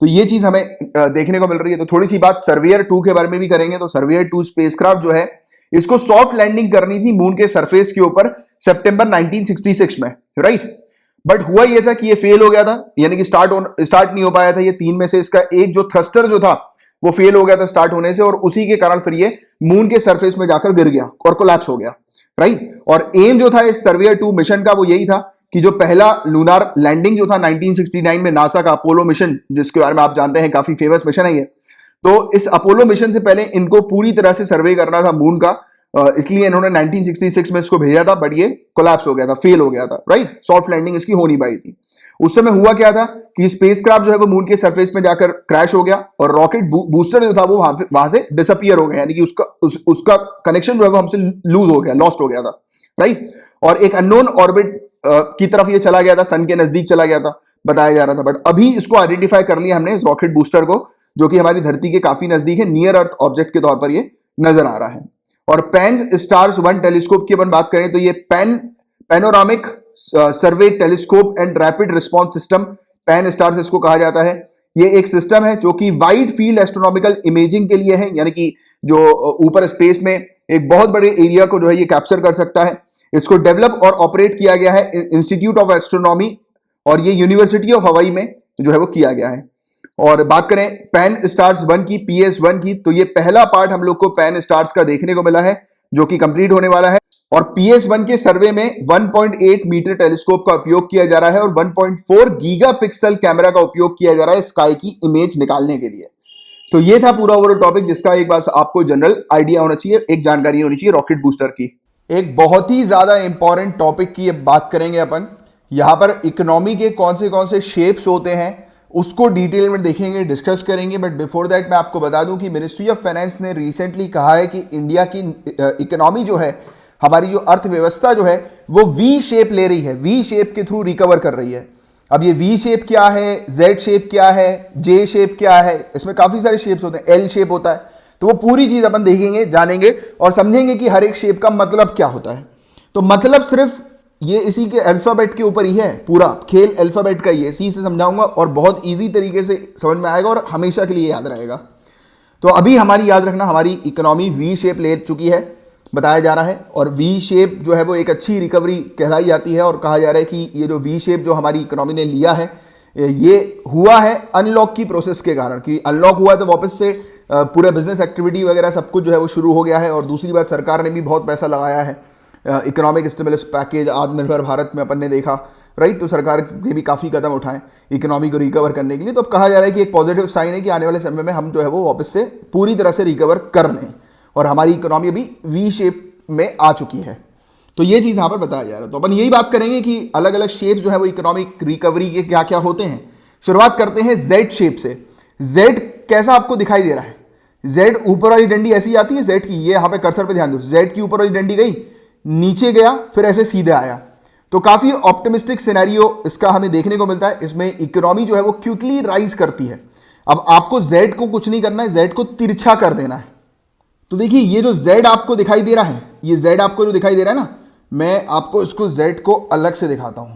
तो ये चीज हमें देखने को मिल रही है। तो थोड़ी सी बात सर्वेयर 2 के बारे में भी करेंगे। तो सर्वेयर 2 स्पेसक्राफ्ट जो है, इसको सॉफ्ट लैंडिंग करनी थी मून के सरफेस के ऊपर सितंबर 1966 में, राइट। बट हुआ यह था कि ये फेल हो गया था, यानी कि स्टार्ट नहीं हो पाया था। ये 3 में से इसका एक जो थ्रस्टर जो था, वो फेल हो गया था स्टार्ट होने से, और उसी के कारण फिर ये मून के सरफेस में जाकर गिर गया और कोलैप्स हो गया, राइट। और एम जो था इस सर्वेयर 2 मिशन का वो यही था कि जो पहला लूनार लैंडिंग जो था 1969 में नासा का अपोलो मिशन, जिसके बारे में आप जानते हैं काफी फेमस मिशन है ये, तो इस अपोलो मिशन से पहले इनको पूरी तरह से सर्वे करना था मून का, इसलिए इन्होंने 1966 में इसको भेजा था, बट ये कोलैप्स हो गया था, फेल हो गया था, राइट। सॉफ्ट लैंडिंग इसकी हो नहीं पाई थी। उस समय हुआ क्या था कि स्पेसक्राफ्ट जो है वो मून के सरफेस में जाकर क्रैश हो गया, और रॉकेट बूस्टर जो था वो वहां से डिसअपियर हो गया, यानी कि उसका कनेक्शन जो है वो हमसे लूज हो गया, लॉस्ट हो गया था, राइट। और एक अननोन ऑर्बिट की तरफ ये चला गया था, सन के नजदीक चला गया था बताया जा रहा था, बट अभी इसको आइडेंटिफाई कर लिया हमने इस रॉकेट बूस्टर को, जो कि हमारी धरती के काफी नजदीक है, नियर अर्थ ऑब्जेक्ट के तौर पर ये नजर आ रहा है। और पेन्स स्टार्स 1 टेलीस्कोप की अपन बात करें तो ये panoramic survey telescope and rapid response system, pan stars इसको कहा जाता है। ये एक सिस्टम है जो कि वाइड फील्ड एस्ट्रोनॉमिकल इमेजिंग के लिए है, यानी कि जो ऊपर स्पेस में एक बहुत बड़े एरिया को जो है ये कैप्चर कर सकता है। इसको डेवलप और ऑपरेट किया गया है इंस्टीट्यूट ऑफ एस्ट्रोनॉमी, और ये यूनिवर्सिटी ऑफ हवाई में जो है वो किया गया है। और बात करें पैन स्टार्स 1 की, PS1 की, तो ये पहला पार्ट हम लोग को पैन स्टार्स का देखने को मिला है जो कि कंप्लीट होने वाला है। और PS1 के सर्वे में 1.8 मीटर टेलीस्कोप का उपयोग किया जा रहा है और 1.4 गीगा पिक्सल कैमरा का उपयोग किया जा रहा है स्काई की इमेज निकालने के लिए। तो ये था पूरा ओवरऑल टॉपिक, जिसका एक बार आपको जनरल आइडिया होना चाहिए, एक जानकारी होनी चाहिए रॉकेट बूस्टर की। एक बहुत ही ज्यादा इंपॉर्टेंट टॉपिक की बात करेंगे अपन, यहां पर इकोनॉमी के कौन से शेप्स होते हैं उसको डिटेल में देखेंगे, डिस्कस करेंगे। बट बिफोर दैट मैं आपको बता दूं कि मिनिस्ट्री ऑफ फाइनेंस ने रिसेंटली कहा है कि इंडिया की इकोनॉमी जो है, हमारी जो अर्थव्यवस्था जो है वो वी शेप ले रही है, वी शेप के थ्रू रिकवर कर रही है। अब ये वी शेप क्या है, जेड शेप क्या है, जे शेप क्या है, इसमें काफी सारे शेप्स होते हैं, एल शेप होता है, तो वो पूरी चीज अपन देखेंगे, जानेंगे और समझेंगे कि हर एक शेप का मतलब क्या होता है। तो मतलब सिर्फ ये इसी के अल्फाबेट के ऊपर ही है, पूरा खेल अल्फाबेट का ही है, इसी से समझाऊंगा और बहुत इजी तरीके से समझ में आएगा और हमेशा के लिए याद रहेगा। तो अभी हमारी याद रखना, हमारी इकोनॉमी वी शेप ले चुकी है बताया जा रहा है, और वी शेप जो है वो एक अच्छी रिकवरी कहलाई जाती है, और कहा जा रहा है कि ये जो वी शेप जो हमारी इकोनॉमी ने लिया है ये हुआ है अनलॉक की प्रोसेस के कारण, कि अनलॉक हुआ तो वापस से पूरे बिजनेस एक्टिविटी वगैरह सब कुछ जो है वो शुरू हो गया है। और दूसरी बात, सरकार ने भी बहुत पैसा लगाया है, इकोनॉमिक स्टिमुलस पैकेज, आत्मनिर्भर भारत में अपन ने देखा, राइट। तो सरकार ने भी काफ़ी कदम उठाए इकोनॉमी को रिकवर करने के लिए। तो अब कहा जा रहा है कि एक पॉजिटिव साइन है कि आने वाले समय में हम जो है वो वापस से पूरी तरह से रिकवर कर लें, और हमारी इकोनॉमी अभी वी शेप में आ चुकी है। तो ये चीज़ यहाँ पर बताया जा रहा है। तो अपन यही बात करेंगे कि अलग अलग शेप जो है वो इकोनॉमिक रिकवरी के क्या क्या होते हैं। शुरुआत करते हैं जेड शेप से। जेड कैसा आपको दिखाई दे रहा है? जेड ऊपर वाली डंडी ऐसी आती है जेड की, ये यहाँ पे कर्सर पे ध्यान दो, जेड की ऊपर वाली डंडी गई, नीचे गया, फिर ऐसे सीधे आया। तो काफी ऑप्टिमिस्टिक सिनेरियो इसका हमें देखने को मिलता है। इसमें इकोनॉमी जो है वो क्विकली राइज करती है। अब आपको जेड को कुछ नहीं करना है, जेड को तिरछा कर देना है। तो देखिए ये जो जेड आपको दिखाई दे रहा है, ये जेड आपको जो दिखाई दे रहा है ना, मैं आपको इसको जेड को अलग से दिखाता हूं,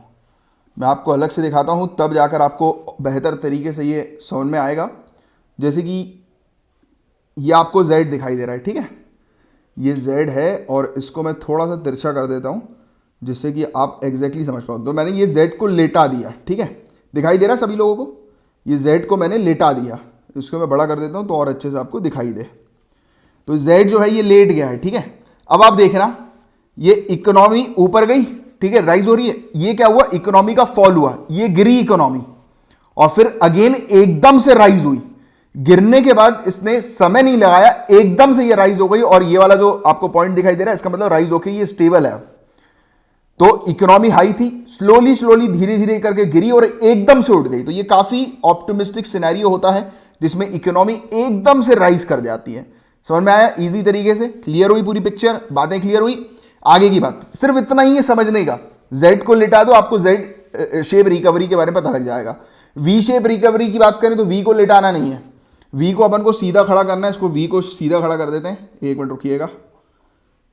मैं आपको अलग से दिखाता हूं, तब जाकर आपको बेहतर तरीके से ये समझ में आएगा। जैसे कि ये आपको जेड दिखाई दे रहा है, ठीक है, ये जेड है, और इसको मैं थोड़ा सा तिरछा कर देता हूं जिससे कि आप एग्जैक्टली समझ पाओ। तो मैंने ये जेड को लेटा दिया, ठीक है, दिखाई दे रहा है सभी लोगों को, ये जेड को मैंने लेटा दिया। इसको मैं बड़ा कर देता हूं तो और अच्छे से आपको दिखाई दे। तो जेड जो है ये लेट गया है, ठीक है। अब आप देखना, ये इकोनॉमी ऊपर गई, ठीक है, राइज हो रही है। ये क्या हुआ, इकोनॉमी का फॉल हुआ, ये गिरी इकोनॉमी, और फिर अगेन एकदम से राइज हुई। गिरने के बाद इसने समय नहीं लगाया, एकदम से ये राइज हो गई, और ये वाला जो आपको पॉइंट दिखाई दे रहा है इसका मतलब राइज होकर ये स्टेबल है। तो इकोनॉमी हाई थी, स्लोली स्लोली धीरे धीरे करके गिरी और एकदम से उठ गई। तो ये काफी ऑप्टिमिस्टिक सिनेरियो होता है जिसमें इकोनॉमी एकदम से राइज कर जाती है। समझ में आया? इजी तरीके से क्लियर हुई पूरी पिक्चर, बातें क्लियर हुई। आगे की बात सिर्फ इतना ही है समझने का, जेड को लिटा दो, आपको जेड शेप रिकवरी के बारे में पता लग जाएगा। वी शेप रिकवरी की बात करें तो वी को लिटाना नहीं है, वी को अपन को सीधा खड़ा करना है। इसको वी को सीधा खड़ा कर देते हैं, एक मिनट रुकिएगा,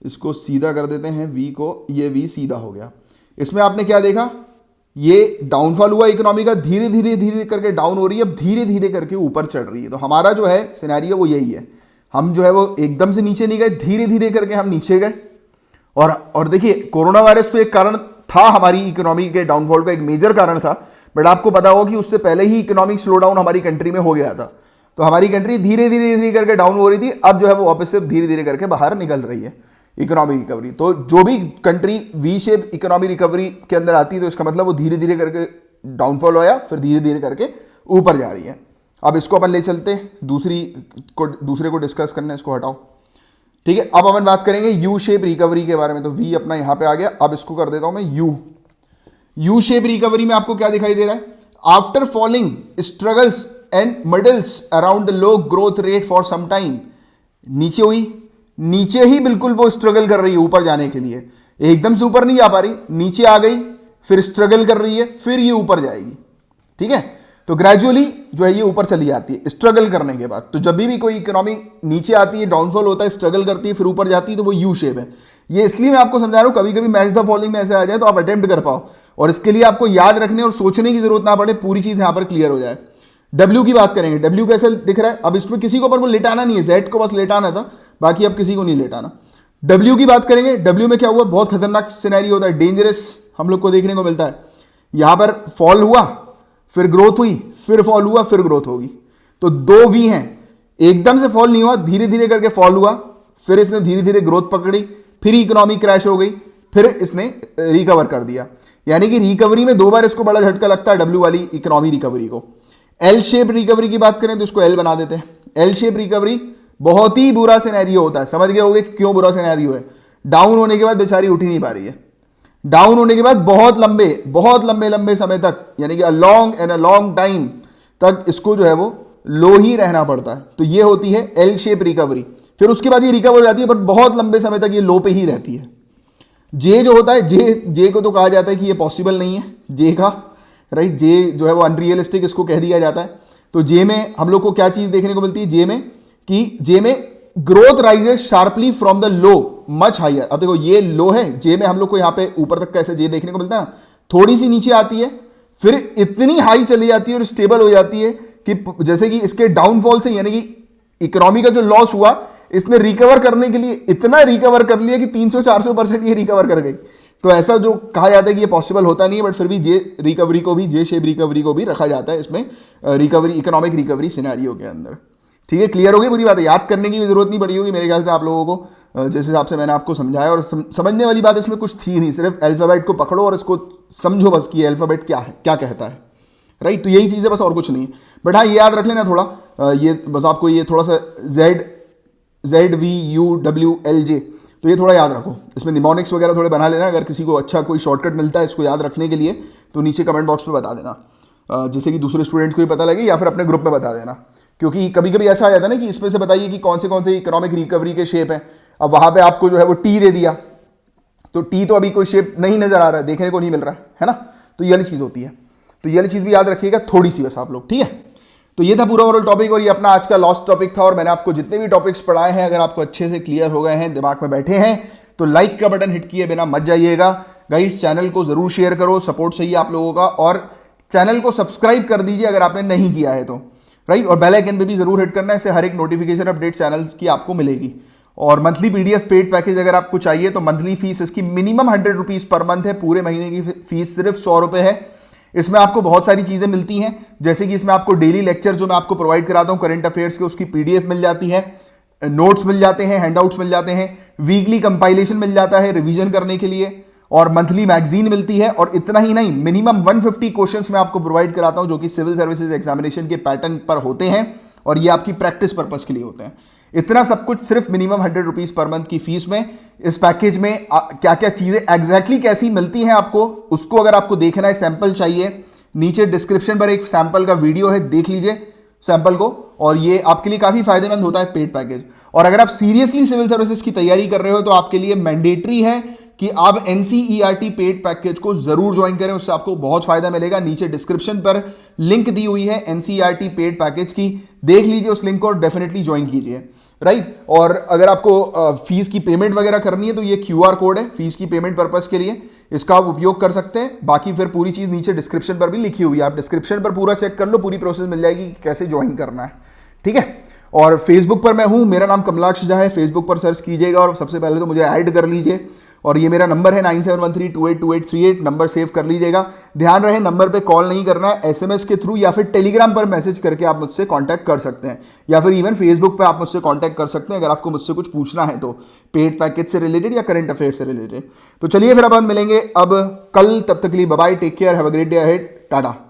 इसको सीधा कर देते हैं वी को, ये वी सीधा हो गया। इसमें आपने क्या देखा, ये डाउनफॉल हुआ इकोनॉमी का, धीरे धीरे धीरे करके डाउन हो रही है, अब धीरे धीरे करके ऊपर चढ़ रही है। तो हमारा जो है सिनेरियो वो यही है, हम जो है वो एकदम से नीचे नहीं गए, धीरे धीरे करके हम नीचे गए। और देखिए कोरोना वायरस तो एक कारण था हमारी इकोनॉमी के डाउनफॉल का, एक मेजर कारण था, बट आपको पता होगा कि उससे पहले ही इकोनॉमिक स्लो डाउन हमारी कंट्री में हो गया था। तो हमारी कंट्री धीरे धीरे धीरे करके डाउन हो रही थी, अब जो है वो वापस से धीरे धीरे करके बाहर निकल रही है इकोनॉमिक रिकवरी। तो जो भी country V shape economic recovery के अंदर आती है तो इसका मतलब वो धीरे धीरे करके डाउनफॉल होया, फिर धीरे धीरे करके ऊपर जा रही है। अब इसको अपन ले चलते दूसरे को डिस्कस करना है, इसको हटाओ, ठीक है। अब अपन बात करेंगे यू शेप रिकवरी के बारे में। तो वी अपना यहां पे आ गया, अब इसको कर देता हूं मैं यू शेप रिकवरी में आपको क्या दिखाई दे रहा है? After falling struggles and muddles around the low growth rate for some time, नीचे हुई, नीचे ही बिल्कुल वो स्ट्रगल कर रही है ऊपर जाने के लिए, एकदम से ऊपर नहीं जा पा रही, नीचे आ गई, फिर स्ट्रगल कर रही है, फिर ये ऊपर जाएगी, ठीक है। तो ग्रेजुअली जो है ये ऊपर चली जाती है स्ट्रगल करने के बाद। तो जब भी कोई इकोनॉमी नीचे आती है, डाउनफॉल होता है, स्ट्रगल करती है, फिर ऊपर जाती है, तो वो यू शेप है। ये इसलिए मैं आपको समझा रहा हूं, कभी कभी मैच द फॉलोइंग में ऐसे आ जाए तो आप अटेम्प्ट कर पाओ, और इसके लिए आपको याद रखने और सोचने की जरूरत ना पड़े, पूरी चीज यहां पर क्लियर हो जाए। डब्ल्यू की बात करेंगे, डब्ल्यू कैसे दिख रहा है? अब इसमें किसी को पर लेटाना नहीं है, जेड को बस लेटाना था, बाकी अब किसी को नहीं लेटाना। डब्ल्यू की बात करेंगे, डब्ल्यू में क्या हुआ? बहुत खतरनाक सिनेरियो होता है, डेंजरस हम लोग को देखने को मिलता है। यहां पर फॉल हुआ, फिर ग्रोथ हुई, फिर फॉल हुआ, फिर ग्रोथ होगी। तो दो वी हैं, एकदम से फॉल नहीं हुआ, धीरे धीरे करके फॉल हुआ, फिर इसने धीरे धीरे ग्रोथ पकड़ी, फिर इकोनॉमी क्रैश हो गई, फिर इसने रिकवर कर दिया। यानी कि रिकवरी में दो बार इसको बड़ा झटका लगता है डब्ल्यू वाली इकोनॉमी रिकवरी को। एल शेप रिकवरी की बात करें तो इसको एल बना देते हैं। एल शेप रिकवरी बहुत ही बुरा सिनेरियो होता है, समझ गए होगे क्यों बुरा सिनेरियो है? डाउन होने के बाद बेचारी उठ ही नहीं पा रही है, डाउन होने के बाद बहुत लंबे समय तक, यानी कि अ लॉन्ग टाइम तक इसको जो है वो लो ही रहना पड़ता है। तो ये होती है एल शेप रिकवरी। फिर उसके बाद ये रिकवर हो जाती है, पर बहुत लंबे समय तक ये लो पे ही रहती है। जे जो होता है, जे को तो कहा जाता है कि ये पॉसिबल नहीं है, जे का राइट, जे जो है वो अनरियलिस्टिक इसको कह दिया जाता है। तो जे में हम लोग को क्या चीज देखने को मिलती है? जे में growth rises sharply from the low much higher. अब देखो ये लो है, जे में हम लोग को यहां पे ऊपर तक कैसे जे देखने को मिलता है ना, थोड़ी सी नीचे आती है, फिर इतनी हाई चली जाती है और स्टेबल हो जाती है कि जैसे कि इसके डाउनफॉल से, यानी कि इकोनॉमी का जो लॉस हुआ, इसने रिकवर करने के लिए इतना रिकवर कर लिया कि 300-400% ये रिकवर कर गई। तो ऐसा जो कहा जाता है कि ये पॉसिबल होता नहीं है, बट फिर भी जे रिकवरी को भी, जे शेप रिकवरी को भी रखा जाता है इसमें रिकवरी, इकोनॉमिक रिकवरी सिनेरियो के अंदर। ठीक है, क्लियर हो गई पूरी बात है, याद करने की भी जरूरत नहीं पड़ी होगी मेरे ख्याल से आप लोगों को, जिस हिसाब से मैंने आपको समझाया। और समझने वाली बात इसमें कुछ थी नहीं, सिर्फ अल्फाबेट को पकड़ो और इसको समझो बस कि अल्फाबेट क्या है, क्या कहता है, राइट। तो यही चीज़ है बस, और कुछ नहीं है। बट हाँ, ये याद रख लेना थोड़ा, ये बस आपको ये थोड़ा सा ZVUWLJ, तो ये थोड़ा याद रखो। इसमें निमोनिक्स वगैरह थोड़े बना लेना, अगर किसी को अच्छा कोई शॉर्टकट मिलता है इसको याद रखने के लिए तो नीचे कमेंट बॉक्स में बता देना, जिससे कि दूसरे स्टूडेंट्स को भी पता लगे, या फिर अपने ग्रुप में बता देना। क्योंकि कभी कभी ऐसा आ जाता है ना कि इसमें से बताइए कि कौन से इकोनॉमिक रिकवरी के शेप हैं। अब वहाँ पे आपको जो है वो टी दे दिया, तो टी तो अभी कोई शेप नहीं नजर आ रहा है, देखने को नहीं मिल रहा है ना। तो ये वाली चीज़ होती है, तो ये वाली चीज़ भी याद रखिएगा थोड़ी सी बस आप लोग, ठीक है। तो ये था पूरा ओवरऑल टॉपिक, और ये अपना आज का लास्ट टॉपिक था। और मैंने आपको जितने भी टॉपिक्स पढ़ाए हैं, अगर आपको अच्छे से क्लियर हो गए हैं, दिमाग में बैठे हैं, तो लाइक का बटन हिट किए बिना मत जाइएगा गाइस। चैनल को जरूर शेयर करो, सपोर्ट चाहिए आप लोगों का, और चैनल को सब्सक्राइब कर दीजिए अगर आपने नहीं किया है तो, राइट। और बेल आइकन पे भी जरूर हिट करना है, इससे हर एक नोटिफिकेशन अपडेट चैनल की आपको मिलेगी। और मंथली PDF पेड पैकेज अगर आपको चाहिए तो मंथली फीस इसकी मिनिमम 100 रुपीज़ पर मंथ है, पूरे महीने की फीस सिर्फ 100 रुपये है। इसमें आपको बहुत सारी चीज़ें मिलती हैं, जैसे कि इसमें आपको डेली लेक्चर जो मैं आपको प्रोवाइड कराता हूँ करंट अफेयर्स के, उसकी PDF मिल जाती है, नोट्स मिल जाते हैं, हैंडआउट्स मिल जाते हैं, वीकली कंपाइलेशन मिल जाता है रिवीजन करने के लिए, और मंथली मैगजीन मिलती है। और इतना ही नहीं, मिनिमम 150 क्वेश्चंस मैं आपको प्रोवाइड कराता हूं जो कि सिविल सर्विसेज एग्जामिनेशन के पैटर्न पर होते हैं, और ये आपकी प्रैक्टिस पर्पस के लिए होते हैं। इतना सब कुछ सिर्फ मिनिमम 100 रुपीज़ पर मंथ की फीस में। इस पैकेज में क्या क्या चीज़ें एग्जैक्टली कैसी मिलती हैं आपको, उसको अगर आपको देखना है, सैंपल चाहिए, नीचे डिस्क्रिप्शन पर एक सैंपल का वीडियो है, देख लीजिए सैंपल को, और ये आपके लिए काफ़ी फायदेमंद होता है पेड पैकेज। और अगर आप सीरियसली सिविल सर्विसेज की तैयारी कर रहे हो तो आपके लिए मैंडेटरी है कि आप NCERT पेड पैकेज को जरूर ज्वाइन करें, उससे आपको बहुत फायदा मिलेगा। नीचे डिस्क्रिप्शन पर लिंक दी हुई है NCERT पेड पैकेज की, देख लीजिए उस लिंक को और डेफिनेटली ज्वाइन कीजिए, राइट। और अगर आपको फीस की पेमेंट वगैरह करनी है तो ये QR कोड है फीस की पेमेंट पर्पस के लिए, इसका आप उपयोग कर सकते हैं। बाकी फिर पूरी चीज़ नीचे डिस्क्रिप्शन पर भी लिखी हुई है, आप डिस्क्रिप्शन पर पूरा चेक कर लो, पूरी प्रोसेस मिल जाएगी कि कैसे ज्वाइन करना है, ठीक है। और फेसबुक पर मैं हूँ, मेरा नाम कमलाक्ष झा है, फेसबुक पर सर्च कीजिएगा और सबसे पहले तो मुझे ऐड कर लीजिए। और ये मेरा नंबर है 9713282838, नंबर सेव कर लीजिएगा। ध्यान रहे नंबर पे कॉल नहीं करना है, एसएमएस के थ्रू या फिर टेलीग्राम पर मैसेज करके आप मुझसे कांटेक्ट कर सकते हैं, या फिर इवन फेसबुक पे आप मुझसे कांटेक्ट कर सकते हैं अगर आपको मुझसे कुछ पूछना है तो, पेड पैकेज से रिलेटेड या करंट अफेयर से रिलेटेड। तो चलिए फिर अब हम मिलेंगे अब कल, तब तक के लिए bye bye, take care, have a great day ahead, Tata.